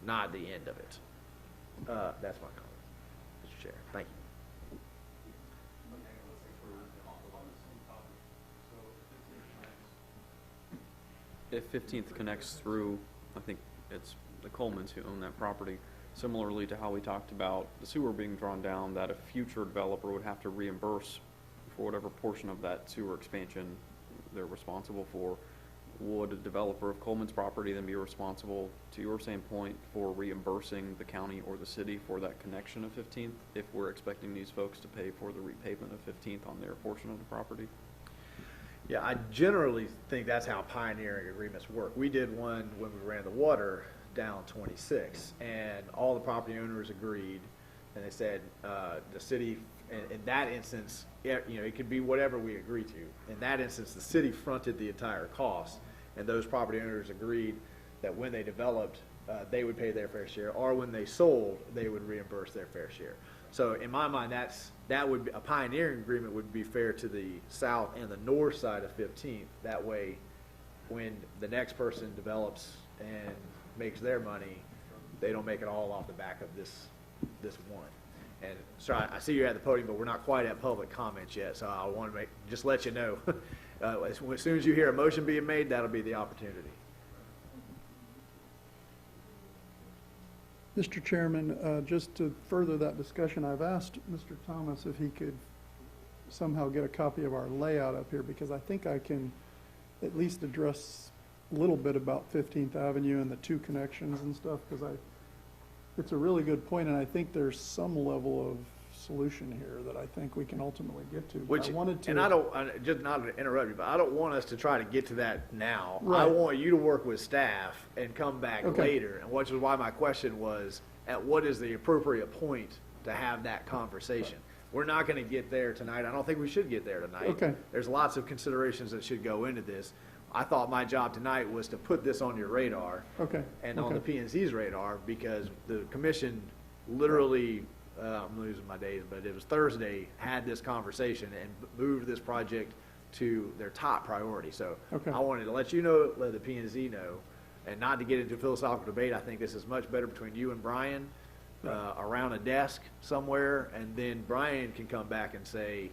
not the end of it. That's my comment, Mr. Chair. Thank you. If 15th connects through, I think it's the Colemans who own that property, similarly to how we talked about the sewer being drawn down, that a future developer would have to reimburse for whatever portion of that sewer expansion they're responsible for. Would a developer of Coleman's property then be responsible, to your same point, for reimbursing the county or the city for that connection of 15th, if we're expecting these folks to pay for the repavement of 15th on their portion of the property? Yeah, I generally think that's how pioneering agreements work. We did one when we ran the water down 26, and all the property owners agreed, and they said the city, in that instance, it could be whatever we agree to. In that instance, the city fronted the entire cost, and those property owners agreed that when they developed, they would pay their fair share, or when they sold, they would reimburse their fair share. So in my mind, that would be, a pioneering agreement would be fair to the south and the north side of 15th. That way, when the next person develops and makes their money, they don't make it all off the back of this one. And sorry, I see you're at the podium, but we're not quite at public comments yet, so I want to just let you know. As soon as you hear a motion being made, that'll be the opportunity. Mr. Chairman, just to further that discussion, I've asked Mr. Thomas if he could somehow get a copy of our layout up here, because I think I can at least address little bit about 15th Avenue and the two connections and stuff, because it's a really good point, and I think there's some level of solution here that I think we can ultimately get to. But Which, I wanted to. and I don't, just not to interrupt you, but I don't want us to try to get to that now. I Right. want you to work with staff and come back Okay. later, and which is why my question was, at what is the appropriate point to have that conversation? We're not gonna get there tonight. I don't think we should get there tonight. Okay. There's lots of considerations that should go into this. I thought my job tonight was to put this on your radar. Okay. And on the Okay. P&Z's radar, because the commission literally, I'm losing my days, but it was Thursday, had this conversation and moved this project to their top priority. So Okay. I wanted to let you know, let the P&Z know, and not to get into a philosophical debate. I think this is much better between you and Brian, around a desk somewhere, and then Brian can come back and say,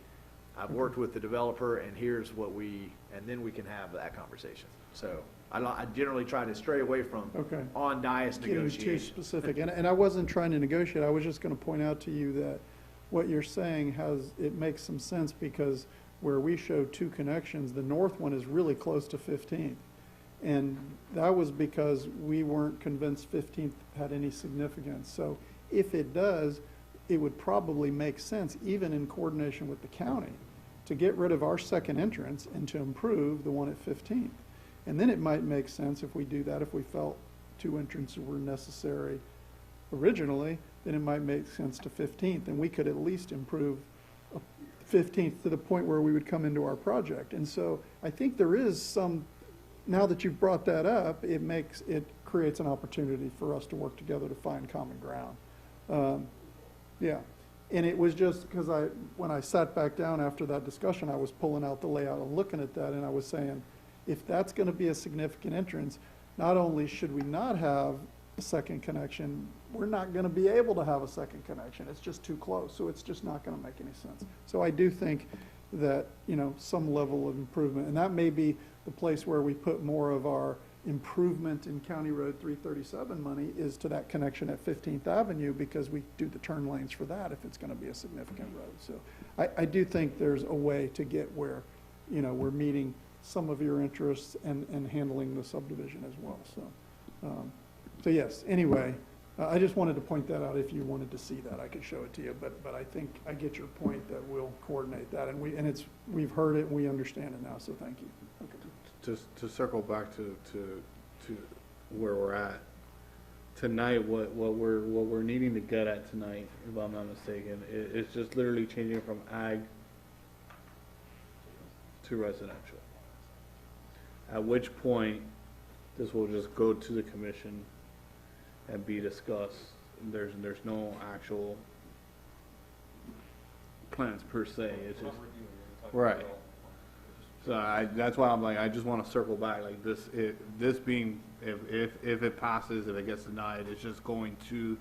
I've worked with the developer, and here's what and then we can have that conversation. So I generally try to stray away from Okay. on dais Getting too negotiation. specific, and I wasn't trying to negotiate, I was just gonna point out to you that what you're saying it makes some sense, because where we show two connections, the north one is really close to 15th. And that was because we weren't convinced 15th had any significance. So if it does, it would probably make sense, even in coordination with the county, to get rid of our second entrance and to improve the one at 15th. And then it might make sense if we do that, if we felt two entrances were necessary originally, then it might make sense to 15th, and we could at least improve 15th to the point where we would come into our project. And so I think there is some, now that you've brought that up, it creates an opportunity for us to work together to find common ground. Yeah, and it was just because when I sat back down after that discussion, I was pulling out the layout and looking at that, and I was saying, if that's going to be a significant entrance, not only should we not have a second connection, we're not going to be able to have a second connection. It's just too close, so it's just not going to make any sense. So I do think that, some level of improvement, and that may be the place where we put more of our improvement in County Road 337 money is to that connection at 15th Avenue, because we do the turn lanes for that if it's going to be a significant road. So I do think there's a way to get where, we're meeting some of your interests and handling the subdivision as well. So yes, anyway, I just wanted to point that out. If you wanted to see that, I could show it to you, but I think I get your point that we'll coordinate that, and we've heard it, and we understand it now, so thank you. Okay. To circle back to where we're at tonight, what we're needing to get at tonight, if I'm not mistaken, is just literally changing from ag to residential. At which point, this will just go to the commission and be discussed. There's no actual plans per se. It's just right. So that's why I'm like, I just want to circle back, like this being, if it passes, if it gets denied, it's just going to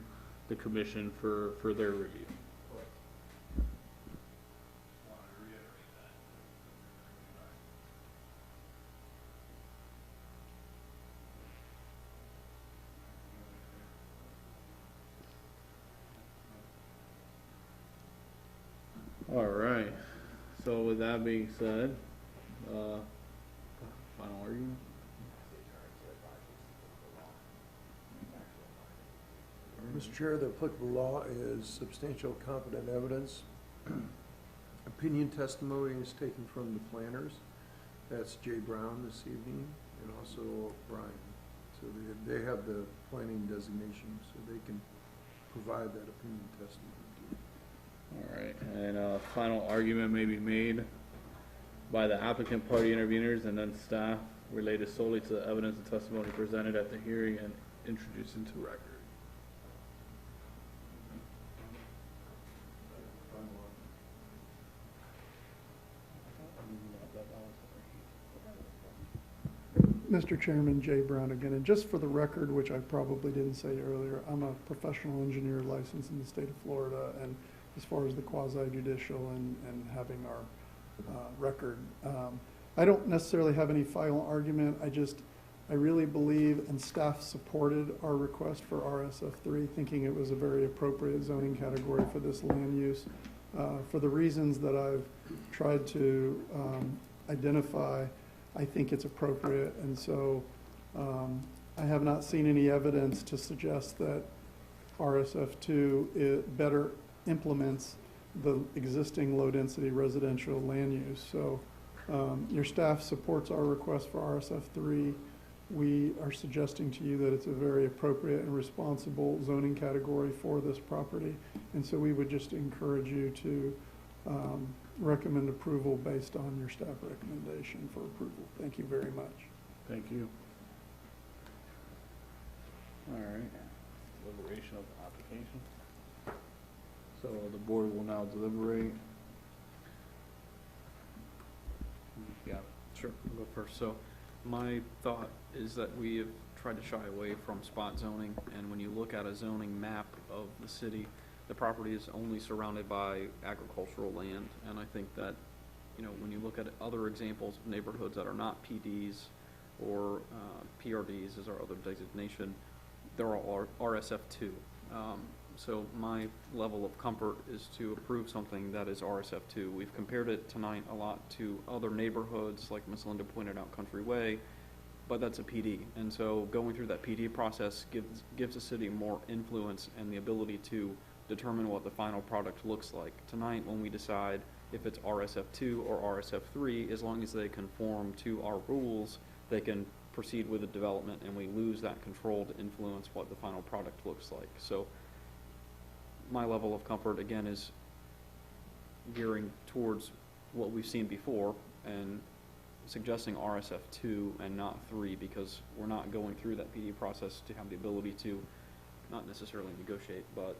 the commission for their review. All right. So with that being said, final argument. Mr. Chair, the applicable law is substantial competent evidence. Opinion testimony is taken from the planners. That's Jay Brown this evening, and also Brian. So they have the planning designation, so they can provide that opinion testimony. All right, and a final argument may be made by the applicant party interveners and then staff related solely to the evidence and testimony presented at the hearing and introduced into record. Mr. Chairman, Jay Brown again, and just for the record, which I probably didn't say earlier, I'm a professional engineer licensed in the state of Florida, and as far as the quasi-judicial and having our record, I don't necessarily have any final argument. I really believe, and staff supported our request for RSF3, thinking it was a very appropriate zoning category for this land use. For the reasons that I've tried to identify, I think it's appropriate, and so I have not seen any evidence to suggest that RSF2 better implements the existing low-density residential land use. So your staff supports our request for RSF3. We are suggesting to you that it's a very appropriate and responsible zoning category for this property. And so we would just encourage you to recommend approval based on your staff recommendation for approval. Thank you very much. Thank you. All right, deliberation of the application. So the board will now deliberate. Yeah, Sure, I'll go first. So my thought is that we have tried to shy away from spot zoning, and when you look at a zoning map of the city, the property is only surrounded by agricultural land, and I think that, you know, when you look at other examples of neighborhoods that are not PDs or PRDs is our other designation, they're all RSF2. So my level of comfort is to approve something that is RSF2. We've compared it tonight a lot to other neighborhoods, like Ms. Linda pointed out, Country Way, but that's a PD. And so going through that PD process gives the city more influence and the ability to determine what the final product looks like. Tonight, when we decide if it's RSF2 or RSF3, as long as they conform to our rules, they can proceed with the development, and we lose that control to influence what the final product looks like. So my level of comfort, again, is gearing towards what we've seen before and suggesting RSF2 and not 3, because we're not going through that PD process to have the ability to not necessarily negotiate, but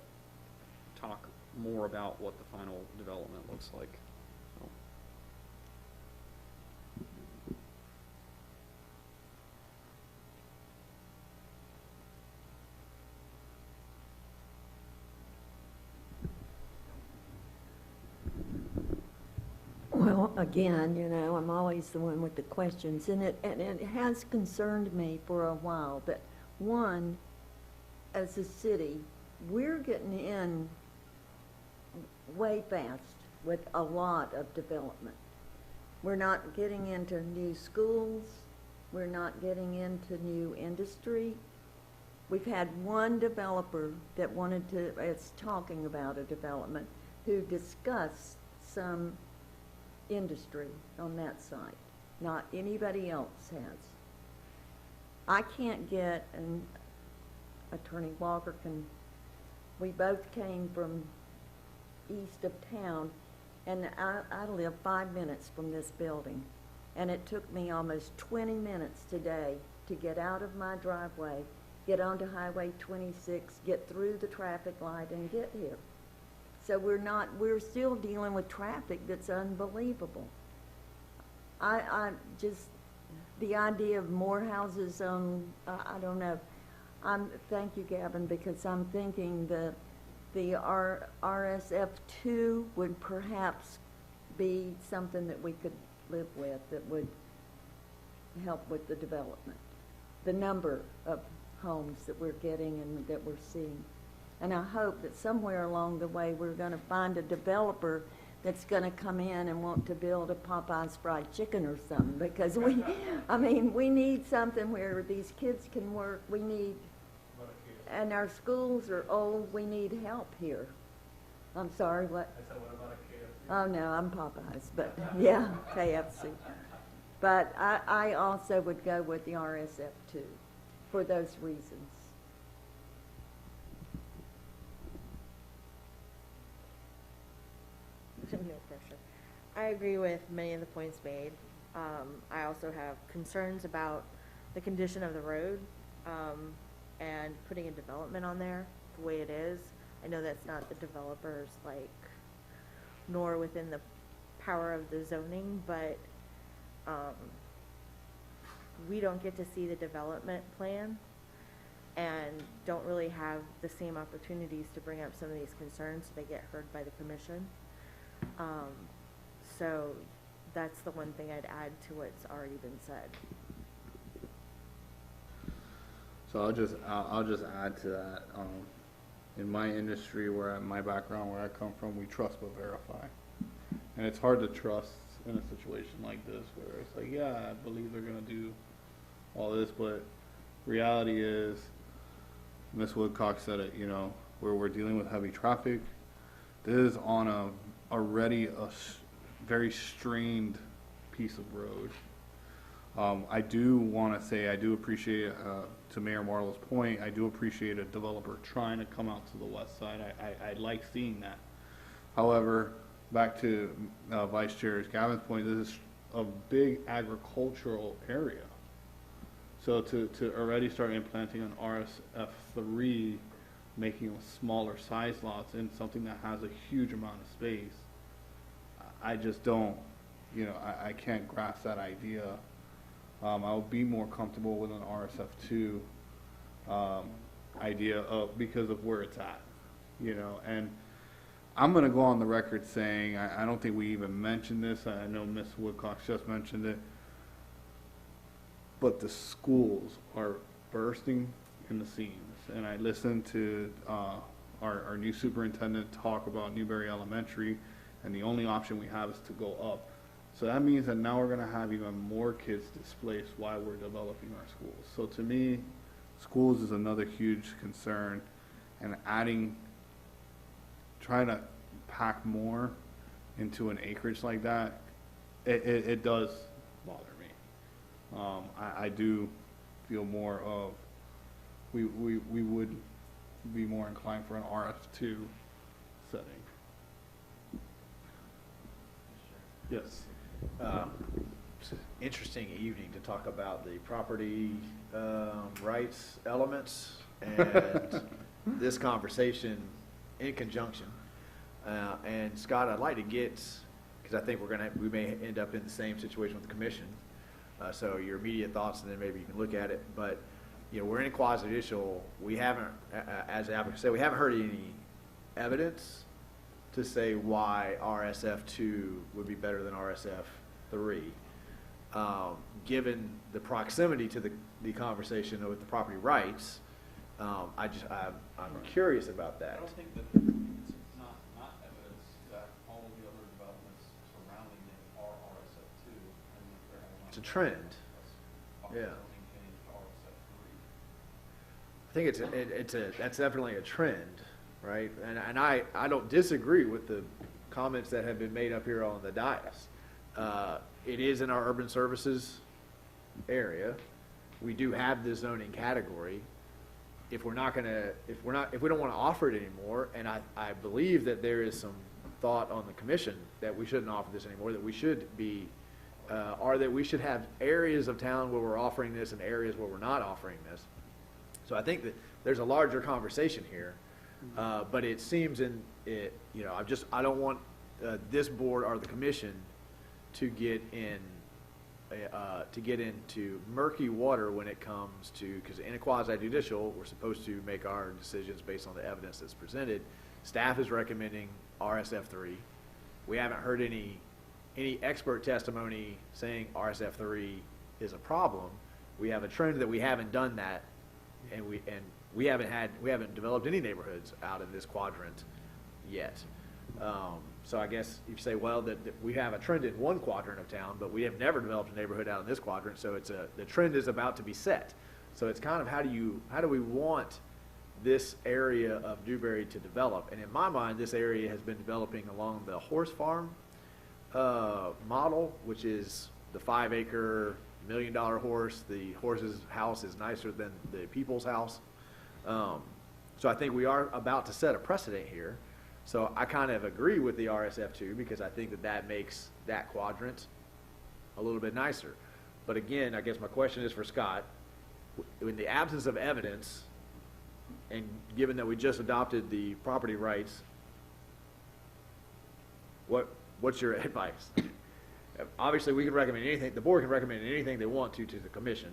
talk more about what the final development looks like. So. Well, again, you know, I'm always the one with the questions, and it has concerned me for a while that, one, as a city, we're getting in way fast with a lot of development. We're not getting into new schools. We're not getting into new industry. We've had one developer that is talking about a development, who discussed some industry on that site. Not anybody else has. I can't get, and Attorney Walker we both came from east of town, and I live 5 minutes from this building, and it took me almost 20 minutes today to get out of my driveway, get onto Highway 26, get through the traffic light, and get here. So we're still dealing with traffic that's unbelievable. I just, the idea of more houses on, I don't know. Thank you, Gavin, because I'm thinking the RSF2 would perhaps be something that we could live with, that would help with the development, the number of homes that we're getting and that we're seeing. And I hope that somewhere along the way we're going to find a developer that's going to come in and want to build a Popeye's fried chicken or something, because we need something where these kids can work. We need, and our schools are old. We need help here. I'm sorry, what? I said, what about a KFC? Oh, no, I'm Popeye's, but yeah, KFC. But I also would go with the RSF2 for those reasons. No pressure. I agree with many of the points made. I also have concerns about the condition of the road, and putting a development on there the way it is. I know that's not the developer's, nor within the power of the zoning, but we don't get to see the development plan and don't really have the same opportunities to bring up some of these concerns so they get heard by the commission. So that's the one thing I'd add to what's already been said. So I'll just add to that. In my industry, my background, where I come from, we trust but verify, and it's hard to trust in a situation like this, where it's like, yeah, I believe they're gonna do all this, but reality is, Ms. Woodcock said it, you know, where we're dealing with heavy traffic. This is on a already very strained piece of road. I do want to say I do appreciate, to Mayor Marlowe's point, I do appreciate a developer trying to come out to the west side. I like seeing that. However, back to Vice Chair Gavin's point, this is a big agricultural area. So to already start implanting an RSF3, making smaller size lots in something that has a huge amount of space, I just don't, you know, I can't grasp that idea. I would be more comfortable with an RSF2 idea because of where it's at, you know. And I'm going to go on the record saying I don't think we even mentioned this. I know Ms. Woodcock just mentioned it. But the schools are bursting in the seams. And I listened to our new superintendent talk about Newberry Elementary, and the only option we have is to go up. So that means that now we're going to have even more kids displaced while we're developing our schools. So to me, schools is another huge concern, and trying to pack more into an acreage like that, it does bother me. I do feel more of, we would be more inclined for an RF2 setting. Yes. It's an interesting evening to talk about the property rights elements and this conversation in conjunction. And Scott, I'd like to get, because I think we may end up in the same situation with the commission. So your immediate thoughts, and then maybe you can look at it. But you know, we're in a quasi-judicial. We haven't, as the applicant said, we haven't heard any evidence to say why RSF2 would be better than RSF3. Given the proximity to the conversation with the property rights, I'm curious about that. I don't think that it's not evidence that all of the other developments surrounding it are RSF2. And It's a trend. Yeah. I think that's definitely a trend, right? And I don't disagree with the comments that have been made up here on the dais. It is in our urban services area. We do have this zoning category. If we don't want to offer it anymore, and I believe that there is some thought on the commission that we shouldn't offer this anymore, that we should be, or that we should have areas of town where we're offering this and areas where we're not offering this. So I think that there's a larger conversation here, but it seems I don't want this board or the commission to get into murky water when it comes to, because in a quasi-judicial, we're supposed to make our decisions based on the evidence that's presented. Staff is recommending RSF3. We haven't heard any expert testimony saying RSF3 is a problem. We have a trend that we haven't done that, and we haven't developed any neighborhoods out in this quadrant yet. So I guess you say, well, that we have a trend in one quadrant of town, but we have never developed a neighborhood out in this quadrant. So the trend is about to be set. So it's kind of how do we want this area of Newberry to develop? And in my mind, this area has been developing along the horse farm model, which is the 5-acre, $1 million horse. The horse's house is nicer than the people's house. So I think we are about to set a precedent here. So I kind of agree with the RSF2 because I think that makes that quadrant a little bit nicer. But again, I guess my question is for Scott. In the absence of evidence, and given that we just adopted the property rights, what's your advice? Obviously, we can recommend anything. The board can recommend anything they want to the commission,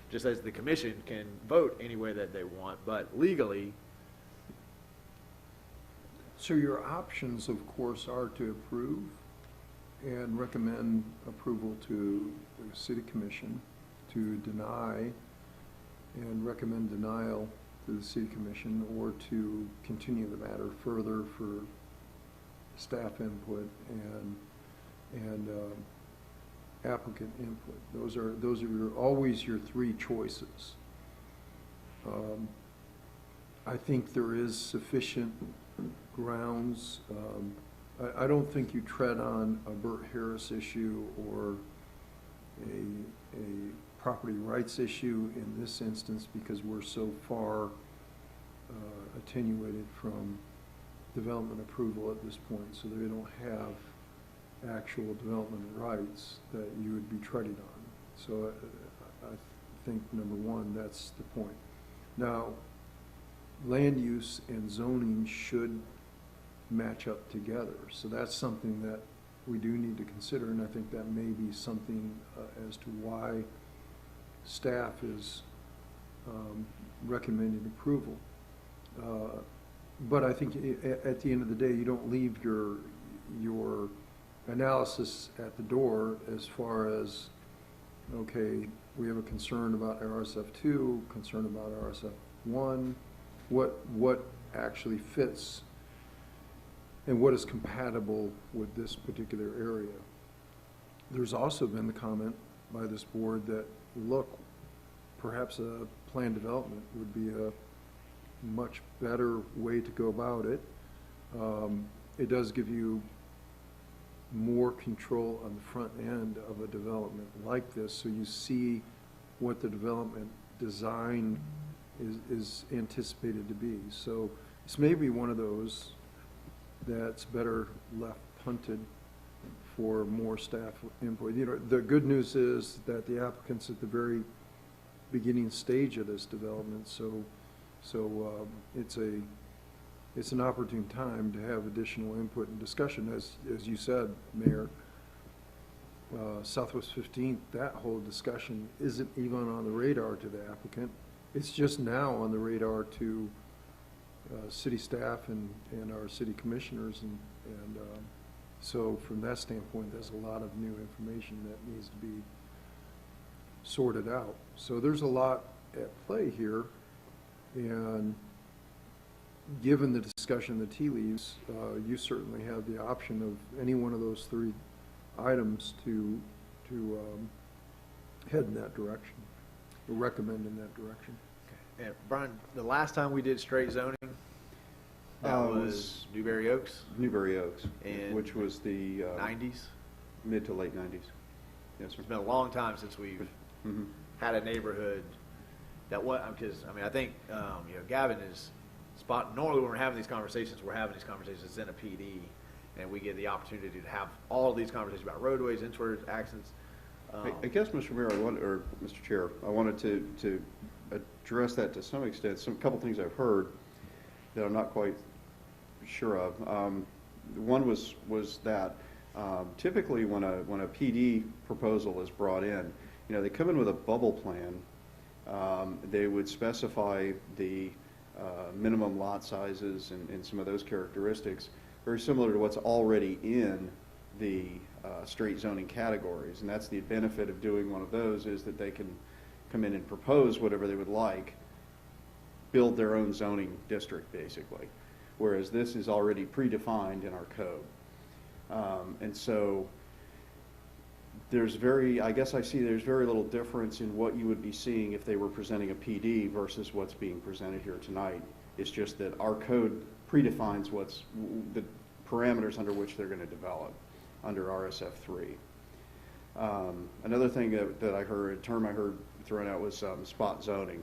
just as the commission can vote any way that they want. But legally, So your options, of course, are to approve and recommend approval to the city commission, to deny and recommend denial to the city commission, or to continue the matter further for staff input and applicant input. Those are always your three choices. I think there is sufficient grounds. I don't think you tread on a Burt Harris issue or a property rights issue in this instance because we're so far attenuated from development approval at this point, so they don't have actual development rights that you would be treading on. So I think, number one, that's the point. Now, land use and zoning should match up together, so that's something that we do need to consider, and I think that may be something as to why staff is recommending approval. But I think at the end of the day, you don't leave your analysis at the door as far as, okay, we have a concern about RSF2, concern about RSF1, what actually fits and what is compatible with this particular area. There's also been the comment by this board that, look, perhaps a planned development would be a much better way to go about it. It does give you more control on the front end of a development like this, so you see what the development design is anticipated to be. So this may be one of those that's better left punted for more staff input. You know, the good news is that the applicant's at the very beginning stage of this development, so it's an opportune time to have additional input and discussion. As you said, Mayor, Southwest 15th, that whole discussion isn't even on the radar to the applicant. It's just now on the radar to city staff and our city commissioners, and so from that standpoint, there's a lot of new information that needs to be sorted out. So there's a lot at play here, and given the discussion of the tea leaves, you certainly have the option of any one of those three items to head in that direction, or recommend in that direction. And Brian, the last time we did straight zoning, that was Newberry Oaks, Newberry Oaks, And which was the 90s. mid to late 90s. Yes, sir. It's been a long time since we've Mhm. had a neighborhood that because I mean, I think, Gavin is normally when we're having these conversations in a PD, and we get the opportunity to have all of these conversations about roadways, inward accidents. I guess, Mr. Mayor, or Mr. Chair, I wanted to address that to some extent. Couple things I've heard that I'm not quite sure of. One was that typically when a PD proposal is brought in, they come in with a bubble plan. They would specify the minimum lot sizes and some of those characteristics, very similar to what's already in the straight zoning categories. And that's the benefit of doing one of those, is that they can come in and propose whatever they would like, build their own zoning district, basically. Whereas this is already predefined in our code. And so there's very little difference in what you would be seeing if they were presenting a PD versus what's being presented here tonight. It's just that our code predefines what's the parameters under which they're going to develop under RSF3. Another thing that I heard, a term I heard thrown out, was spot zoning.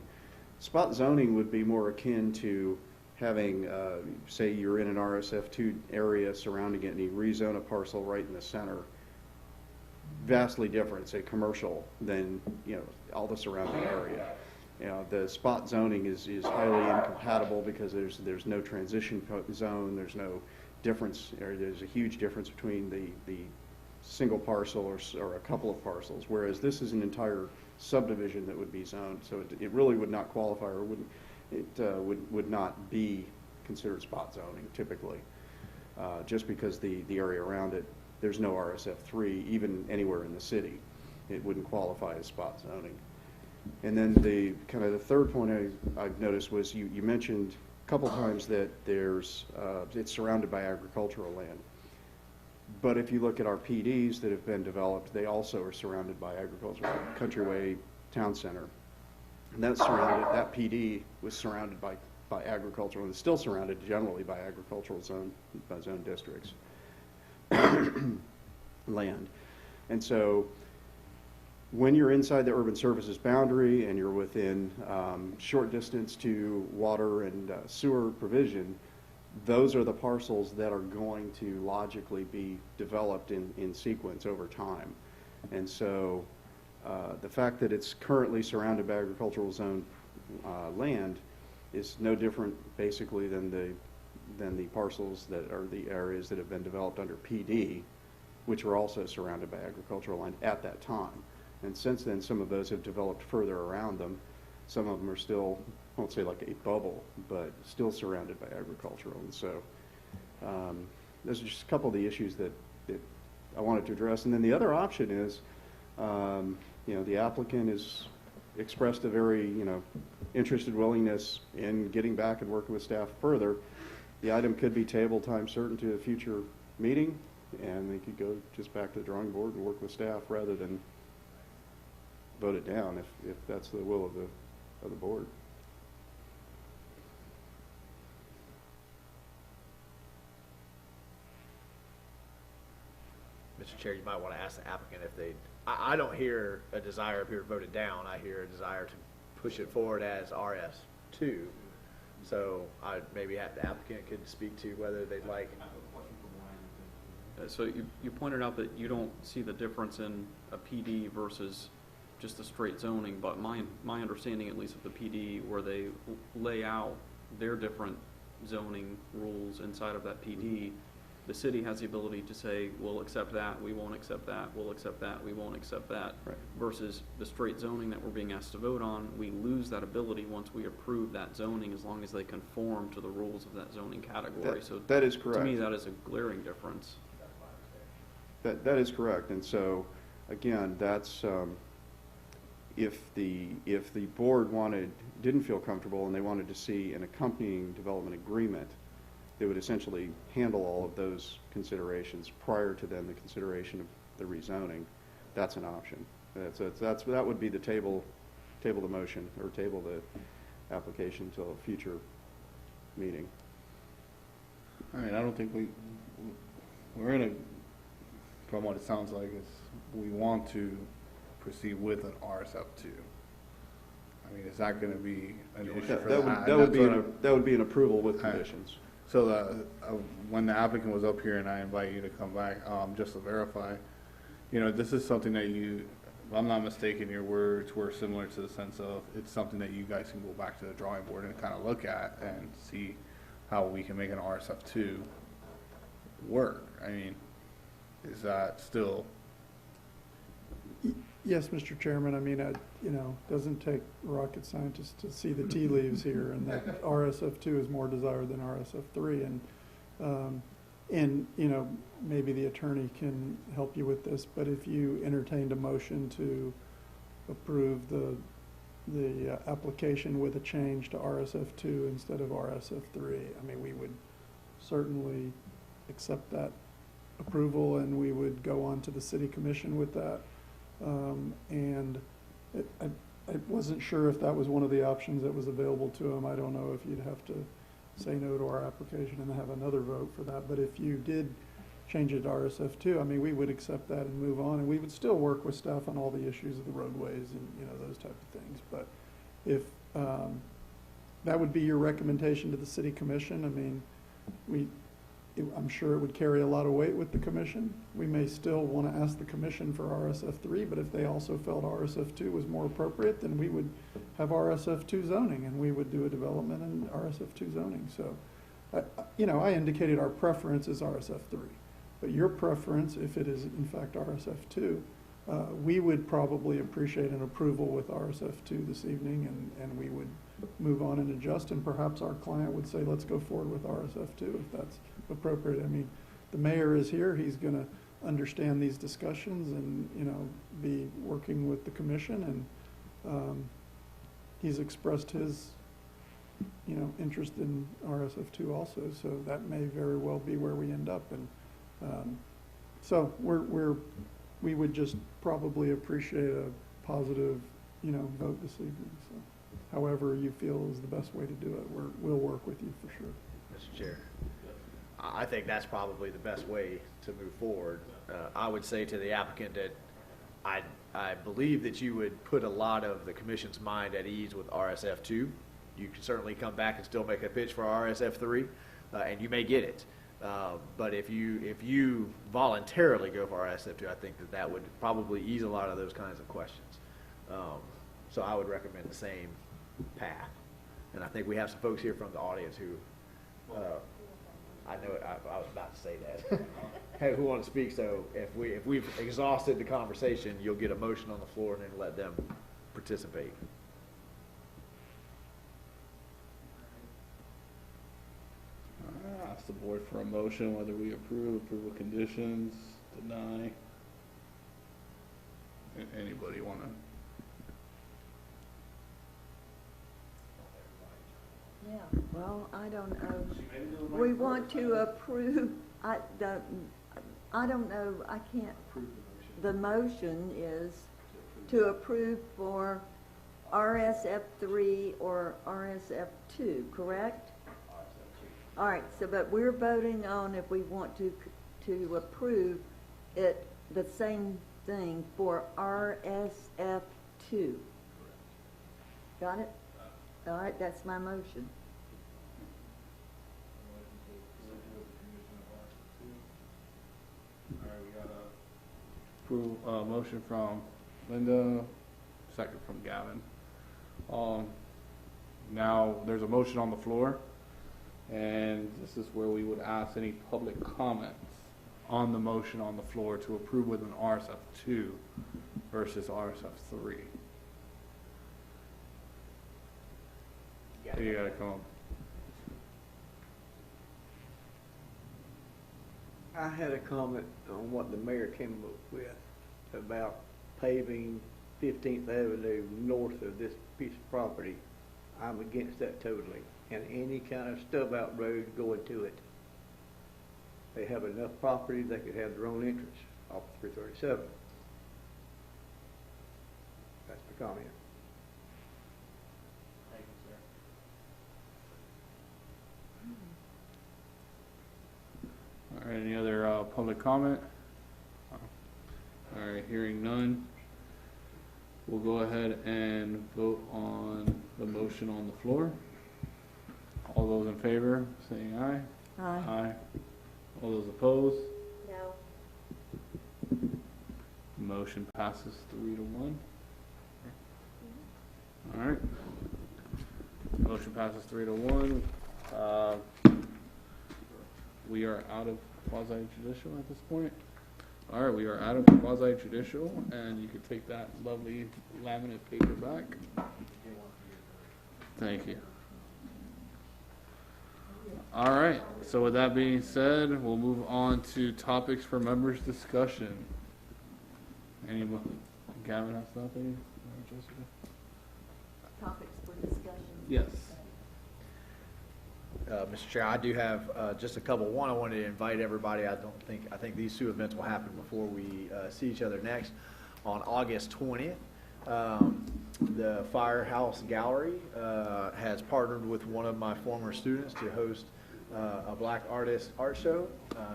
Spot zoning would be more akin to having, say you're in an RSF2 area surrounding it and you rezone a parcel right in the center. Vastly different, say commercial, than all the surrounding area. The spot zoning is highly incompatible because there's no transition zone, there's no difference, or there's a huge difference between the single parcel or a couple of parcels, whereas this is an entire subdivision that would be zoned, so it really would not qualify, or would not be considered spot zoning typically, just because the area around it, there's no RSF3 even anywhere in the city. It wouldn't qualify as spot zoning. And then the third point I've noticed was you mentioned a couple times that it's surrounded by agricultural land. But if you look at our PDs that have been developed, they also are surrounded by agriculture, Countryway Town Center. And that PD was surrounded by agricultural, and is still surrounded generally by agricultural zone districts, land. And so when you're inside the urban services boundary and you're within short distance to water and sewer provision, those are the parcels that are going to logically be developed in sequence over time. And so the fact that it's currently surrounded by agricultural zone land is no different basically than the parcels that are the areas that have been developed under PD, which were also surrounded by agricultural land at that time. And since then, some of those have developed further around them. Some of them are still, I won't say like a bubble, but still surrounded by agricultural. And so those are just a couple of the issues that I wanted to address. And then the other option is, the applicant has expressed a very, interested willingness in getting back and working with staff further. The item could be tabled time certain to a future meeting, and they could go just back to the drawing board and work with staff rather than vote it down if that's the will of the board. Mr. Chair, you might want to ask the applicant if they, I don't hear a desire up here to vote it down. I hear a desire to push it forward as RS2. So maybe the applicant could speak to whether they'd like. So you pointed out that you don't see the difference in a PD versus just the straight zoning, but my understanding, at least of the PD, where they lay out their different zoning rules inside of that PD, the city has the ability to say, we'll accept that, we won't accept that, we'll accept that, we won't accept that. Right. Versus the straight zoning that we're being asked to vote on, we lose that ability once we approve that zoning, as long as they conform to the rules of that zoning category. That is correct. To me, that is a glaring difference. That is correct. And so, again, that's if the board didn't feel comfortable and they wanted to see an accompanying development agreement, they would essentially handle all of those considerations prior to then the consideration of the rezoning. That's an option. That would be the table the motion or table the application until a future meeting. I mean, I don't think we're in a, from what it sounds like, is we want to proceed with an RSF2. I mean, is that going to be an issue for that? That would be an approval with conditions. So when the applicant was up here, and I invite you to come back, just to verify, this is something that if I'm not mistaken, your words were similar to the sense of it's something that you guys can go back to the drawing board and kind of look at and see how we can make an RSF2 work. I mean, is that still? Yes, Mr. Chairman. I mean, doesn't take rocket scientists to see the tea leaves here, and that RSF2 is more desired than RSF3. And maybe the attorney can help you with this, but if you entertained a motion to approve the application with a change to RSF2 instead of RSF3, I mean, we would certainly accept that approval, and we would go on to the city commission with that. I wasn't sure if that was one of the options that was available to them. I don't know if you'd have to say no to our application and have another vote for that. But if you did change it to RSF2, I mean, we would accept that and move on. And we would still work with staff on all the issues of the roadways and, those type of things. But if that would be your recommendation to the city commission, I mean, I'm sure it would carry a lot of weight with the commission. We may still want to ask the commission for RSF3, but if they also felt RSF2 was more appropriate, then we would have RSF2 zoning, and we would do a development in RSF2 zoning. So, I indicated our preference is RSF3, but your preference, if it is in fact RSF2, we would probably appreciate an approval with RSF2 this evening, and we would move on and adjust, and perhaps our client would say, let's go forward with RSF2 if that's appropriate. I mean, the mayor is here. He's going to understand these discussions and, be working with the commission, and he's expressed his, interest in RSF2 also, so that may very well be where we end up. And so we would just probably appreciate a positive, vote this evening. So. however you feel is the best way to do it, we'll work with you for sure. Mr. Chair, I think that's probably the best way to move forward. I would say to the applicant that I believe that you would put a lot of the commission's mind at ease with RSF 2. You can certainly come back and still make a pitch for RSF 3, and you may get it. But if you voluntarily go for RSF 2, I think that would probably ease a lot of those kinds of questions. So I would recommend the same path. And I think we have some folks here from the audience who, I know I was about to say that, hey, who want to speak. So if we've exhausted the conversation, you'll get a motion on the floor and then let them participate. Ask the board for a motion whether we approve with conditions, deny. Anybody want to? Yeah, well, I don't know. We want to approve, I don't know, I can't. The motion is to approve for RSF 3 or RSF 2, correct? All right, so, but we're voting on if we want to approve it, the same thing for RSF 2. Got it? All right, that's my motion. All right, we got a motion from Linda, second from Gavin. Now there's a motion on the floor, and this is where we would ask any public comments on the motion on the floor to approve with an RSF 2 versus RSF 3. You gotta come up. I had a comment on what the mayor came up with about paving 15th Avenue north of this piece of property. I'm against that totally, and any kind of stub-out road going to it. They have enough property, they could have their own entrance off 337. That's my comment. All right, any other public comment? All right, hearing none. We'll go ahead and vote on the motion on the floor. All those in favor, saying aye. Aye. Aye. All those opposed? No. Motion passes 3-1. All right. Motion passes 3-1. We are out of quasi-judicial at this point. All right, we are out of quasi-judicial, and you can take that lovely laminate paper back. Thank you. All right, so with that being said, we'll move on to topics for members' discussion. Anybody? Gavin has nothing? Jessica? Topics for discussion. Yes. Mr. Chair, I do have just a couple. One, I wanted to invite everybody. I think these two events will happen before we see each other next. On August 20th, the Firehouse Gallery has partnered with one of my former students to host a black artist art show.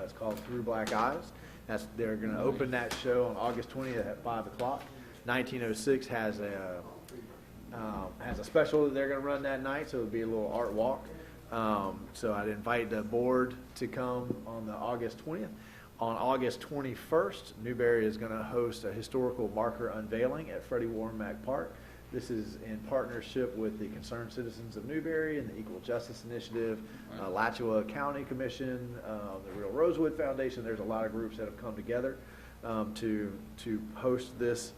It's called Through Black Eyes. They're going to open that show on August 20th at 5 o'clock. 1906 has a special that they're going to run that night, so it'll be a little art walk. So I'd invite the board to come on the August 20th. On August 21st, Newberry is going to host a historical marker unveiling at Freddie Warmack Park. This is in partnership with the Concerned Citizens of Newberry and the Equal Justice Initiative, Alachua County Commission, the Real Rosewood Foundation. There's a lot of groups that have come together to host this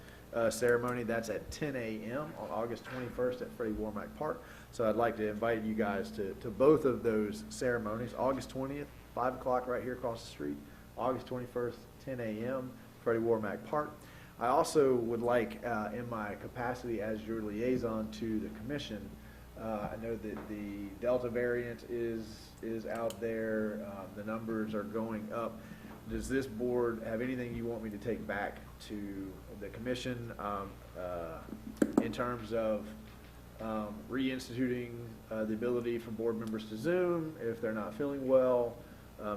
ceremony. That's at 10 a.m. on August 21st at Freddie Warmack Park. So I'd like to invite you guys to both of those ceremonies. August 20th, 5 o'clock right here across the street. August 21st, 10 a.m., Freddie Warmack Park. I also would like, in my capacity as your liaison to the commission, I know that the Delta variant is out there. The numbers are going up. Does this board have anything you want me to take back to the commission in terms of reinstituting the ability for board members to Zoom if they're not feeling well,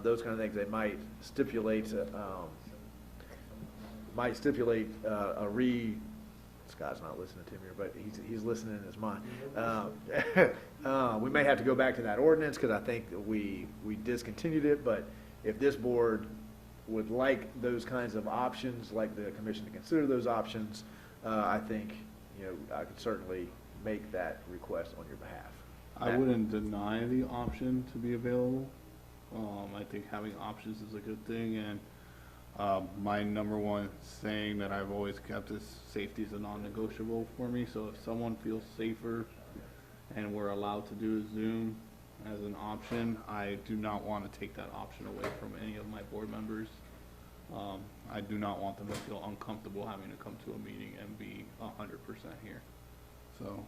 those kind of things. They might stipulate Scott's not listening to me here, but he's listening in his mind. We may have to go back to that ordinance because I think we discontinued it, but if this board would like those kinds of options, like the commission to consider those options, I think, I could certainly make that request on your behalf. I wouldn't deny the option to be available. I think having options is a good thing, and my number one saying that I've always kept is safety is a non-negotiable for me. So if someone feels safer and we're allowed to do a Zoom as an option, I do not want to take that option away from any of my board members. I do not want them to feel uncomfortable having to come to a meeting and be 100% here. So.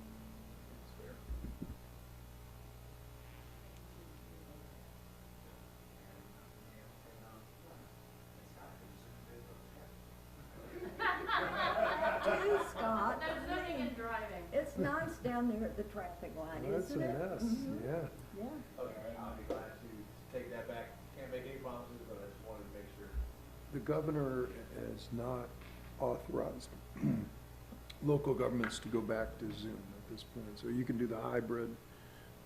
Hey, Scott. No zooming and driving. It's nice down there at the traffic light, That's a isn't it? mess, Mhm. yeah. Yeah. Okay, I'll be glad to take that back. Can't make any promises, but I just wanted to make sure. The governor has not authorized local governments to go back to Zoom at this point. So you can do the hybrid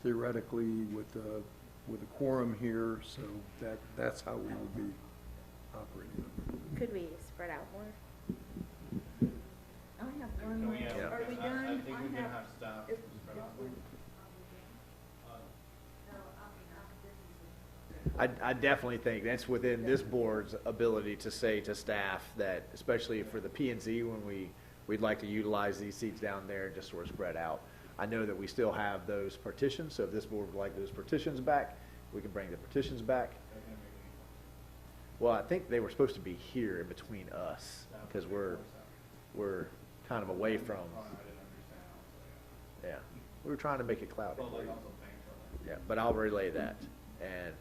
theoretically with a quorum here, so that's how we will be operating. Could we spread out more? I have one more. Yeah. Are we done? I think we can have have staff if- spread out. I definitely think that's within this board's ability to say to staff that, especially for the P and Z, when we'd like to utilize these seats down there and just sort of spread out. I know that we still have those partitions, so if this board would like those partitions back, we can bring the partitions back. Well, I think they were supposed to be here in between us, because we're kind of away from, yeah. We were trying to make it cloudy. Yeah, but I'll relay that, and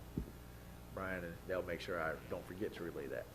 Brian, and they'll make sure I don't forget to relay that.